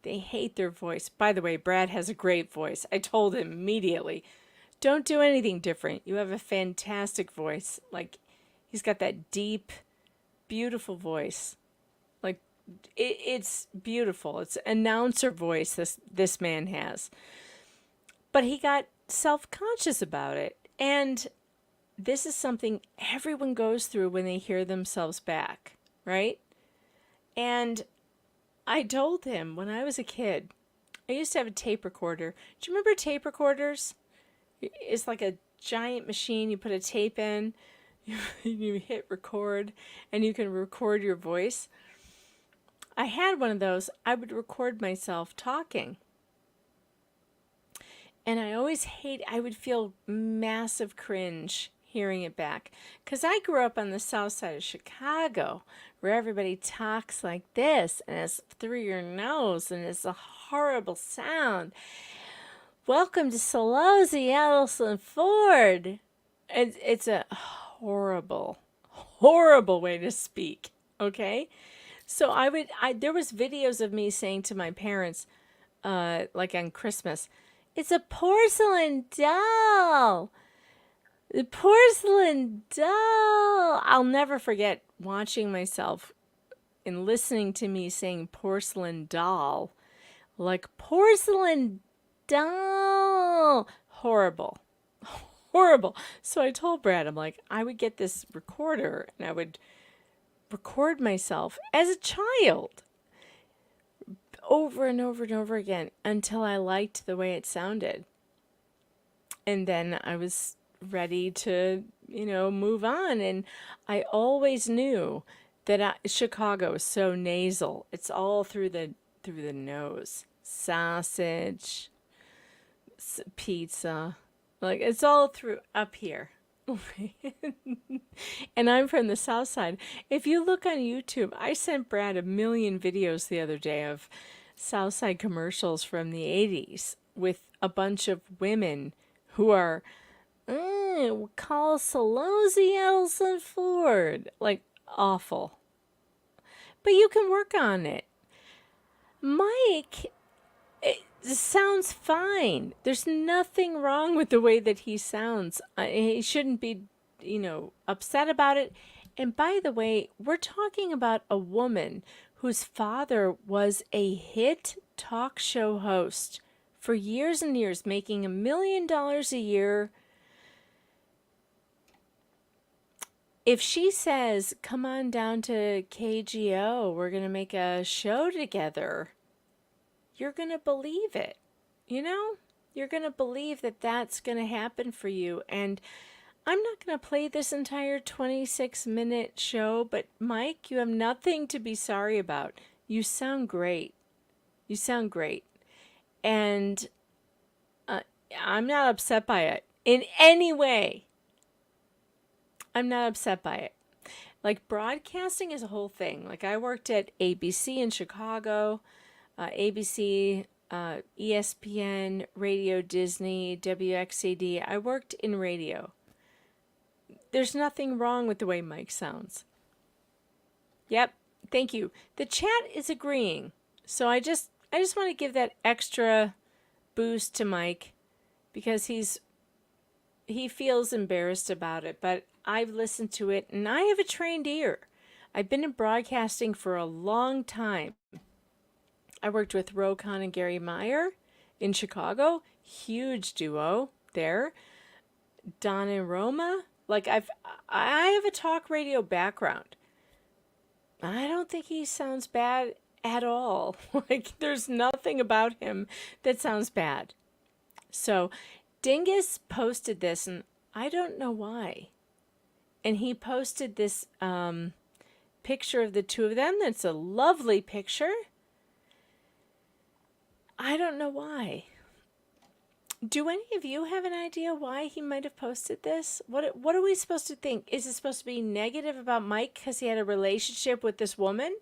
They hate their voice. By the way, Brad has a great voice. I told him immediately, don't do anything different. You have a fantastic voice. Like, he's got that deep, beautiful voice. Like, it's beautiful. It's announcer voice this man has. But he got self-conscious about it. And this is something everyone goes through when they hear themselves back, right? And I told him when I was a kid, I used to have a tape recorder. Do you remember tape recorders? It's like a giant machine. You put a tape in, you hit record, and you can record your voice. I had one of those. I would record myself talking. And I would feel massive cringe hearing it back. Because I grew up on the south side of Chicago, where everybody talks like this, and it's through your nose, and it's a horrible sound. Welcome to Solozzi, Adelson Ford. It's a horrible, horrible way to speak, okay? So there was videos of me saying to my parents, like on Christmas, it's a porcelain doll. The porcelain doll. I'll never forget watching myself and listening to me saying porcelain doll. Like porcelain doll. Horrible. Horrible. So I told Brad, I'm like, I would get this recorder and I would record myself as a child over and over and over again until I liked the way it sounded. And then I was ready to, move on. And I always knew that Chicago is so nasal. It's all through the nose. Sausage, pizza, like it's all through up here. And I'm from the south side. If you look on YouTube, I sent Brad a million videos the other day of south side commercials from the 80s with a bunch of women who are call Solozzi, Adelson Ford. Like, awful. But you can work on it. Mike, it sounds fine. There's nothing wrong with the way that he sounds. He shouldn't be, upset about it. And by the way, we're talking about a woman whose father was a hit talk show host for years and years, making $1 million a year. If she says, come on down to KGO, we're going to make a show together, you're going to believe it. You're going to believe that that's going to happen for you. And I'm not going to play this entire 26-minute show, but Mike, you have nothing to be sorry about. You sound great. You sound great. And I'm not upset by it in any way. I'm not upset by it. Like, broadcasting is a whole thing. Like, I worked at ABC in Chicago. ABC ESPN, Radio Disney, WXAD. I worked in radio. There's nothing wrong with the way Mike sounds. Yep, thank you. The chat is agreeing. So I just want to give that extra boost to Mike because he feels embarrassed about it, but I've listened to it and I have a trained ear. I've been in broadcasting for a long time. I worked with Rokon and Gary Meyer in Chicago. Huge duo there. Don and Roma. Like I have a talk radio background. I don't think he sounds bad at all. Like there's nothing about him that sounds bad. So Dingus posted this and I don't know why. And he posted this picture of the two of them. That's a lovely picture. I don't know why. Do any of you have an idea why he might have posted this? What are we supposed to think? Is it supposed to be negative about Mike because he had a relationship with this woman?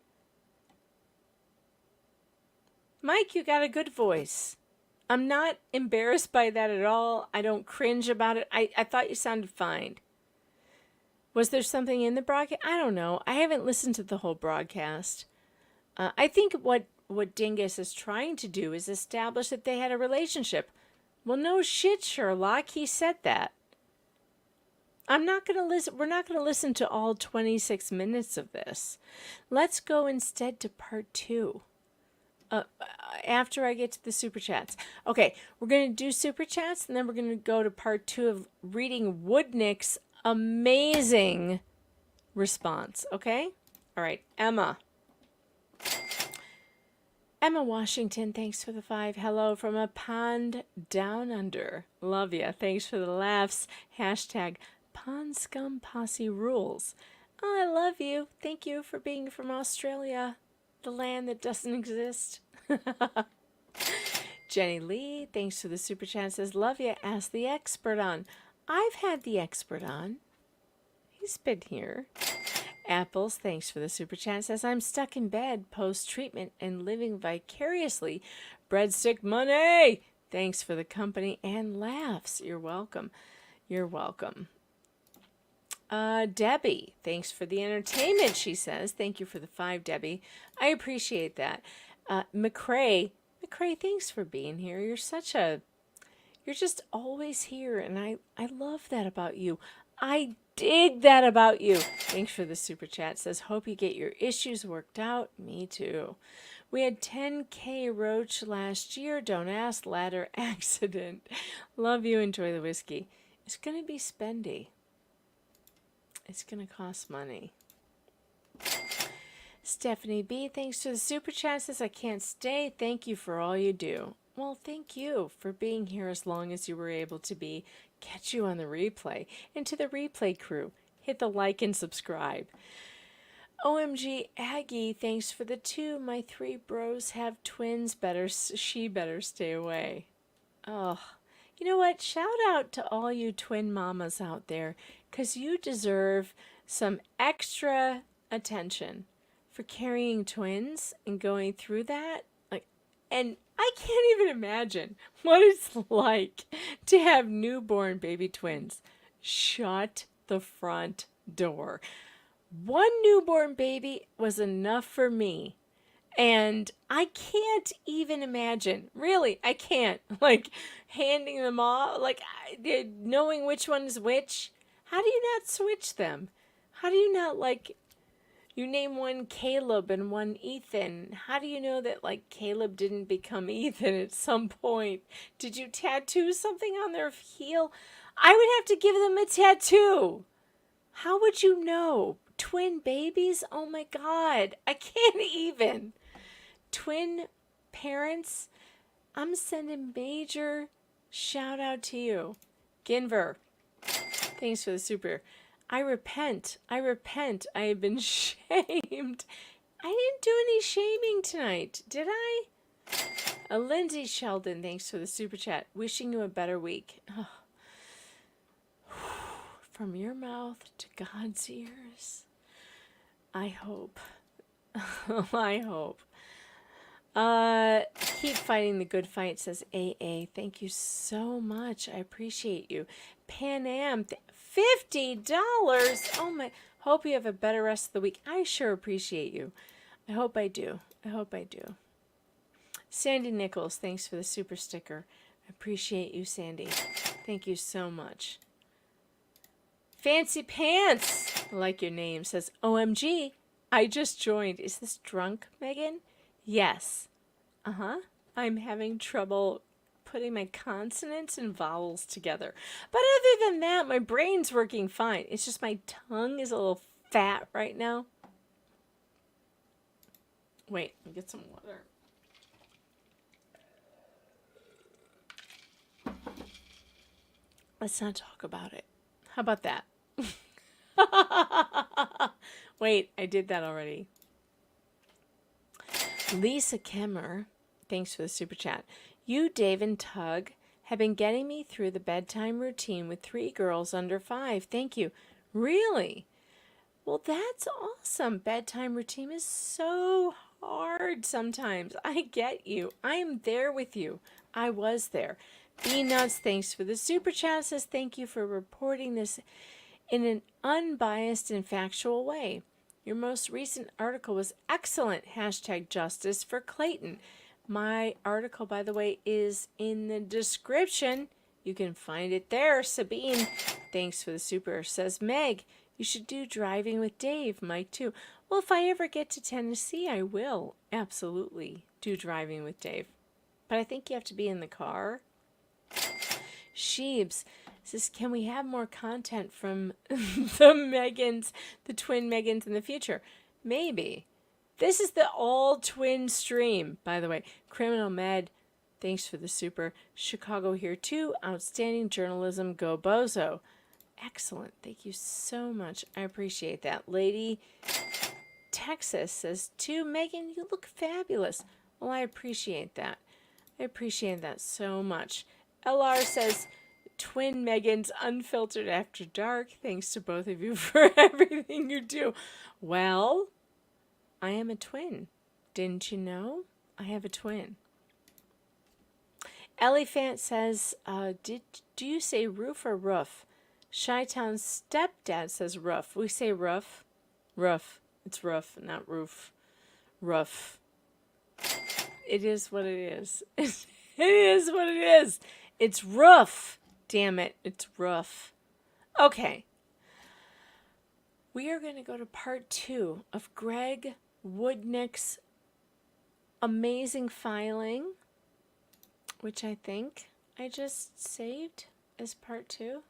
Mike, you got a good voice. I'm not embarrassed by that at all. I don't cringe about it. I thought you sounded fine. Was there something in the broadcast? I don't know. I haven't listened to the whole broadcast. I think what Dingus is trying to do is establish that they had a relationship. Well, no shit, Sherlock. He said that. I'm not going to listen. We're not going to listen to all 26 minutes of this. Let's go instead to part 2. After I get to the super chats. Okay, we're going to do super chats and then we're going to go to part 2 of reading Woodnick's amazing response. Okay? All right, Emma Washington, thanks for the 5. Hello from a pond down under. Love ya. Thanks for the laughs. Hashtag Pond Scum Posse rules. Oh, I love you. Thank you for being from Australia, the land that doesn't exist. Jenny Lee, thanks for the super chat. Says, love ya. Ask the expert on. I've had the expert on. He's been here. Apples, thanks for the super chat. Says, I'm stuck in bed post-treatment and living vicariously. Breadstick money! Thanks for the company and laughs. You're welcome. You're welcome. Debbie, thanks for the entertainment, she says. Thank you for the 5, Debbie. I appreciate that. McCrae, thanks for being here. You're just always here, and I love that about you. I dig that about you. Thanks for the super chat. Says, hope you get your issues worked out. Me too. We had 10K roach last year. Don't ask. Ladder accident. Love you. Enjoy the whiskey. It's going to be spendy. It's going to cost money. Stephanie B, thanks for the super chat. Says, I can't stay. Thank you for all you do. Well, thank you for being here as long as you were able to be. Catch you on the replay. And to the replay crew, hit the like and subscribe. OMG Aggie, thanks for the 2. My 3 bros have twins. She better stay away. Oh, you know what? Shout out to all you twin mamas out there, because you deserve some extra attention for carrying twins and going through that. And I can't even imagine what it's like to have newborn baby twins. Shut the front door. 1 newborn baby was enough for me. And I can't even imagine. Really, I can't. Like, handing them off. Like, knowing which one is which. How do you not switch them? How do you not, like... You name one Caleb and one Ethan. How do you know that, like, Caleb didn't become Ethan at some point? Did you tattoo something on their heel? I would have to give them a tattoo. How would you know? Twin babies? Oh, my God. I can't even. Twin parents? I'm sending major shout out to you. Ginver, thanks for the super. I repent. I have been shamed. I didn't do any shaming tonight, did I? Lindsay Sheldon, thanks for the super chat. Wishing you a better week. Oh. From your mouth to God's ears. I hope. I hope. Keep fighting the good fight, says AA. Thank you so much. I appreciate you. Pan Am, $50. Oh my, hope you have a better rest of the week. I sure appreciate you. I hope I do. I hope I do. Sandy Nichols, thanks for the super sticker. I appreciate you, Sandy. Thank you so much. Fancy Pants, I like your name, says OMG. I just joined. Is this drunk, Megan? Yes. I'm having trouble putting my consonants and vowels together. But other than that, my brain's working fine. It's just my tongue is a little fat right now. Wait, let me get some water. Let's not talk about it. How about that? Wait, I did that already. Lisa Kemmer, thanks for the super chat. You, Dave, and Tug have been getting me through the bedtime routine with 3 girls under 5. Thank you. Really? Well, that's awesome. Bedtime routine is so hard sometimes. I get you. I am there with you. I was there. B-Nuts, thanks for the super chat. Says thank you for reporting this in an unbiased and factual way. Your most recent article was excellent. Hashtag justice for Clayton. My article, by the way, is in the description. You can find it there. Sabine, thanks for the super. Says Meg, you should do Driving with Dave. Mike, too. Well, if I ever get to Tennessee, I will absolutely do Driving with Dave. But I think you have to be in the car. Sheebs says, can we have more content from the twin Megans in the future? Maybe. This is the all-twin stream, by the way. Criminal Med, thanks for the super. Chicago here too. Outstanding journalism. Go Bozo. Excellent. Thank you so much. I appreciate that. Lady Texas says, too, Megan, you look fabulous. Well, I appreciate that. I appreciate that so much. LR says, Twin Megans Unfiltered After Dark. Thanks to both of you for everything you do. Well, I am a twin. Didn't you know? I have a twin. Elephant says, do you say roof or roof? Chi-Town's stepdad says roof. We say roof. Roof. It's roof, not roof. Roof. It is what it is. It is what it is. It's roof. Damn it. It's roof. Okay. We are going to go to part 2 of Greg Woodnick's amazing filing, which I think I just saved as part 2.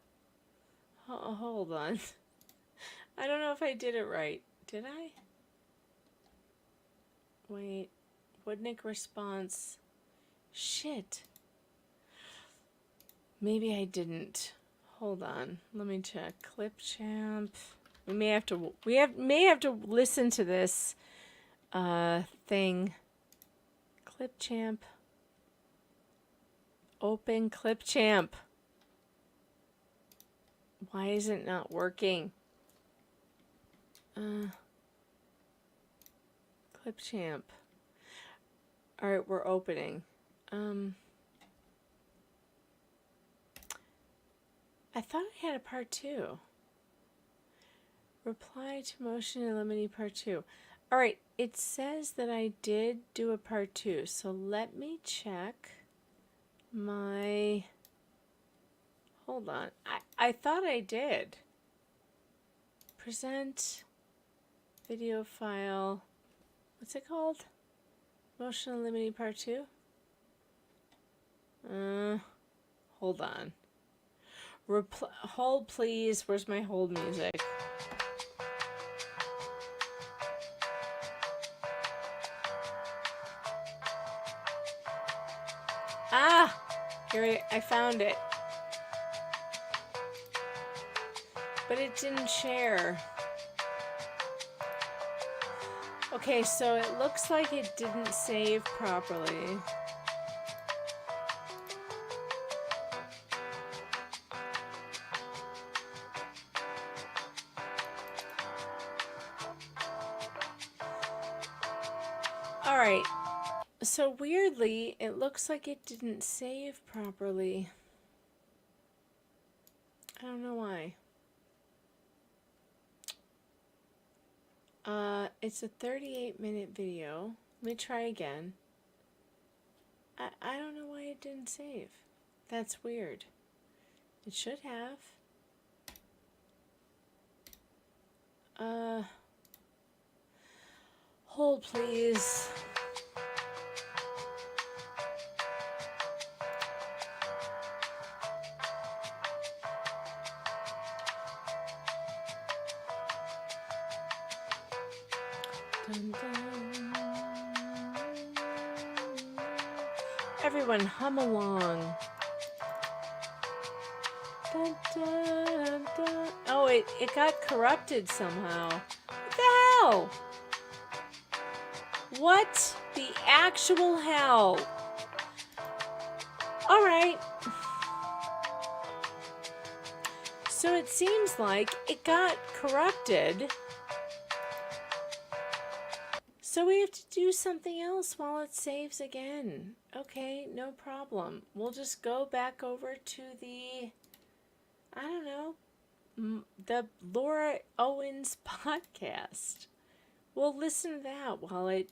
Oh, hold on. I don't know if I did it right. Did I? Wait. Woodnick response. Shit. Maybe I didn't. Hold on. Let me check. Clipchamp. We may have to listen to this thing. Clipchamp. Open Clipchamp. Why is it not working? Clipchamp. All right, we're opening. I thought I had a part 2. Reply to motion in limine part 2. All right, it says that I did do a part 2. So let me check my... Hold on. I thought I did. Present video file. What's it called? Motion in limine part 2? Hold on. Hold, please. Where's my hold music? Ah! Here, I found it. But it didn't share. Okay, so it looks like it didn't save properly. All right. So weirdly, it looks like it didn't save properly. I don't know why. It's a 38-minute video. Let me try again. I don't know why it didn't save. That's weird. It should have. Hold please. Dun, dun. Everyone hum along. Dun, dun, dun. Oh, it got corrupted somehow. What the hell? What the actual hell? All right. So it seems like it got corrupted. So we have to do something else while it saves again. Okay, no problem. We'll just go back over to the, I don't know, the Laura Owens podcast. We'll listen to that while it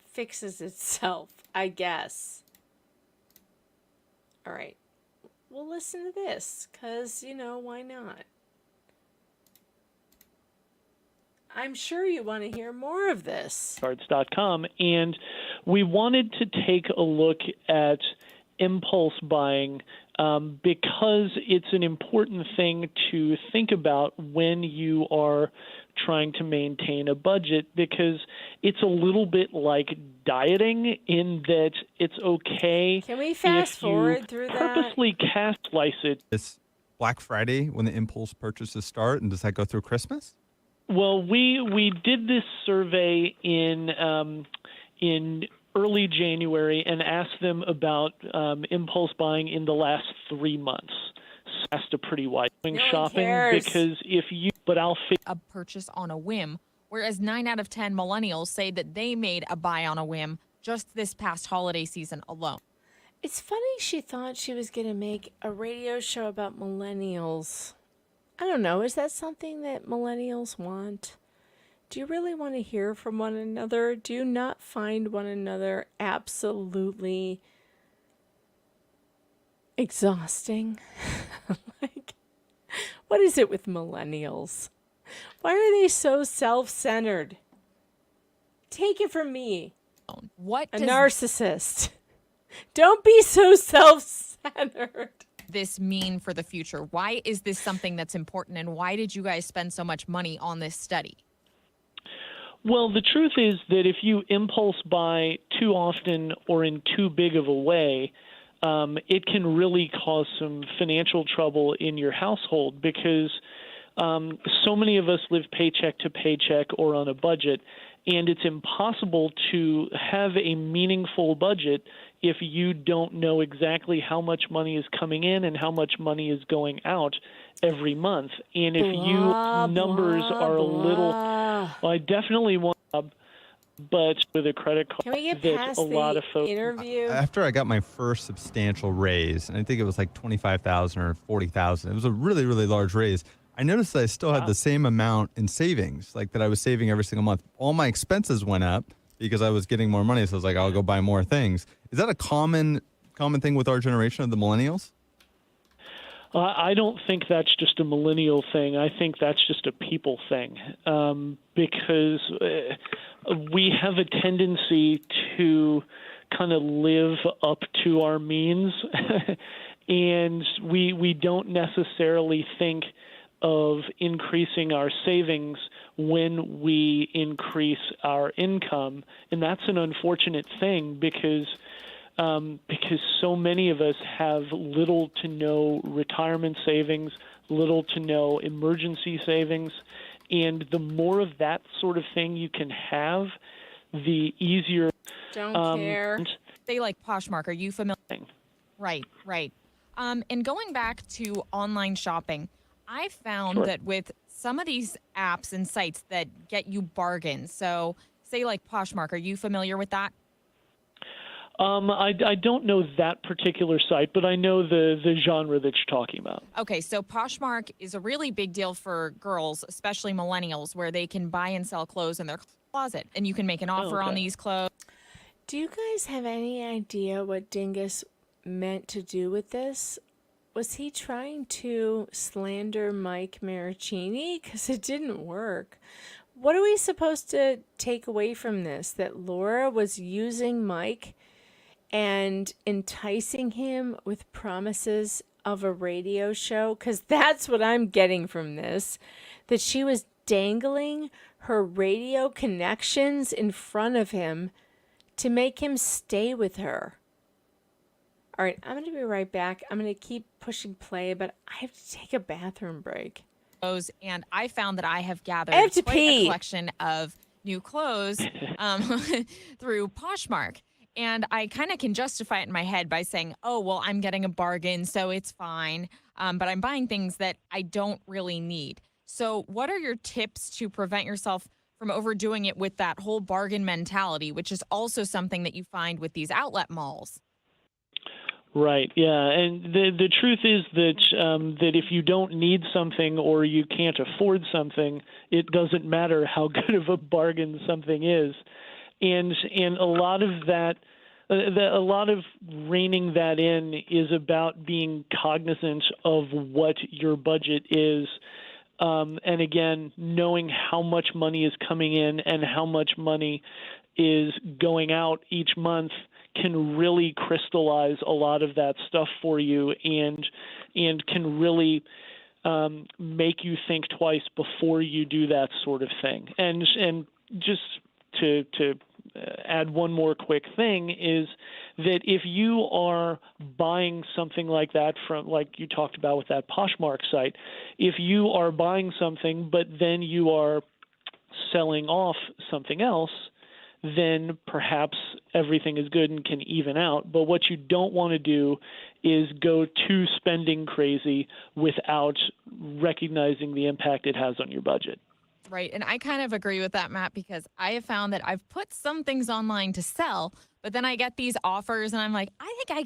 fixes itself, I guess. All right. We'll listen to this, because, you know, why not? I'm sure you want to hear more of this. Cards.com, and we wanted to take a look at impulse buying because it's an important thing to think about when you are trying to maintain a budget, because it's a little bit like dieting in that it's okay. Can we fast forward through that? Purposely cast slice it. It's Black Friday when the impulse purchases start, and does that go through Christmas? Well, we did this survey in early January and asked them about impulse buying in the last 3 months. So that's a pretty wide shopping because I'll a purchase on a whim, whereas 9 out of 10 millennials say that they made a buy on a whim just this past holiday season alone. It's funny she thought she was going to make a radio show about millennials. I don't know. Is that something that millennials want? Do you really want to hear from one another? Do you not find one another absolutely exhausting? Like, what is it with millennials? Why are they so self-centered? Take it from me. What a narcissist. Don't be so self-centered. This mean for the future? Why is this something that's important, and why did you guys spend so much money on this study? Well, the truth is that if you impulse buy too often or in too big of a way, it can really cause some financial trouble in your household because so many of us live paycheck to paycheck or on a budget, and it's impossible to have a meaningful budget if you don't know exactly how much money is coming in and how much money is going out every month. And if numbers are a little, well, I definitely want, but with a credit card, can we get past the interview? After I got my first substantial raise, and I think it was like $25,000 or $40,000, it was a really, really large raise. I noticed that I still had the same amount in savings, like that I was saving every single month. All my expenses went up because I was getting more money, so I was like, I'll go buy more things. Is that a common thing with our generation of the millennials? I don't think that's just a millennial thing. I think that's just a people thing because we have a tendency to kind of live up to our means, and we don't necessarily think of increasing our savings when we increase our income. And that's an unfortunate thing because so many of us have little to no retirement savings, little to no emergency savings. And the more of that sort of thing you can have, the easier. Don't care. They like Poshmark. Are you familiar? Right. And going back to online shopping, I found that with some of these apps and sites that get you bargains, so say like Poshmark, are you familiar with that? I don't know that particular site, but I know the genre that you're talking about. Okay, so Poshmark is a really big deal for girls, especially millennials, where they can buy and sell clothes in their closet, and you can make an offer on these clothes. Do you guys have any idea what Dingus meant to do with this? Was he trying to slander Mike Maricini? Because it didn't work. What are we supposed to take away from this? That Laura was using Mike and enticing him with promises of a radio show? Because that's what I'm getting from this. That she was dangling her radio connections in front of him to make him stay with her. All right, I'm going to be right back. I'm going to keep pushing play, but I have to take a bathroom break. And I found that I have gathered quite a collection of new clothes through Poshmark. And I kind of can justify it in my head by saying, oh, well, I'm getting a bargain, so it's fine. But I'm buying things that I don't really need. So what are your tips to prevent yourself from overdoing it with that whole bargain mentality, which is also something that you find with these outlet malls? Right. Yeah. And the truth is that that if you don't need something or you can't afford something, it doesn't matter how good of a bargain something is. And a lot of that, a lot of reining that in is about being cognizant of what your budget is. And again, knowing how much money is coming in and how much money is going out each month can really crystallize a lot of that stuff for you and can really make you think twice before you do that sort of thing. And just to add one more quick thing is that if you are buying something like that from, like you talked about with that Poshmark site, if you are buying something but then you are selling off something else, then perhaps everything is good and can even out. But what you don't want to do is go too spending crazy without recognizing the impact it has on your budget. Right. And I kind of agree with that, Matt, because I have found that I've put some things online to sell, but then I get these offers and I'm like, I think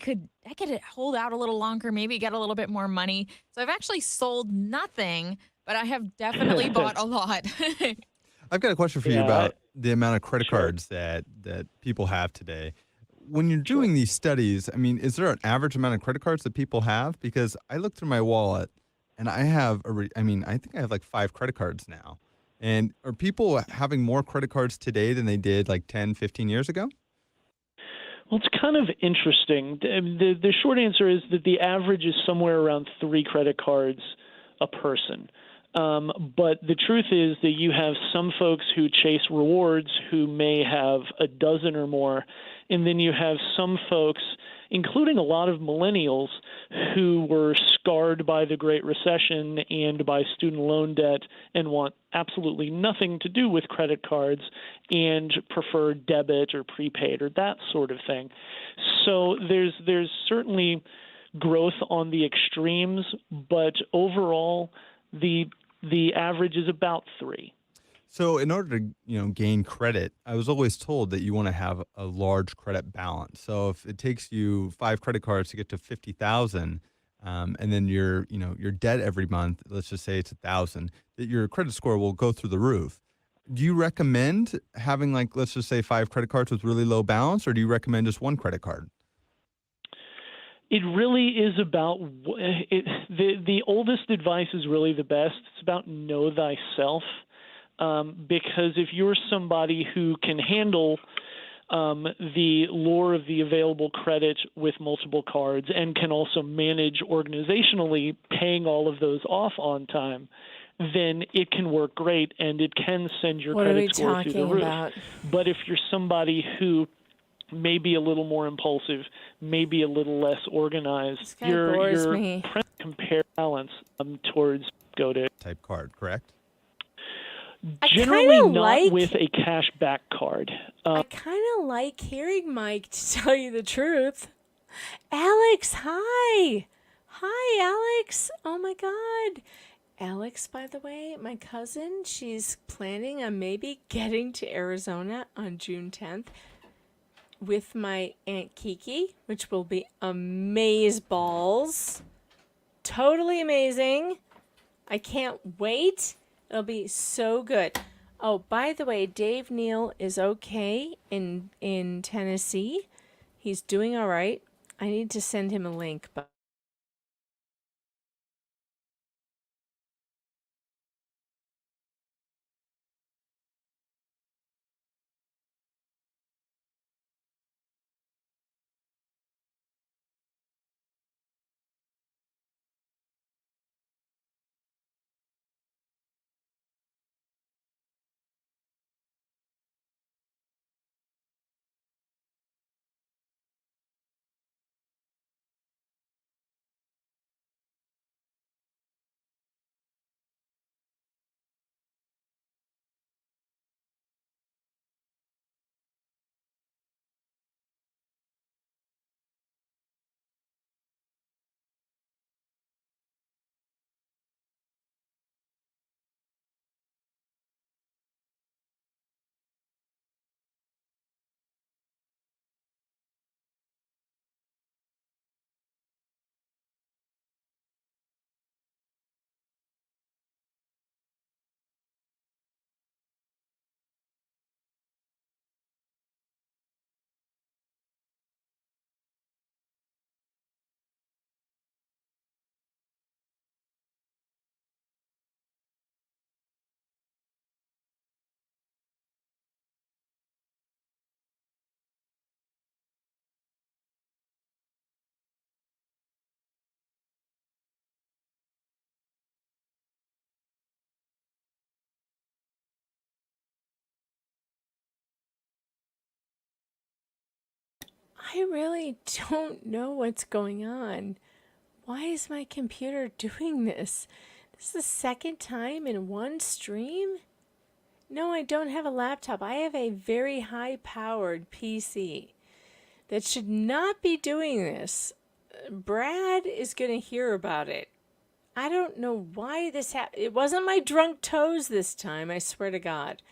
I could hold out a little longer, maybe get a little bit more money. So I've actually sold nothing, but I have definitely bought a lot. I've got a question for you about the amount of credit cards that people have today. When you're doing these studies, I mean, is there an average amount of credit cards that people have? Because I looked through my wallet and I have, I think I have like 5 credit cards now. And are people having more credit cards today than they did like 10, 15 years ago? Well, it's kind of interesting. The short answer is that the average is somewhere around 3 credit cards a person. But the truth is that you have some folks who chase rewards who may have a dozen or more, and then you have some folks, including a lot of millennials, who were scarred by the Great Recession and by student loan debt and want absolutely nothing to do with credit cards and prefer debit or prepaid or that sort of thing. So there's certainly growth on the extremes, but overall the average is about 3. So in order to, gain credit, I was always told that you want to have a large credit balance. So if it takes you 5 credit cards to get to 50,000, and then your debt every month, let's just say it's 1,000, that your credit score will go through the roof. Do you recommend having let's just say 5 credit cards with really low balance, or do you recommend just 1 credit card? It really is about the oldest advice is really the best. It's about know thyself. Because if you're somebody who can handle the lure of the available credit with multiple cards and can also manage organizationally paying all of those off on time, then it can work great and it can send your credit score through the roof. But if you're somebody who may be a little more impulsive, maybe a little less organized, your compare balance towards go to type card, correct? Generally not with a cash back card. I kind of like hearing Mike, to tell you the truth. Alex, hi. Hi, Alex. Oh, my God. Alex, by the way, my cousin, she's planning on maybe getting to Arizona on June 10th. with my Aunt Kiki, which will be amazeballs. Totally amazing. I can't wait. It'll be so good. Oh, by the way, Dave Neil is okay in Tennessee. He's doing all right. I need to send him a link, but I really don't know what's going on. Why is my computer doing this? This is the second time in one stream? No, I don't have a laptop. I have a very high-powered PC that should not be doing this. Brad is going to hear about it. I don't know why this happened. It wasn't my drunk toes this time, I swear to God.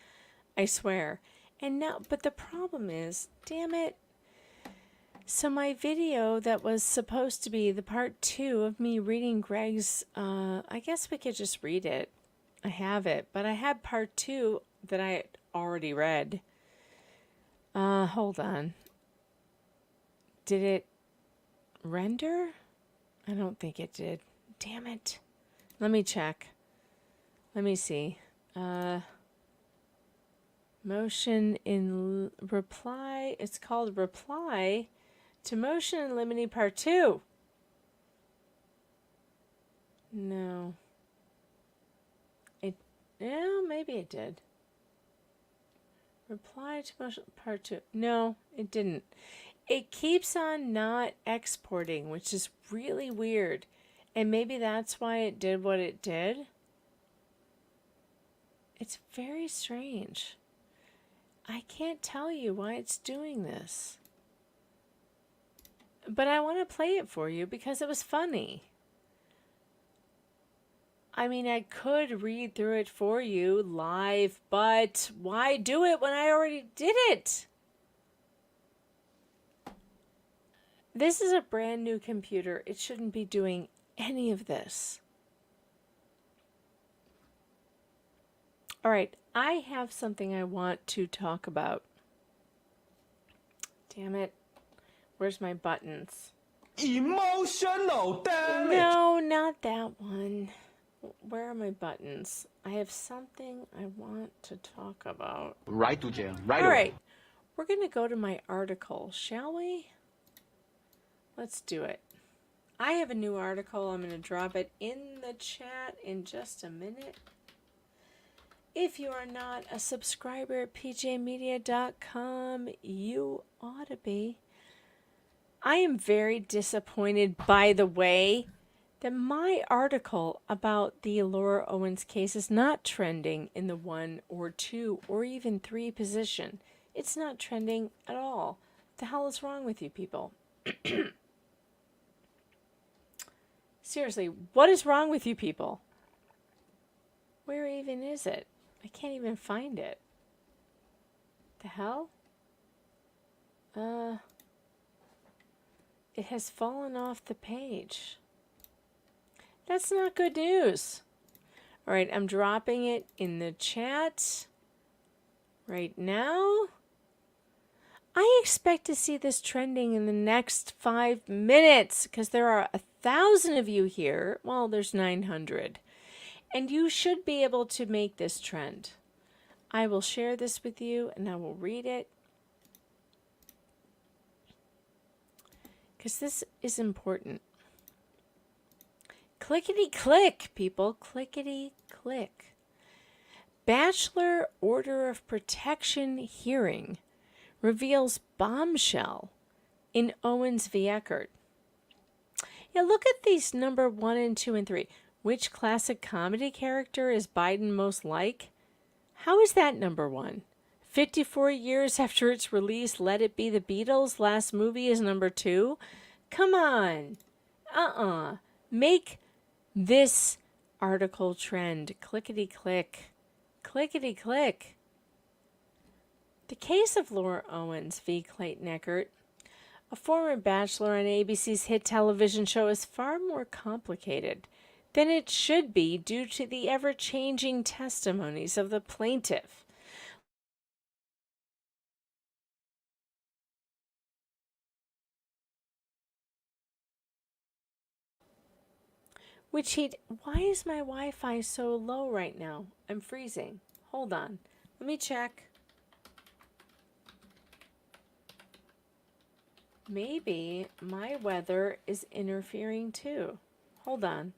I swear. And now, but the problem is, damn it. So my video that was supposed to be the part 2 of me reading Greg's, I guess we could just read it. I have it, but I had part 2 that I had already read. Hold on. Did it render? I don't think it did. Damn it. Let me check. Let me see. Motion in reply. It's called Reply to Motion in Limine Part 2. No. Yeah, maybe it did. Reply to Motion Part 2. No, it didn't. It keeps on not exporting, which is really weird. And maybe that's why it did what it did. It's very strange. I can't tell you why it's doing this. But I want to play it for you because it was funny. I mean, I could read through it for you live, but why do it when I already did it? This is a brand new computer. It shouldn't be doing any of this. All right, I have something I want to talk about. Damn it. Where's my buttons? Emotional damage. No, not that one. Where are my buttons? I have something I want to talk about. Right to jail. Right. All right. We're going to go to my article, shall we? Let's do it. I have a new article. I'm going to drop it in the chat in just a minute. If you are not a subscriber at pjmedia.com, you ought to be. I am very disappointed, by the way, that my article about the Laura Owens case is not trending in the 1 or 2 or even 3 position. It's not trending at all. What the hell is wrong with you people? Seriously, what is wrong with you people? Where even is it? I can't even find it. The hell? It has fallen off the page. That's not good news. All right, I'm dropping it in the chat right now. I expect to see this trending in the next 5 minutes because there are 1,000 of you here. Well, there's 900. And you should be able to make this trend. I will share this with you and I will read it. Because this is important. Clickety click, people. Clickety click. Bachelor Order of Protection hearing reveals Bombshell in Owens v. Eckert. Yeah, look at these number 1 and 2 and 3. Which classic comedy character is Biden most like? How is that number 1? 54 years after its release, Let It Be the Beatles' last movie is number 2? Come on. Make this article trend. Clickety click. Clickety click. The case of Laura Owens v. Clayton Eckert, a former bachelor on ABC's hit television show, is far more complicated than it should be due to the ever-changing testimonies of the plaintiff. Why is my Wi-Fi so low right now? I'm freezing. Hold on. Let me check. Maybe my weather is interfering too. Hold on.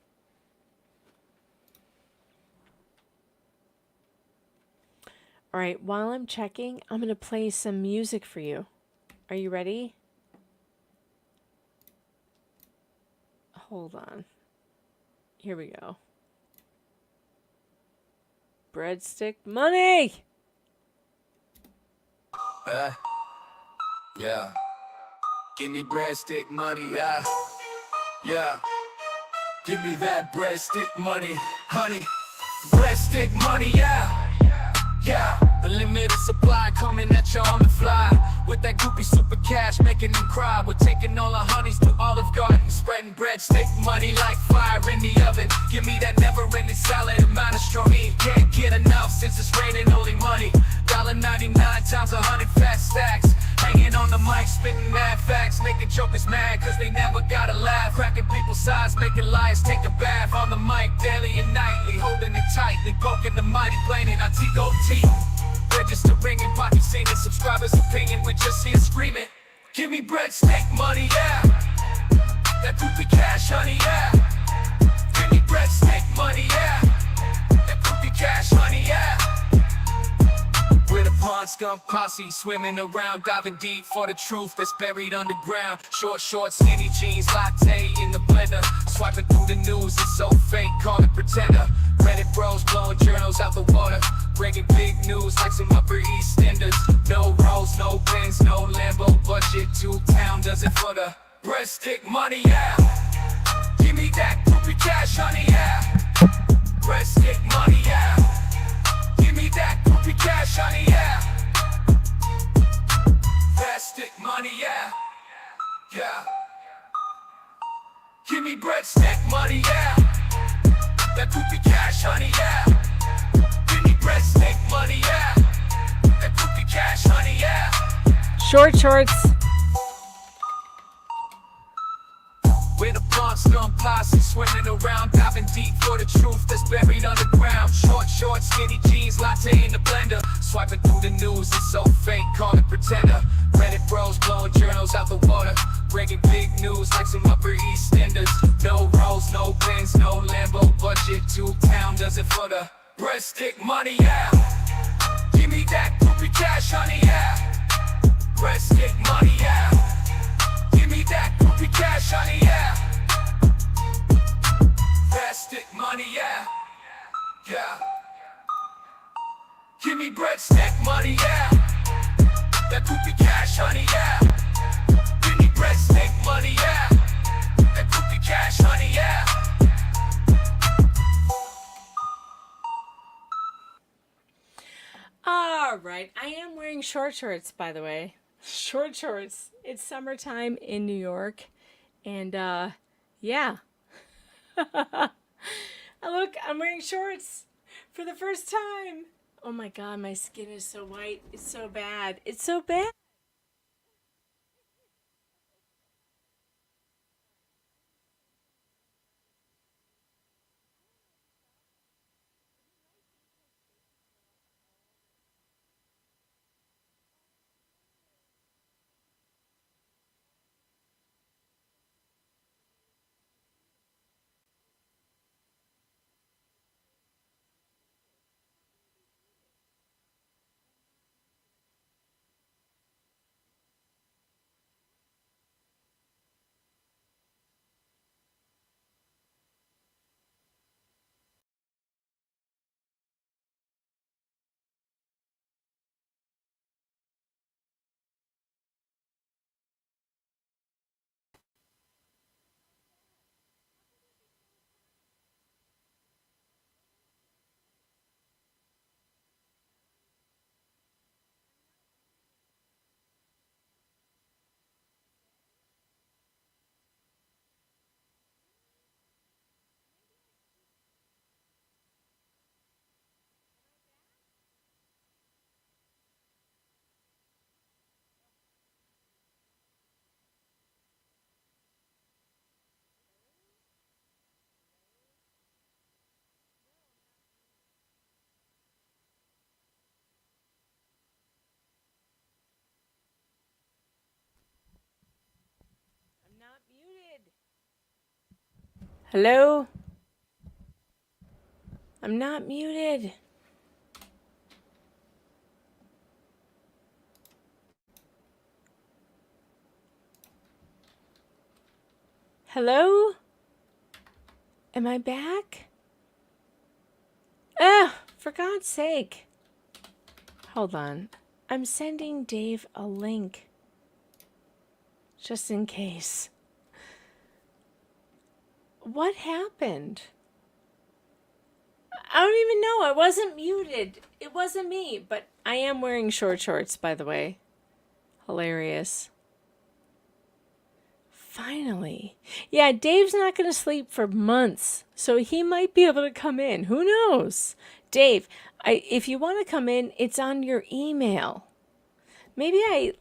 All right, while I'm checking, I'm going to play some music for you. Are you ready? Hold on. Here we go. Breadstick money! Yeah. Give me breadstick money, yeah. Yeah. Give me that breadstick money, honey. Breadstick money, yeah. Yeah. The limited supply coming at you on the fly. With that goopy super cash making them cry. We're taking all our honeys to Olive Garden, spreading breadstick money like fire in the oven. Give me that never-ending salad and minestrone. Can't get enough since it's raining holy money. $1.99 times 100 fat stacks. Hanging on the mic, spitting mad facts. Making jokers mad cause they never gotta laugh. Cracking people's sides, making liars take a bath. On the mic daily and nightly, holding it tightly. Poking the mighty plane in our T-Go-T. Register ringing, pocket singing, subscribers opinion. We're just here screaming. Give me breadstick money, yeah. That poopy cash, honey, yeah. Give me breadstick money, yeah. That poopy cash, honey, yeah. We're the pond skunk posse, swimming around, diving deep for the truth that's buried underground. Short shorts, skinny jeans, latte in the blender. Swiping through the news, it's so fake, call it pretender. Reddit bros blowing journals out the water. Bringing big news like some Upper East Enders. No rolls, no Benz, no Lambo budget. 2 town does it for the breadstick money, yeah. Give me that poopy cash, honey, yeah. Breadstick money, yeah. Give me that poopy cash, honey, yeah. Breadstick money, yeah. Yeah. Give me breadstick money, yeah. That poopy cash, honey, yeah. Give me breadstick money, yeah. That poopy cash, honey, yeah. Short shorts. We're the pond skunk posse, swimming around, diving deep for the truth that's buried underground. Short shorts, skinny jeans, latte in the blender. Swiping through the news, it's so fake, call it pretender. Reddit bros blowing journals out the water. Bringing big news like some Upper East Enders. No rolls, no Benz, no Lambo budget. 2 town does it for the breadstick money, yeah. Give me that poopy cash, honey, yeah. Breadstick money, yeah. Give me that poopy cash, honey, yeah. Breadstick money, yeah. Yeah. Give me breadstick money, yeah. That poopy cash, honey, yeah. Give me breadstick money, yeah. That poopy cash, honey, yeah. All right. I am wearing short shorts, by the way. Short shorts. It's summertime in New York. And yeah. Look, I'm wearing shorts for the first time. Oh my God, my skin is so white. It's so bad. It's so bad. Hello? I'm not muted. Hello? Am I back? For God's sake. Hold on. I'm sending Dave a link. Just in case. What happened? I don't even know. I wasn't muted. It wasn't me, but I am wearing short shorts, by the way. Hilarious. Finally. Yeah, Dave's not going to sleep for months, so he might be able to come in. Who knows? Dave, if you want to come in, it's on your email. Maybe I,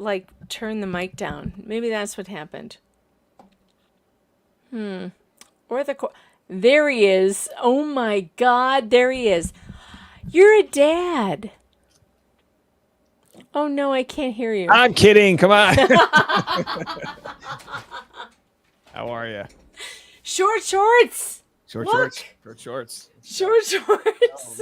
turned the mic down. Maybe that's what happened. Or there he is. Oh my God, there he is. You're a dad. Oh no, I can't hear you. I'm kidding. Come on. How are you? Short shorts. Short Look. shorts. Short shorts. Short shorts.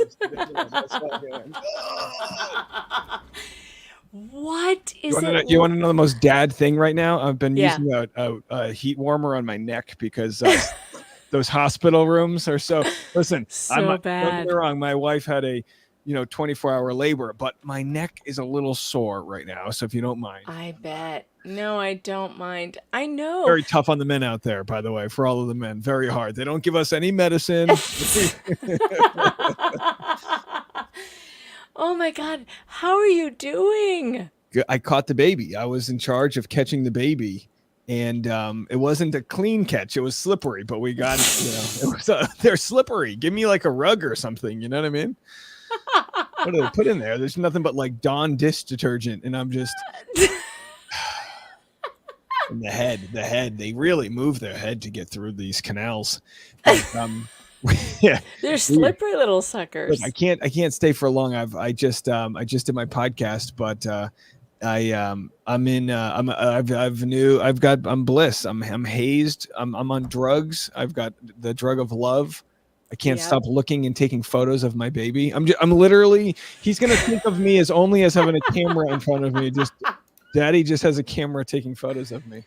What is it? You want to know the most dad thing right now? I've been using a heat warmer on my neck because those hospital rooms are so. Listen, so bad. Don't get me wrong. My wife had a 24-hour labor, but my neck is a little sore right now. So if you don't mind. I bet. No, I don't mind. I know. Very tough on the men out there, by the way, for all of the men. Very hard. They don't give us any medicine. Oh my God. How are you doing? I caught the baby. I was in charge of catching the baby. And it wasn't a clean catch. It was slippery, but we got it. They're slippery. Give me like a rug or something. You know what I mean? What do they put in there? There's nothing but like Dawn dish detergent. And I'm just... And the head. They really move their head to get through these canals. But, yeah, they're slippery little suckers. Look, I can't stay for long. I just did my podcast, but I'm bliss. I'm hazed. I'm on drugs. I've got the drug of love. I can't stop looking and taking photos of my baby. I'm literally, he's going to think of me as only as having a camera in front of me. Just Daddy just has a camera taking photos of me.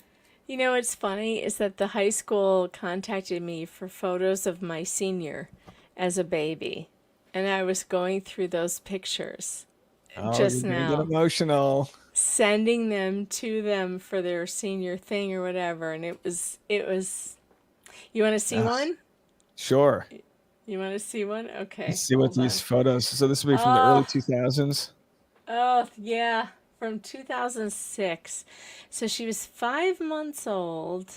You know what's funny is that the high school contacted me for photos of my senior as a baby. And I was going through those pictures just now. Get emotional. Sending them to them for their senior thing or whatever. And it was, you want to see one? Sure. You want to see one? Okay. Let's see what these photos. So this will be from the early 2000s. Oh, yeah. from 2006. So she was 5 months old.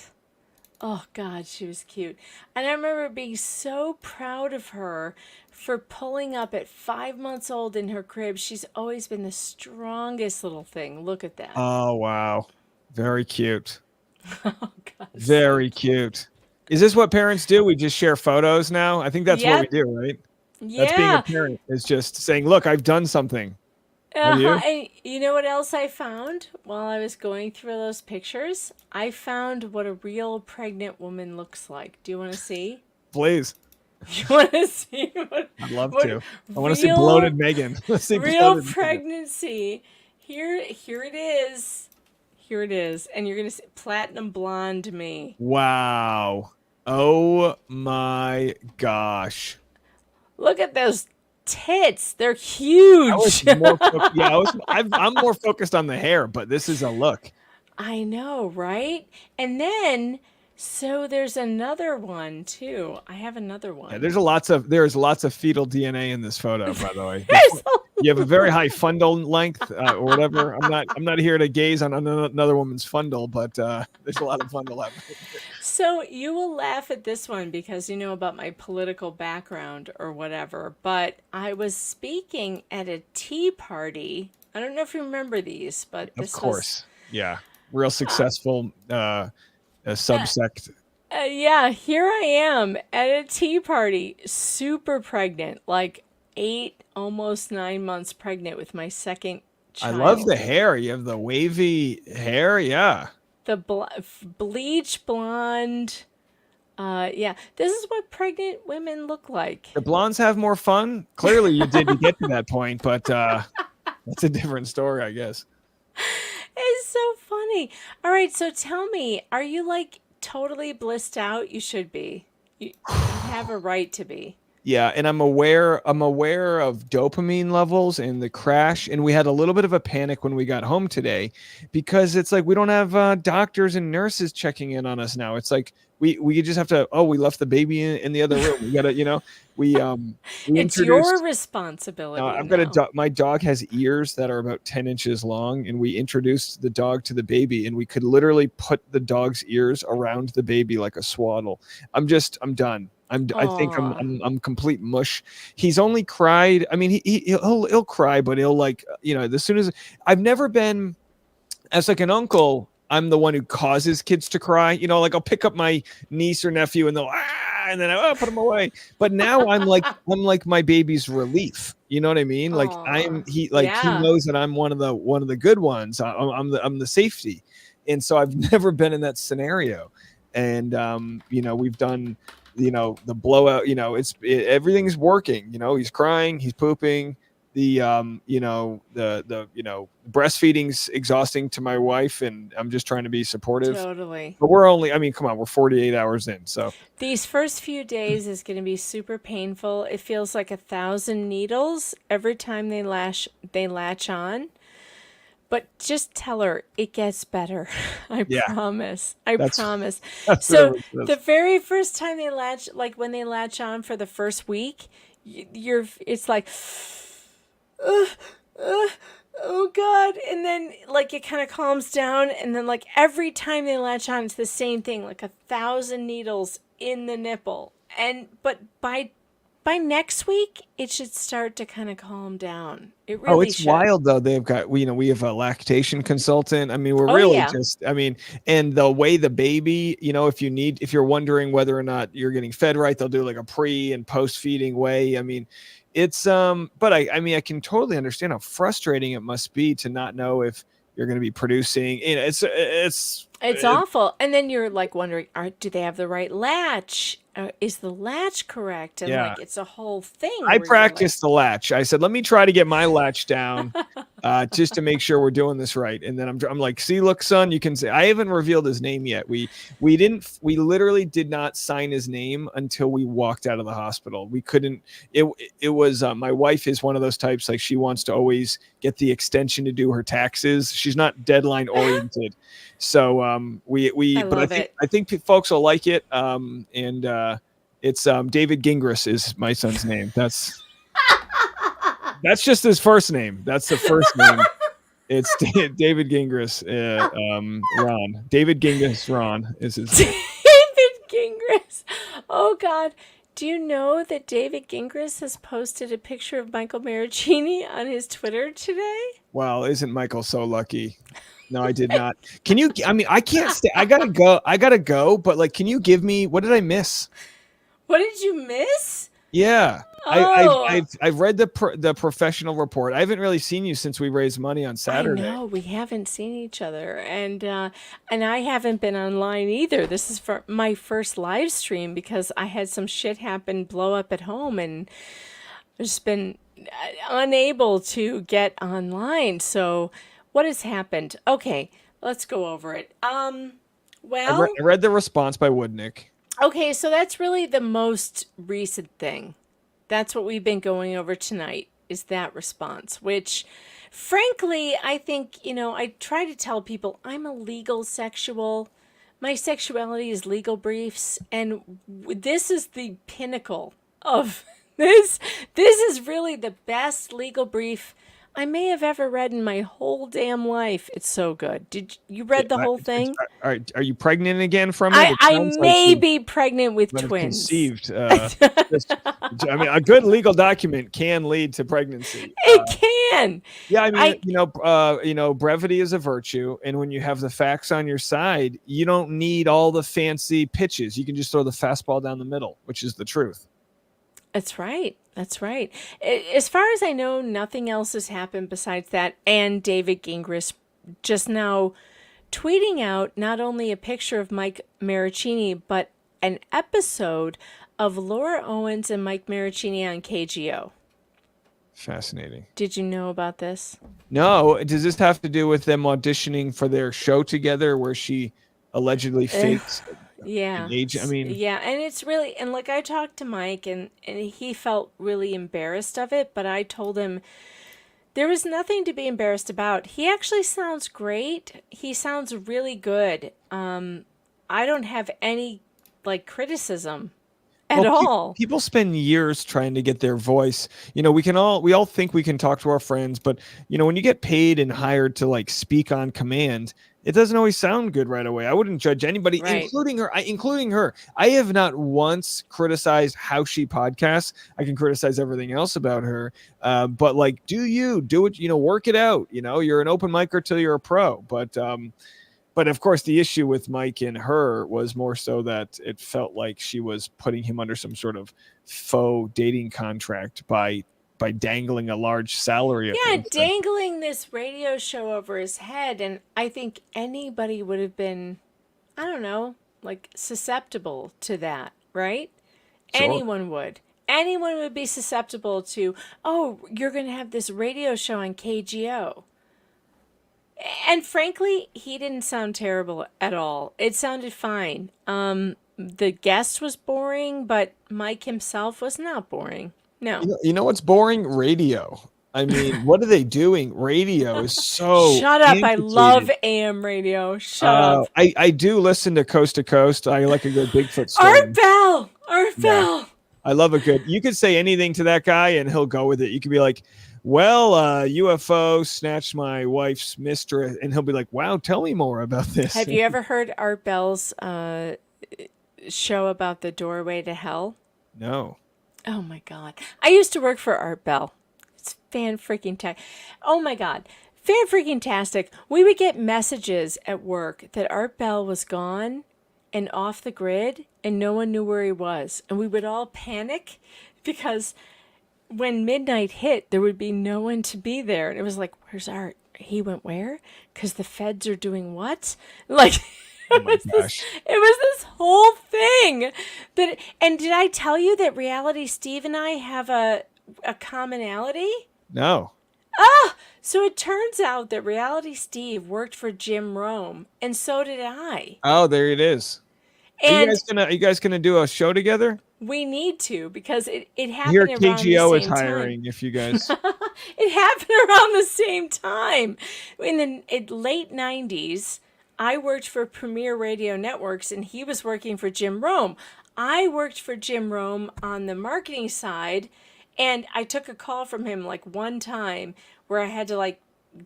Oh, God, she was cute. And I remember being so proud of her for pulling up at 5 months old in her crib. She's always been the strongest little thing. Look at that. Oh, wow. Very cute. Oh, God. Very cute. Is this what parents do? We just share photos now? I think that's what we do, right? Yeah. That's being a parent, is just saying, look, I've done something. Have you? And you know what else I found while I was going through those pictures? I found what a real pregnant woman looks like. Do you want to see? Please. You want to see what? I'd love what to. I want to see bloated Megan. Let's see real bloated pregnancy. Here it is. Here it is. And you're going to see platinum blonde me. Wow. Oh my gosh. Look at those tits. They're huge. I'm more focused on the hair, but this is a look. I know, right? And then, so there's another one too. I have another one. Yeah, there's lots of fetal DNA in this photo, by the way. You have a very high fundal length or whatever. I'm not here to gaze on another woman's fundal, but there's a lot of fundal out there. So you will laugh at this one because you know about my political background or whatever, but I was speaking at a tea party. I don't know if you remember these, but Of course. Yeah. Real successful subsect. Yeah, here I am at a tea party, super pregnant, like 8, almost 9 months pregnant with my second child. I love the hair. You have the wavy hair. Yeah. The bleach blonde. Yeah, this is what pregnant women look like. The blondes have more fun. Clearly you did to get to that point, but that's a different story, I guess. It's so funny. All right, so tell me, are you like totally blissed out? You should be. You have a right to be. Yeah, and I'm aware of dopamine levels and the crash, and we had a little bit of a panic when we got home today because it's like we don't have doctors and nurses checking in on us now. It's like we just have to, we left the baby in the other room. We got to, we it's your responsibility. I've got a dog. My dog has ears that are about 10 inches long, and we introduced the dog to the baby, and we could literally put the dog's ears around the baby like a swaddle. I'm done. I think I'm complete mush. He's only cried. I mean, he'll cry, but he'll like, as soon as I've never been as like an uncle, I'm the one who causes kids to cry. Like I'll pick up my niece or nephew and they'll, and then I put them away. But now I'm like my baby's relief. You know what I mean? Like he knows that I'm one of the good ones. I'm the safety. And so I've never been in that scenario. And, we've done, the blowout, everything's working, he's crying, he's pooping, the breastfeeding's exhausting to my wife, and I'm just trying to be supportive. Totally. But we're 48 hours in. So these first few days is going to be super painful. It feels like 1,000 needles every time they latch on. But just tell her it gets better. I promise. I promise. So the very first time they latch, like when they latch on for the first week, it's like, oh God. And then like it kind of calms down. And then like every time they latch on, it's the same thing, like 1,000 needles in the nipple. But by next week, it should start to kind of calm down. It really it's wild though. They've got, we have a lactation consultant. I mean, we're and the way the baby, if you're wondering whether or not you're getting fed right, they'll do like a pre and post feeding way. I mean, it's, but I can totally understand how frustrating it must be to not know if you're going to be producing, it's awful. And then you're like wondering, do they have the right latch? Is the latch correct? And like, it's a whole thing. I practiced the latch. I said, let me try to get my latch down just to make sure we're doing this right. And then I'm like, see, look, son, you can say, I haven't revealed his name yet. We literally did not sign his name until we walked out of the hospital. We couldn't, it was, my wife is one of those types, like she wants to always get the extension to do her taxes. She's not deadline oriented. So I think folks will like it. It's David Gingras is my son's name. That's just his first name. That's the first name. It's David Gingras. Ron. David Gingras Ron is his name. David Gingras. Oh God. Do you know that David Gingras has posted a picture of Michael Maricini on his Twitter today? Wow, isn't Michael so lucky? No, I did not. Can you? I mean, I can't stay. I gotta go. But like, can you give me? What did I miss? What did you miss? Yeah, Oh. I've read the professional report. I haven't really seen you since we raised money on Saturday. I know we haven't seen each other, and I haven't been online either. This is for my first live stream because I had some shit happen, blow up at home, and I've just been unable to get online. So, what has happened? Okay, let's go over it. Well, I read the response by Woodnick. okay, so that's really the most recent thing. That's what we've been going over tonight, is that response, which frankly, I think, I try to tell people I'm a legal sexual. My sexuality is legal briefs, and this is the pinnacle of this. This is really the best legal brief I may have ever read in my whole damn life. It's so good. Did you read the whole thing? Are you pregnant again from it? I may be pregnant with might have twins. Conceived. I mean, a good legal document can lead to pregnancy. It can. Yeah, I mean, brevity is a virtue, and when you have the facts on your side, you don't need all the fancy pitches. You can just throw the fastball down the middle, which is the truth. That's right. That's right. As far as I know, nothing else has happened besides that. And David Gingras just now tweeting out not only a picture of Mike Maricini, but an episode of Laura Owens and Mike Maricini on KGO. Fascinating. Did you know about this? No. Does this have to do with them auditioning for their show together where she allegedly faked Yeah. age? I mean, yeah, and it's really, and like I talked to Mike and he felt really embarrassed of it, but I told him there was nothing to be embarrassed about. He actually sounds great. He sounds really good. I don't have any criticism at all. People spend years trying to get their voice. We all think we can talk to our friends, but when you get paid and hired to speak on command, it doesn't always sound good right away. I wouldn't judge anybody, Right. including her. I have not once criticized how she podcasts. I can criticize everything else about her. But do it, work it out. You're an open micer till you're a pro. But of course, the issue with Mike and her was more so that it felt like she was putting him under some sort of faux dating contract by dangling a large salary. Yeah, dangling this radio show over his head. And I think anybody would have been, I don't know, susceptible to that, right? Sure. Anyone would. Anyone would be susceptible to, oh, you're going to have this radio show on KGO. And frankly, he didn't sound terrible at all. It sounded fine. The guest was boring, but Mike himself was not boring. No. You know what's boring? Radio. I mean, what are they doing? Radio is so. Shut up. I antiquated. love AM radio. Shut up. I do listen to Coast to Coast. I like a good Bigfoot story. Art Bell. Yeah. I love a good. You could say anything to that guy and he'll go with it. You could be like, well, UFO snatched my wife's mistress. And he'll be like, wow, tell me more about this. Have you ever heard Art Bell's show about the doorway to hell? No. Oh my God. I used to work for Art Bell. It's fan-freaking-tastic. Oh my God. Fan-freaking-tastic. We would get messages at work that Art Bell was gone and off the grid and no one knew where he was. And we would all panic because when midnight hit, there would be no one to be there. And it was like, where's Art? He went where? Because the feds are doing what? Oh my gosh. It was this whole thing and did I tell you that Reality Steve and I have a commonality? No. So it turns out that Reality Steve worked for Jim Rome, and so did I. Oh, there it is. And are you guys gonna do a show together? we need to because it happened Here, around KGO the is same hiring. time. If you guys. It happened around the same time. In the late 90s, I worked for Premier Radio Networks, and he was working for Jim Rome. I worked for Jim Rome on the marketing side, and I took a call from him one time where I had to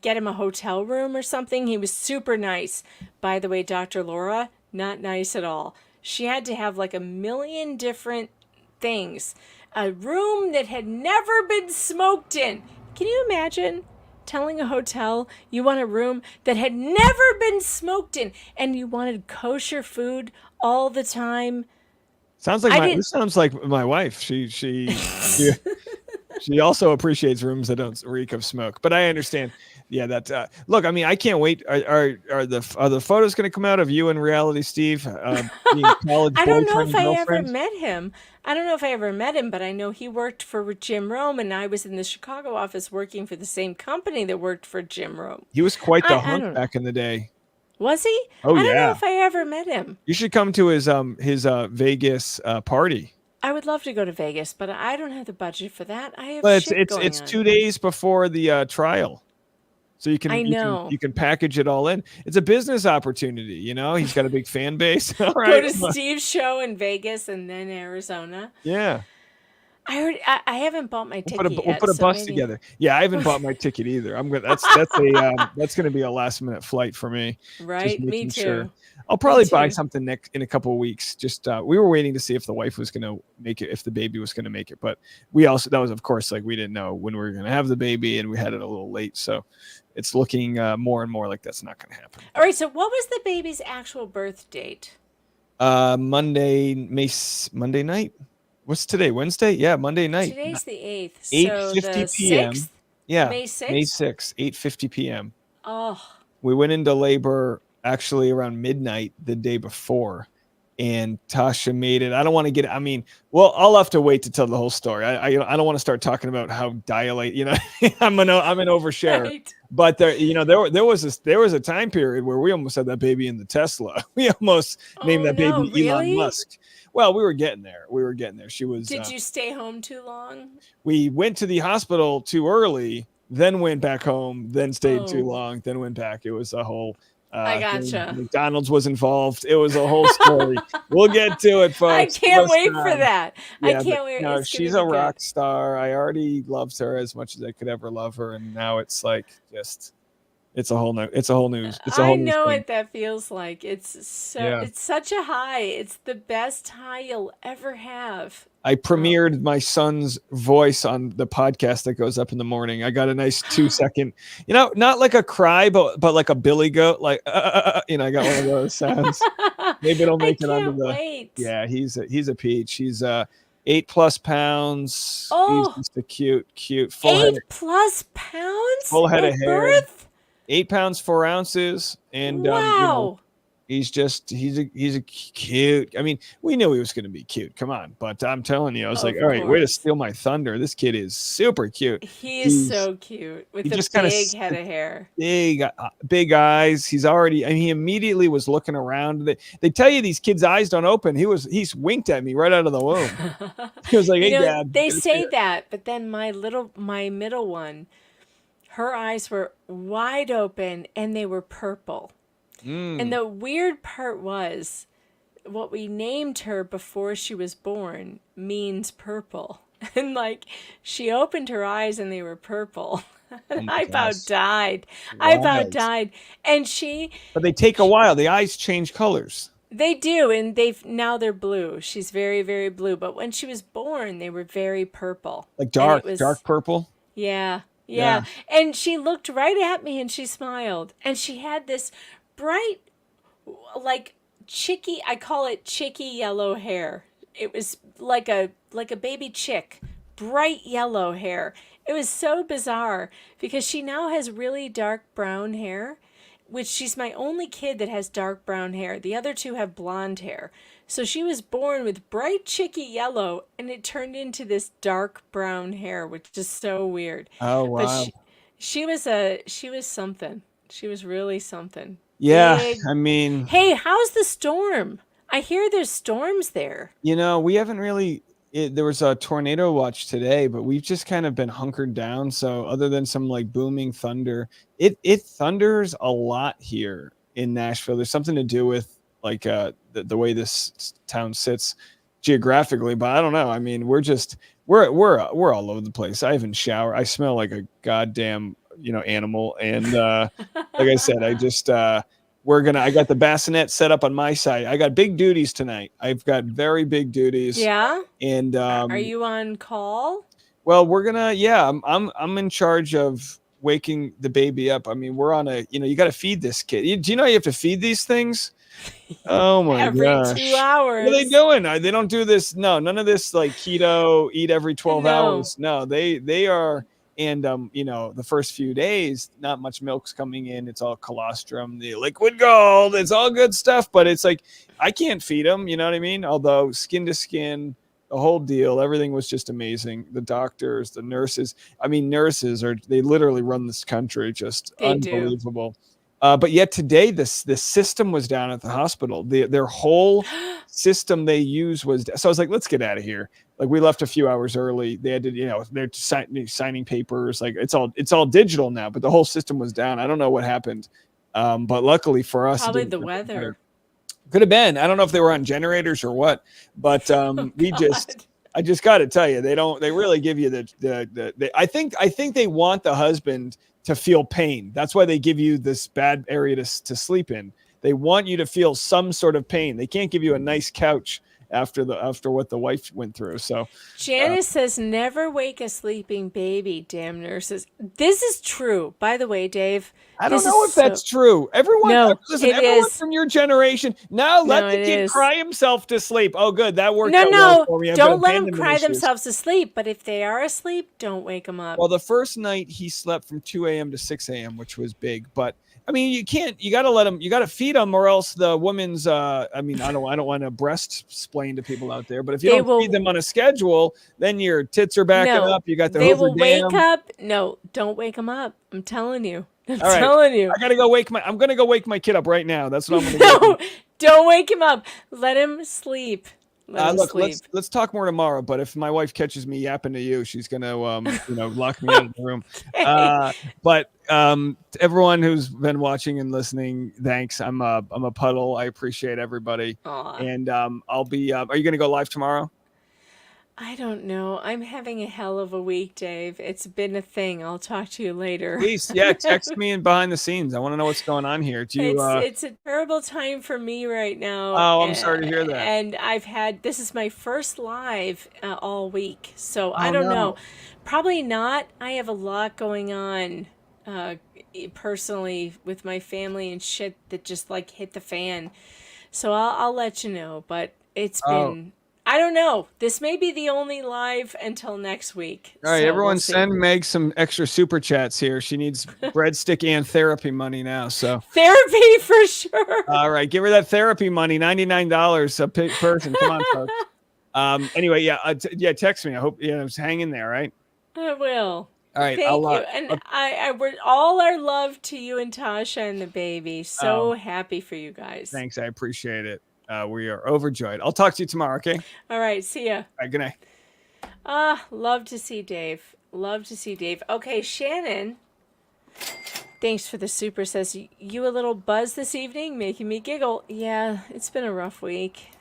get him a hotel room or something. He was super nice. By the way, Dr. Laura, not nice at all. She had to have like a million different things. A room that had never been smoked in. Can you imagine telling a hotel you want a room that had never been smoked in and you wanted kosher food all the time? Sounds like this sounds like my wife. She also appreciates rooms that don't reek of smoke. But I understand. Yeah, that. Look, I mean, I can't wait. Are the photos going to come out of you in reality, Steve? Being college I don't know boyfriend if and I girlfriend? ever met him. I don't know if I ever met him, but I know he worked for Jim Rome, and I was in the Chicago office working for the same company that worked for Jim Rome. He was quite the I hunk don't know. back in the day. Was he? Oh, I don't know yeah. if I ever met him. You should come to his Vegas party. I would love to go to Vegas, but I don't have the budget for that. I have But shit going it's on. 2 days before the trial, so you can you can package it all in. It's a business opportunity, you know. He's got a big fan base. All Go right. to Steve's show in Vegas and then Arizona. Yeah. I haven't bought my ticket We'll yet. put a so bus maybe- together. Yeah, I haven't bought my ticket either. I'm good. That's going to be a last minute flight for me. Right, Just me making too. sure. I'll probably buy too. something in a couple of weeks. Just we were waiting to see if the wife was going to make it, if the baby was going to make it. But that was of course like we didn't know when we were going to have the baby, and we had it a little late. So it's looking more and more like that's not going to happen. All right, so what was the baby's actual birth date? Monday night. What's today? Wednesday? Yeah, Monday night. Today's the 8th. 8:50 p.m. 6th? Yeah, May 6th? May 6th, 8:50 p.m. Oh, We went into labor actually around midnight the day before, and Tasha made it. I don't want to get. I mean, well, I'll have to wait to tell the whole story. I don't want to start talking about how dilate. You know, I'm an overshare. right. But there was a time period where we almost had that baby in the Tesla. We almost named that baby Elon really? Musk. Well, we were getting there. She was. Did you stay home too long? We went to the hospital too early, then went back home, then stayed too Oh. long, then went back. It was a whole. I thing. gotcha. McDonald's was involved. It was a whole story. We'll get to it, folks. I can't Listen, wait for that. I yeah, can't but wait. No, It's she's gonna a be good. rock star. I already loved her as much as I could ever love her, and now it's like just. It's a whole new. It's a whole news. It's a whole I new know thing. what that feels like. It's so. Yeah. It's such a high. It's the best high you'll ever have. I premiered my son's voice on the podcast that goes up in the morning. I got a nice 2-second, not like a cry, but like a billy goat, like I got one of those sounds. Maybe it'll make it onto the. Wait. Yeah, he's a peach. He's 8+ pounds. Oh. He's just a cute full head. 8+ pounds. Full head at of hair. birth? 8 pounds 4 ounces, and Wow. he's a cute. I mean, we knew he was going to be cute. Come on, but I'm telling you, I was Of like, all right, way to course. steal my thunder. This kid is super cute. He is so cute with he the just kinda big head of hair. Big eyes. He's already. I mean, he immediately was looking around. They tell you these kids' eyes don't open. He's winked at me right out of the womb. He was like, "Hey, Dad." They say that, but then my middle one, her eyes were wide open and they were purple. And the weird part was, what we named her before she was born means purple. And like, she opened her eyes and they were purple. And I about Yes. died. I about Right. died. And she, But they take a while. The eyes change colors. they do, and they're blue. She's very, very blue. But when she was born, they were very purple. Like And dark, it was- dark purple. Yeah, Yeah. yeah. And she looked right at me and she smiled. And she had this bright, like chicky, I call it chicky yellow hair. It was like a baby chick, bright yellow hair. It was so bizarre because she now has really dark brown hair, which she's my only kid that has dark brown hair. The other two have blonde hair. So she was born with bright chicky yellow and it turned into this dark brown hair, which is so weird. Oh wow. But she was something. She was really something. Yeah, Big- I mean, Hey, how's the storm? I hear there's storms there. we haven't really. There was a tornado watch today, but we've just kind of been hunkered down. So other than some like booming thunder, it thunders a lot here in Nashville. There's something to do with like the way this town sits geographically, but I don't know. I mean, we're all over the place. I haven't showered. I smell like a goddamn animal. And like I said, I just I got the bassinet set up on my side. I got big duties tonight. I've got very big duties. Yeah. And Are you on call? well, I'm in charge of waking the baby up. I mean, we're on you got to feed this kid. Do you know you have to feed these things? Oh my Every gosh. 2 hours. What are they doing? They don't do this. No, none of this like keto, eat every 12 hours. No, they are. And, the first few days, not much milk's coming in. It's all colostrum, the liquid gold. It's all good stuff. But it's like, I can't feed them. You know what I mean? Although skin to skin, the whole deal, everything was just amazing. The doctors, the nurses. I mean, they literally run this country. Just unbelievable. But yet today, the system was down at the hospital. Their whole system they use was. So I was like, let's get out of here. Like we left a few hours early. They had to, they're signing papers. Like it's all digital now. But the whole system was down. I don't know what happened. But luckily for us, probably the weather. Could have been. I don't know if they were on generators or what. But I just got to tell you, they really give you I think they want the husband to feel pain. That's why they give you this bad area to sleep in. They want you to feel some sort of pain. They can't give you a nice couch after what the wife went through. So Janice says, never wake a sleeping baby, damn nurses. This is true. By the way, Dave. I don't know if that's true. Everyone from your generation, let the kid cry himself to sleep. Oh, good. That worked out well for me. Don't let them cry themselves to sleep. But if they are asleep, don't wake them up. Well, the first night he slept from 2 a.m. to 6 a.m., which was big. But I mean, you got to feed them or else the woman's, I don't want to breast-splain to people out there, but if you don't feed them on a schedule, then your tits are backing up. You got the They will wake up. No, don't wake them up. I'm telling you. I'm telling you. I'm going to go wake my kid up right now. That's what I'm going to do. Don't wake him up. Let him sleep. Let's talk more tomorrow. But if my wife catches me yapping to you, she's gonna, lock me out of the room. But everyone who's been watching and listening, thanks. I'm a puddle. I appreciate everybody. Aww. And I'll be. Are you gonna go live tomorrow? I don't know. I'm having a hell of a week, Dave. It's been a thing. I'll talk to you later. Please, text me in behind the scenes. I want to know what's going on here. It's a terrible time for me right now. Oh, I'm sorry to hear that. And this is my first live all week. So I don't know. Probably not. I have a lot going on personally with my family and shit that just like hit the fan. So I'll let you know. But it's been... I don't know. This may be the only live until next week. All right, everyone send Meg some extra super chats here. She needs breadstick and therapy money now. So therapy for sure. All right, give her that therapy money, $99 a person. Come on, folks. Anyway, text me. I hope it's hang in there, right? I will. All right, thank you. And I all our love to you and Tasha and the baby. So happy for you guys. Thanks, I appreciate it. We are overjoyed. I'll talk to you tomorrow, okay? All right, see ya. All right, good night. Love to see Dave. Love to see Dave. Okay, Shannon, thanks for the super, says, you a little buzz this evening, making me giggle. Yeah, it's been a rough week.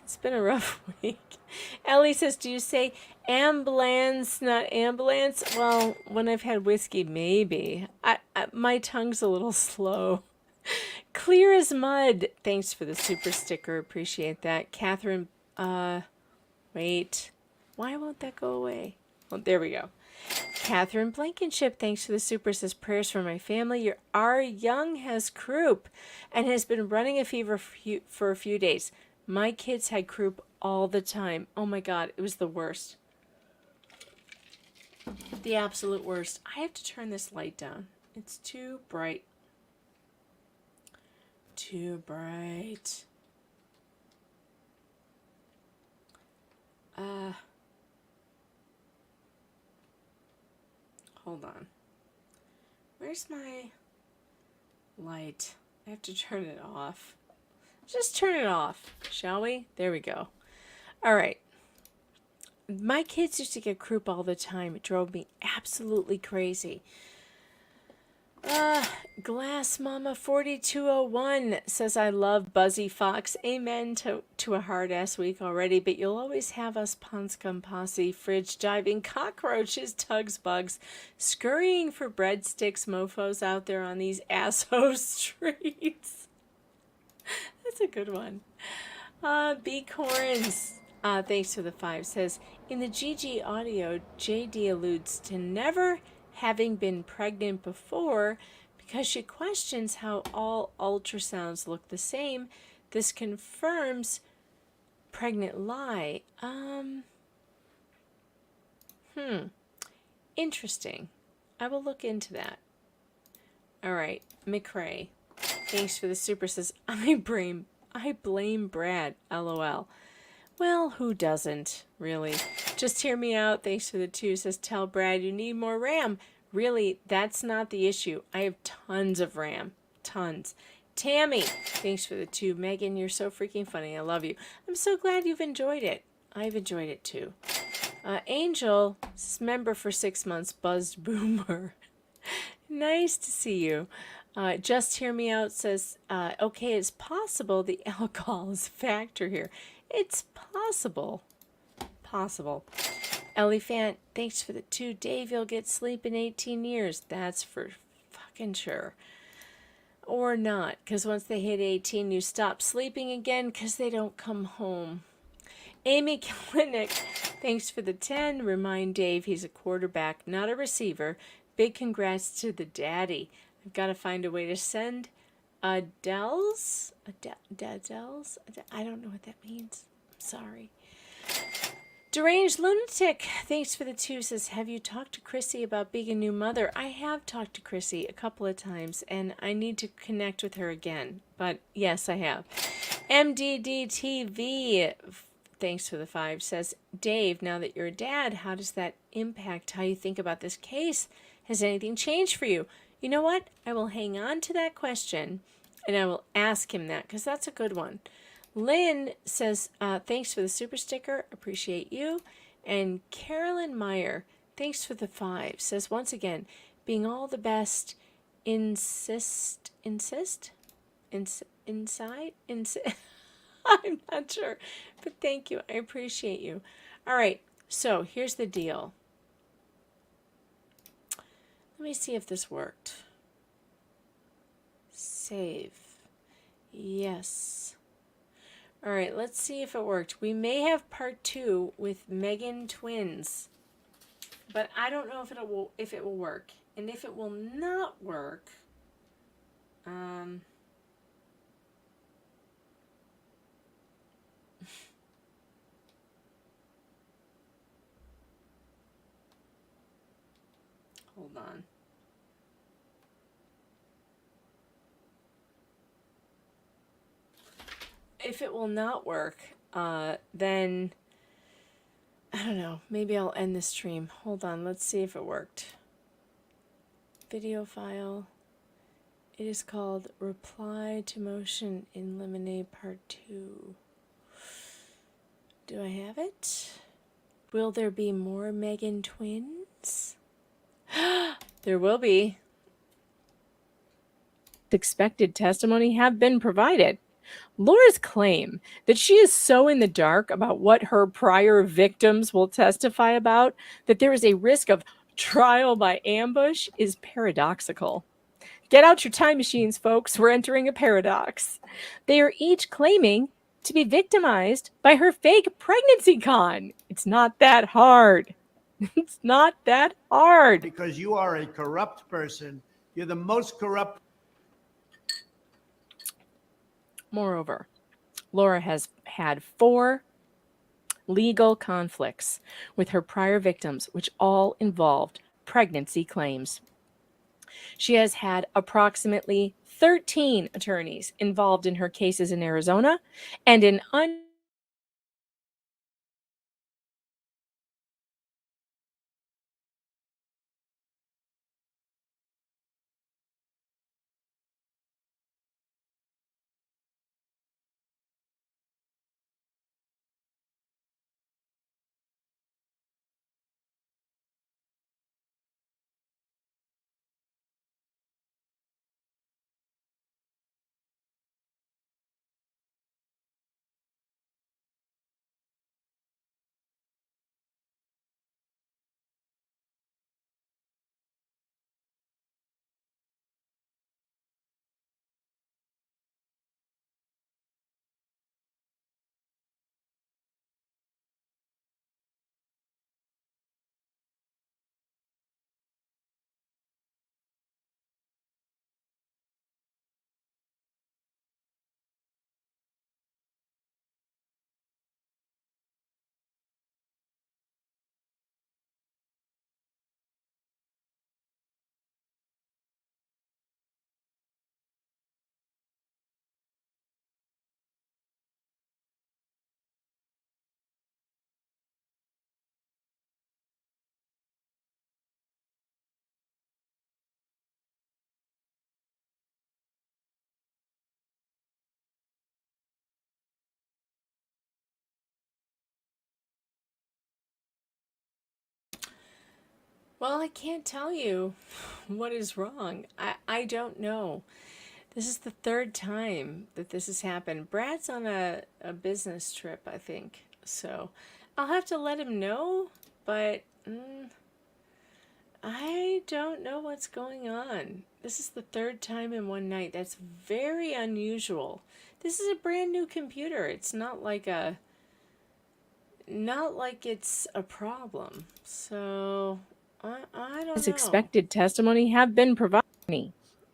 Ellie says, do you say ambulance, not ambulance? Well, when I've had whiskey, maybe. My tongue's a little slow. Clear as mud. Thanks for the super sticker. Appreciate that. Catherine, wait. Why won't that go away? Oh, there we go. Catherine Blankenship, thanks for the super, says, prayers for my family. Our young has croup and has been running a fever for a few days. My kids had croup all the time. Oh my God, it was the worst. The absolute worst. I have to turn this light down. It's too bright. Too bright. Hold on. Where's my light? I have to turn it off. Just turn it off, shall we? There we go. All right. My kids used to get croup all the time. It drove me absolutely crazy. Glass Mama 4201 says, I love Buzzy Fox. Amen to a hard-ass week already, but you'll always have us Ponscum Posse, fridge diving, cockroaches, tugs, bugs, scurrying for breadsticks, mofos out there on these asshole streets. That's a good one. B. Corns, thanks for the 5, says, in the GG audio, JD alludes to never having been pregnant before because she questions how all ultrasounds look the same. This confirms pregnant lie. Interesting. I will look into that. All right, McRae, thanks for the super, says, I blame Brad, LOL. Well, who doesn't, really? Just hear me out. Thanks for the 2. Says, tell Brad you need more RAM. Really, that's not the issue. I have tons of RAM. Tons. Tammy, thanks for the 2. Megan, you're so freaking funny. I love you. I'm so glad you've enjoyed it. I've enjoyed it too. Angel, member for 6 months, Buzzed Boomer. Nice to see you. Just hear me out says, okay, it's possible the alcohol is a factor here. It's possible. Possible. Elephant, thanks for the 2. Dave, you'll get sleep in 18 years. That's for fucking sure. Or not, because once they hit 18, you stop sleeping again because they don't come home. Amy Klinik, thanks for the 10. Remind Dave he's a quarterback, not a receiver. Big congrats to the daddy. I've got to find a way to send Adele's? Adele's? I don't know what that means. I'm sorry. Deranged Lunatic, thanks for the 2, says, have you talked to Chrissy about being a new mother? I have talked to Chrissy a couple of times, and I need to connect with her again. But yes, I have. MDDTV, thanks for the 5, says, Dave, now that you're a dad, how does that impact how you think about this case? Has anything changed for you? You know what? I will hang on to that question, and I will ask him that, because that's a good one. Lynn says, thanks for the super sticker. Appreciate you. And Carolyn Meyer, thanks for the 5, says, once again, being all the best, inside? I'm not sure, but thank you. I appreciate you. All right, so here's the deal. Let me see if this worked. Save. Yes. All right, let's see if it worked. We may have part 2 with Megan twins, but I don't know if it will work. And if it will not work, hold on. If it will not work, then I don't know. Maybe I'll end the stream. Hold on. Let's see if it worked. Video file. It is called Reply to Motion in Lemonade Part 2. Do I have it? Will there be more Megan twins? There will be. Expected testimony have been provided. Laura's claim that she is so in the dark about what her prior victims will testify about that there is a risk of trial by ambush is paradoxical. Get out your time machines, folks. We're entering a paradox. They are each claiming to be victimized by her fake pregnancy con. It's not that hard. It's not that hard. Because you are a corrupt person. You're the most corrupt. Moreover, Laura has had 4 legal conflicts with her prior victims, which all involved pregnancy claims. She has had approximately 13 attorneys involved in her cases in Arizona and an Well, I can't tell you what is wrong. I don't know. This is the third time that this has happened. Brad's on a business trip, I think. So I'll have to let him know, but I don't know what's going on. This is the third time in one night. That's very unusual. This is a brand new computer. It's not like it's a problem. So I don't know. As expected, testimony have been provided.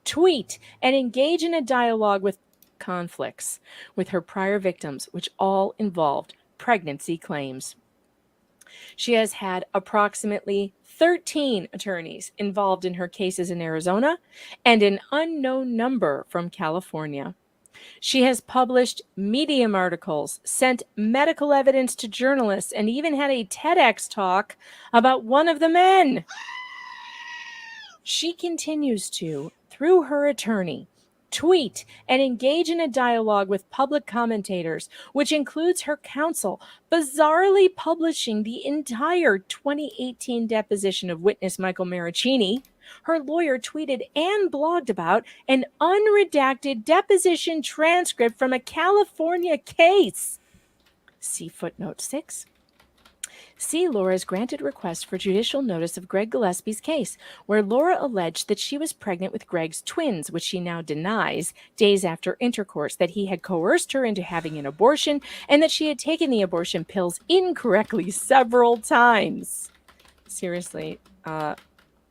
Tweet and engage in a dialogue with conflicts with her prior victims, which all involved pregnancy claims. She has had approximately 13 attorneys involved in her cases in Arizona and an unknown number from California. She has published Medium articles, sent medical evidence to journalists, and even had a TEDx talk about one of the men. She continues to, through her attorney, tweet and engage in a dialogue with public commentators, which includes her counsel, bizarrely publishing the entire 2018 deposition of witness Michael Maricini. Her lawyer tweeted and blogged about an unredacted deposition transcript from a California case. See footnote 6. See Laura's granted request for judicial notice of Greg Gillespie's case, where Laura alleged that she was pregnant with Greg's twins, which she now denies, days after intercourse, that he had coerced her into having an abortion, and that she had taken the abortion pills incorrectly several times. Seriously,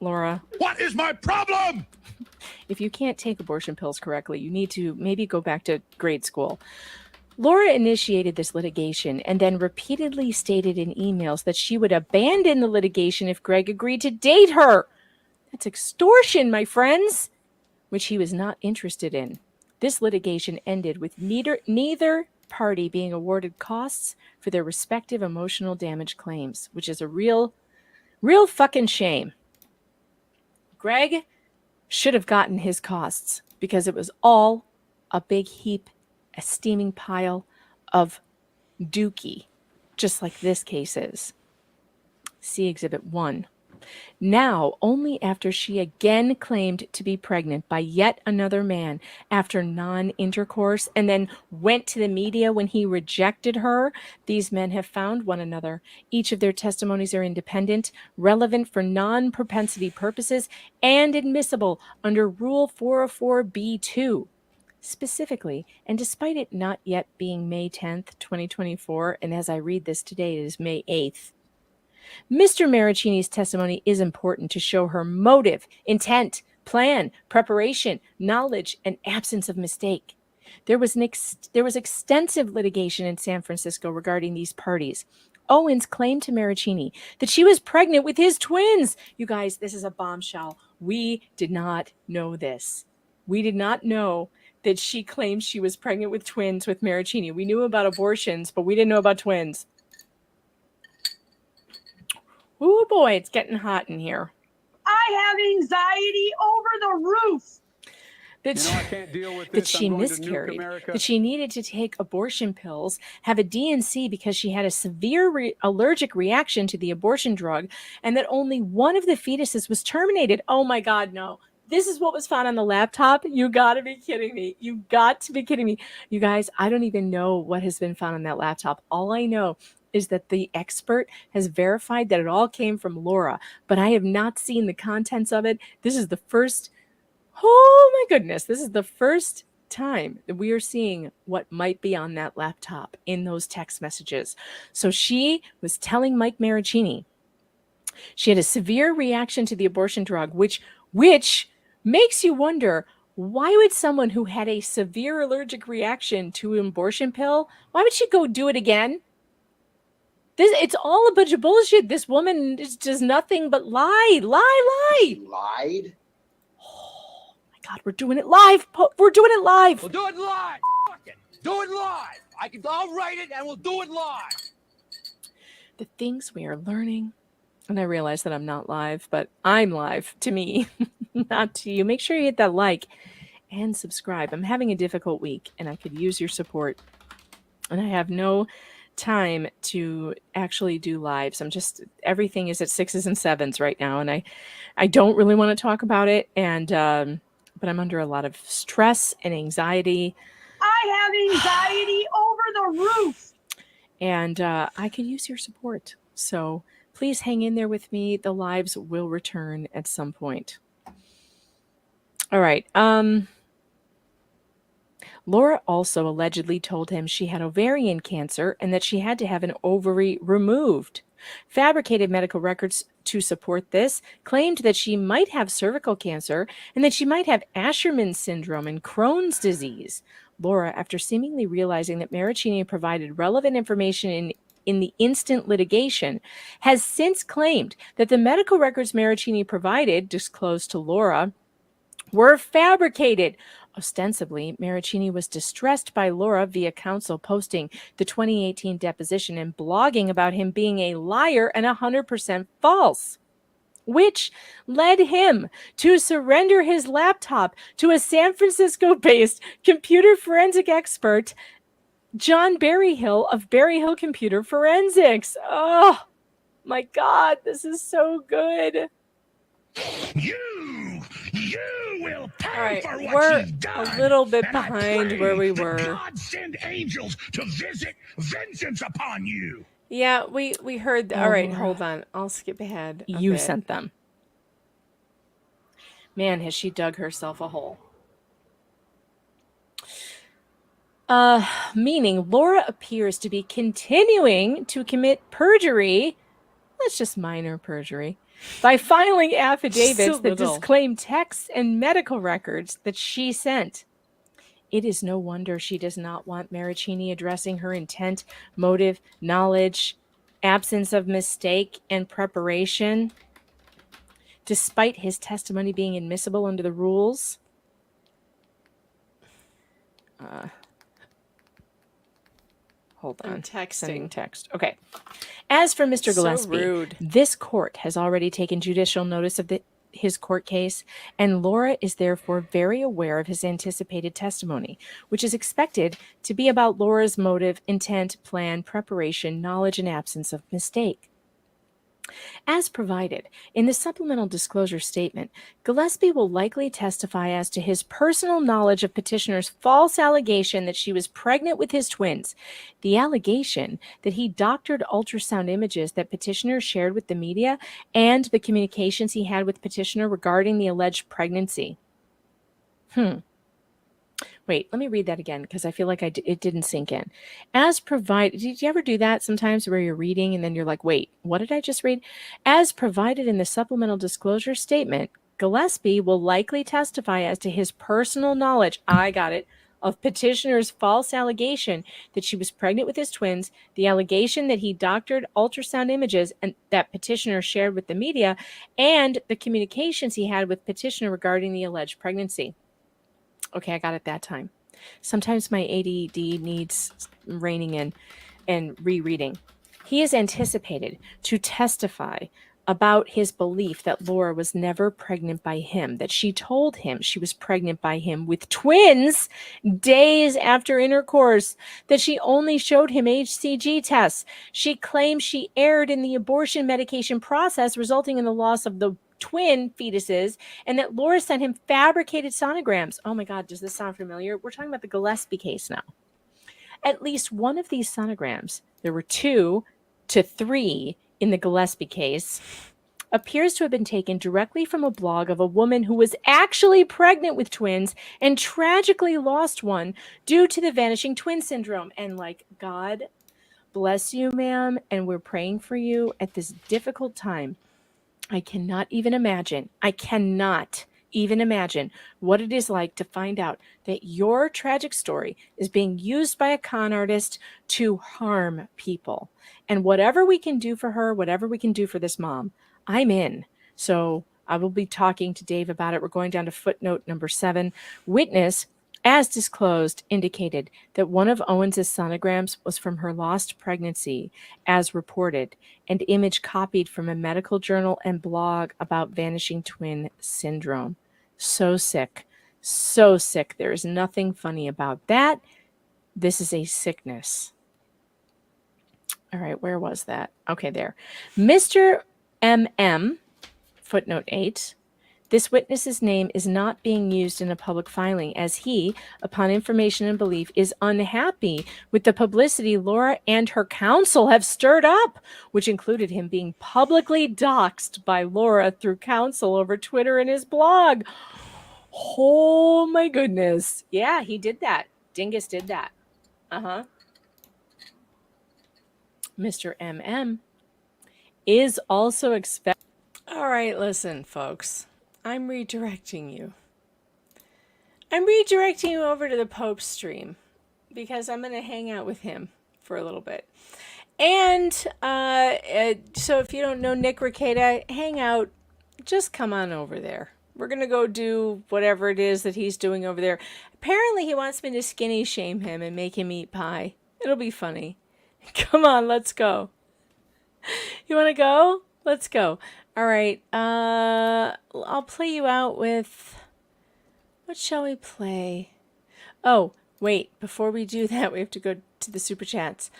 Laura. What is my problem? If you can't take abortion pills correctly, you need to maybe go back to grade school. Laura initiated this litigation and then repeatedly stated in emails that she would abandon the litigation if Greg agreed to date her. That's extortion, my friends, which he was not interested in. This litigation ended with neither party being awarded costs for their respective emotional damage claims, which is a real fucking shame. Greg should have gotten his costs because it was all a big heap, a steaming pile of dookie, just like this case is. See Exhibit 1. Now, only after she again claimed to be pregnant by yet another man after non-intercourse and then went to the media when he rejected her, these men have found one another. Each of their testimonies are independent, relevant for non-propensity purposes, and admissible under Rule 404b2. Specifically, and despite it not yet being May 10th, 2024, and as I read this today, it is May 8th, Mr. Maricini's testimony is important to show her motive, intent, plan, preparation, knowledge, and absence of mistake. There was extensive litigation in San Francisco regarding these parties. Owens claimed to Maricini that she was pregnant with his twins. You guys, this is a bombshell. We did not know this. We did not know that she claimed she was pregnant with twins with Maricini. We knew about abortions, but we didn't know about twins. Oh boy, it's getting hot in here. I have anxiety over the roof. That, I can't deal with this. that she miscarried, that she needed to take abortion pills, have a DNC because she had a severe allergic reaction to the abortion drug, and that only one of the fetuses was terminated. Oh my God, no. This is what was found on the laptop? You got to be kidding me. You got to be kidding me. You guys, I don't even know what has been found on that laptop. All I know is that the expert has verified that it all came from Laura, but I have not seen the contents of it. This is the first, oh my goodness, this is the first time that we are seeing what might be on that laptop in those text messages. So she was telling Mike Maricini she had a severe reaction to the abortion drug, which makes you wonder, why would someone who had a severe allergic reaction to an abortion pill, why would she go do it again? It's all a bunch of bullshit. This woman does nothing but lie. You lied? Oh my God, we're doing it live. We're doing it live. We'll do it live. Fuck it. Do it live. I'll write it and we'll do it live. The things we are learning. And I realize that I'm not live, but I'm live to me, not to you. Make sure you hit that like and subscribe. I'm having a difficult week and I could use your support. And I have no time to actually do lives. Everything is at 6s and 7s right now, and I don't really want to talk about it, and but I'm under a lot of stress and anxiety. I have anxiety over the roof. And I could use your support. So please hang in there with me. The lives will return at some point. All right. Laura also allegedly told him she had ovarian cancer and that she had to have an ovary removed. Fabricated medical records to support this claimed that she might have cervical cancer and that she might have Asherman syndrome and Crohn's disease. Laura, after seemingly realizing that Maricini provided relevant information in the instant litigation, has since claimed that the medical records Maricini provided, disclosed to Laura, were fabricated. Ostensibly, Maricini was distressed by Laura via counsel posting the 2018 deposition and blogging about him being a liar and 100% false, which led him to surrender his laptop to a San Francisco-based computer forensic expert, John Berryhill of Berryhill Computer Forensics. Oh, my God, this is so good. You will pay for what we're you've done. a little bit and I behind pray where we that were. God send angels to visit vengeance upon you. Yeah, we heard. All right, hold on. I'll skip ahead. You sent them. Man, has she dug herself a hole. Meaning Laura appears to be continuing to commit perjury. That's just minor perjury. By filing affidavits that disclaim texts and medical records that she sent. It is no wonder she does not want Maricini addressing her intent, motive, knowledge, absence of mistake, and preparation, despite his testimony being admissible under the rules. Hold on. I'm texting. Sending text. Okay. As for Mr. So Gillespie, rude. this court has already taken judicial notice of his court case, and Laura is therefore very aware of his anticipated testimony, which is expected to be about Laura's motive, intent, plan, preparation, knowledge, and absence of mistake. As provided in the supplemental disclosure statement, Gillespie will likely testify as to his personal knowledge of petitioner's false allegation that she was pregnant with his twins, the allegation that he doctored ultrasound images that petitioner shared with the media, and the communications he had with petitioner regarding the alleged pregnancy. Wait, let me read that again because I feel like it didn't sink in. As provided, did you ever do that sometimes where you're reading and then you're like, wait, what did I just read? As provided in the supplemental disclosure statement, Gillespie will likely testify as to his personal knowledge, I got it, of petitioner's false allegation that she was pregnant with his twins, the allegation that he doctored ultrasound images and that petitioner shared with the media, and the communications he had with petitioner regarding the alleged pregnancy. Okay, I got it that time. Sometimes my ADD needs reining in and rereading. He is anticipated to testify about his belief that Laura was never pregnant by him, that she told him she was pregnant by him with twins days after intercourse, that she only showed him HCG tests. She claims she erred in the abortion medication process, resulting in the loss of the twin fetuses, and that Laura sent him fabricated sonograms. Oh my God, does this sound familiar? We're talking about the Gillespie case now. At least one of these sonograms, there were 2 to 3 in the Gillespie case, appears to have been taken directly from a blog of a woman who was actually pregnant with twins and tragically lost one due to the vanishing twin syndrome. And like, God bless you, ma'am, and we're praying for you at this difficult time. I cannot even imagine what it is like to find out that your tragic story is being used by a con artist to harm people. And whatever we can do for her, whatever we can do for this mom, I'm in. So I will be talking to Dave about it. We're going down to footnote number 7. Witness, as disclosed, indicated that one of Owens's sonograms was from her lost pregnancy, as reported, and image copied from a medical journal and blog about vanishing twin syndrome. So sick. So sick. There is nothing funny about that. This is a sickness. All right, where was that? Okay, there. Mr. MM, footnote 8. This witness's name is not being used in a public filing as he, upon information and belief, is unhappy with the publicity Laura and her counsel have stirred up, which included him being publicly doxxed by Laura through counsel over Twitter and his blog. Oh my goodness. Yeah, he did that. Dingus did that. Uh-huh. Mr. MM is also expected. All right, listen, folks. I'm redirecting you. I'm redirecting you over to the Pope's stream because I'm going to hang out with him for a little bit. And so if you don't know Nick Rekieta, hang out. Just come on over there. We're going to go do whatever it is that he's doing over there. Apparently he wants me to skinny shame him and make him eat pie. It'll be funny. Come on, let's go. You want to go? Let's go. All right. I'll play you out with... What shall we play? Oh, wait. Before we do that, we have to go to the Super Chats.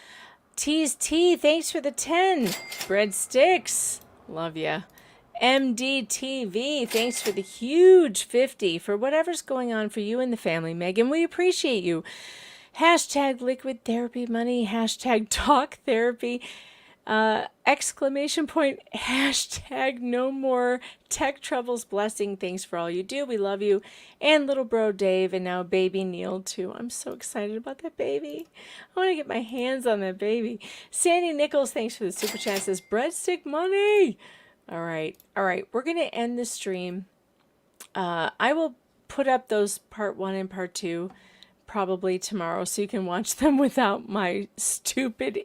Tease T, thanks for the 10. Breadsticks. Love ya. MDTV, thanks for the huge 50 for whatever's going on for you and the family, Megan. We appreciate you. Hashtag liquid therapy money. Hashtag talk therapy. Exclamation point. Hashtag no more tech troubles. Blessing. Thanks for all you do. We love you. And little bro Dave and now baby Neil too. I'm so excited about that baby. I want to get my hands on that baby. Sandy Nichols, thanks for the super chat. Says breadstick money. All right. We're going to end the stream. I will put up those part 1 and part 2 probably tomorrow so you can watch them without my stupid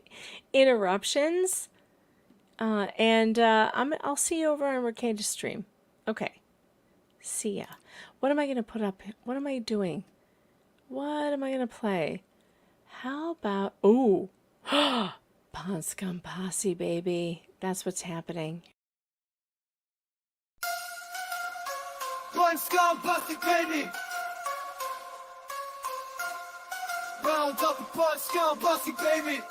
interruptions. I'll see you over on Rekieta's stream. Okay. See ya. What am I going to put up? What am I doing? What am I going to play? How about... Ooh. Pond Scum Posse, baby. That's what's happening. Pond Scum Posse, baby. Round up the Pond Scum Posse, baby.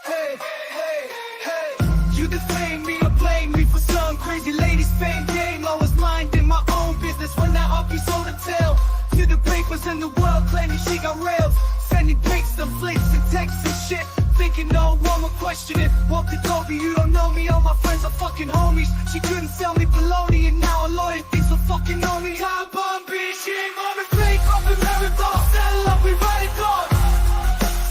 Hey, hey, hey. You defame me or blame me for some crazy lady's fame game. I was minding my own business when that up sold a tale to the papers in the world, claiming she got rails. Sending pics and flicks and texts and shit, thinking no one will question it. What could Toby, you don't know me, all my friends are fucking homies. She couldn't sell me baloney and now a lawyer thinks I'm fucking on me. Time bomb, bitch, she ain't on me. Fake up in marathon, saddle up, we ride it on.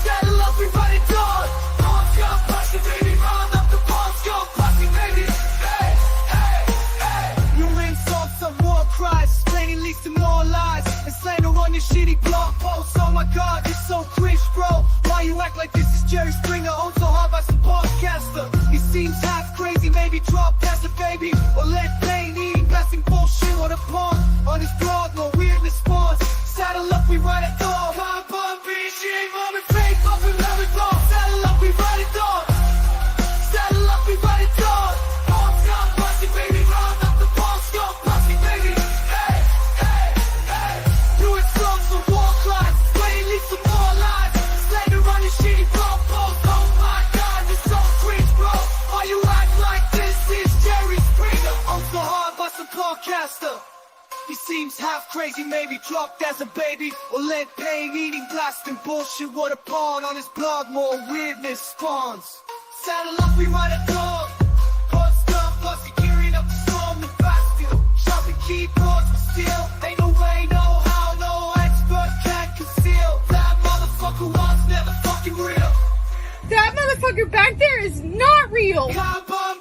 Saddle up, we ride it on. Pond Scum Posse, baby, round up the Pond Scum Posse, baby. Hey, hey, hey. New insults and war cries, explaining leaks and more lies. And slander on your shitty blog posts. Oh my god, you're so cringe, bro. Why you act like this is Jerry Springer? Owned so hard by some podcaster. He seems half crazy, maybe drop past a baby. Or let pain eating, blasting bullshit on a pond. On his blog, no weirdness spawns. Saddle up, we ride it on. Time bomb, bitch, she ain't on me. Fake up and marathon. Saddle up, we ride it on. Saddle up, we ride it on. Pond Scum Posse, baby, round up the Pond Scum Posse, baby. Hey, hey, hey. New insults and war cries, playing leaks and more lies. Slander on your shitty blog post. Oh my god, you're so cringe, bro. Why you act like this is Jerry Springer? I'm so hard by some podcaster. He seems half crazy, maybe dropped as a baby. Or let pain eating, blasting bullshit. What a pawn on his blog, more weirdness spawns. Saddle up, we ride a dog. Pond Scum Posse, gearing up the storm and Bastille. Shopping keyboards for steel. Ain't no way, no how, no expert can conceal. That motherfucker was never fucking real. That motherfucker back there is not real. Time bomb,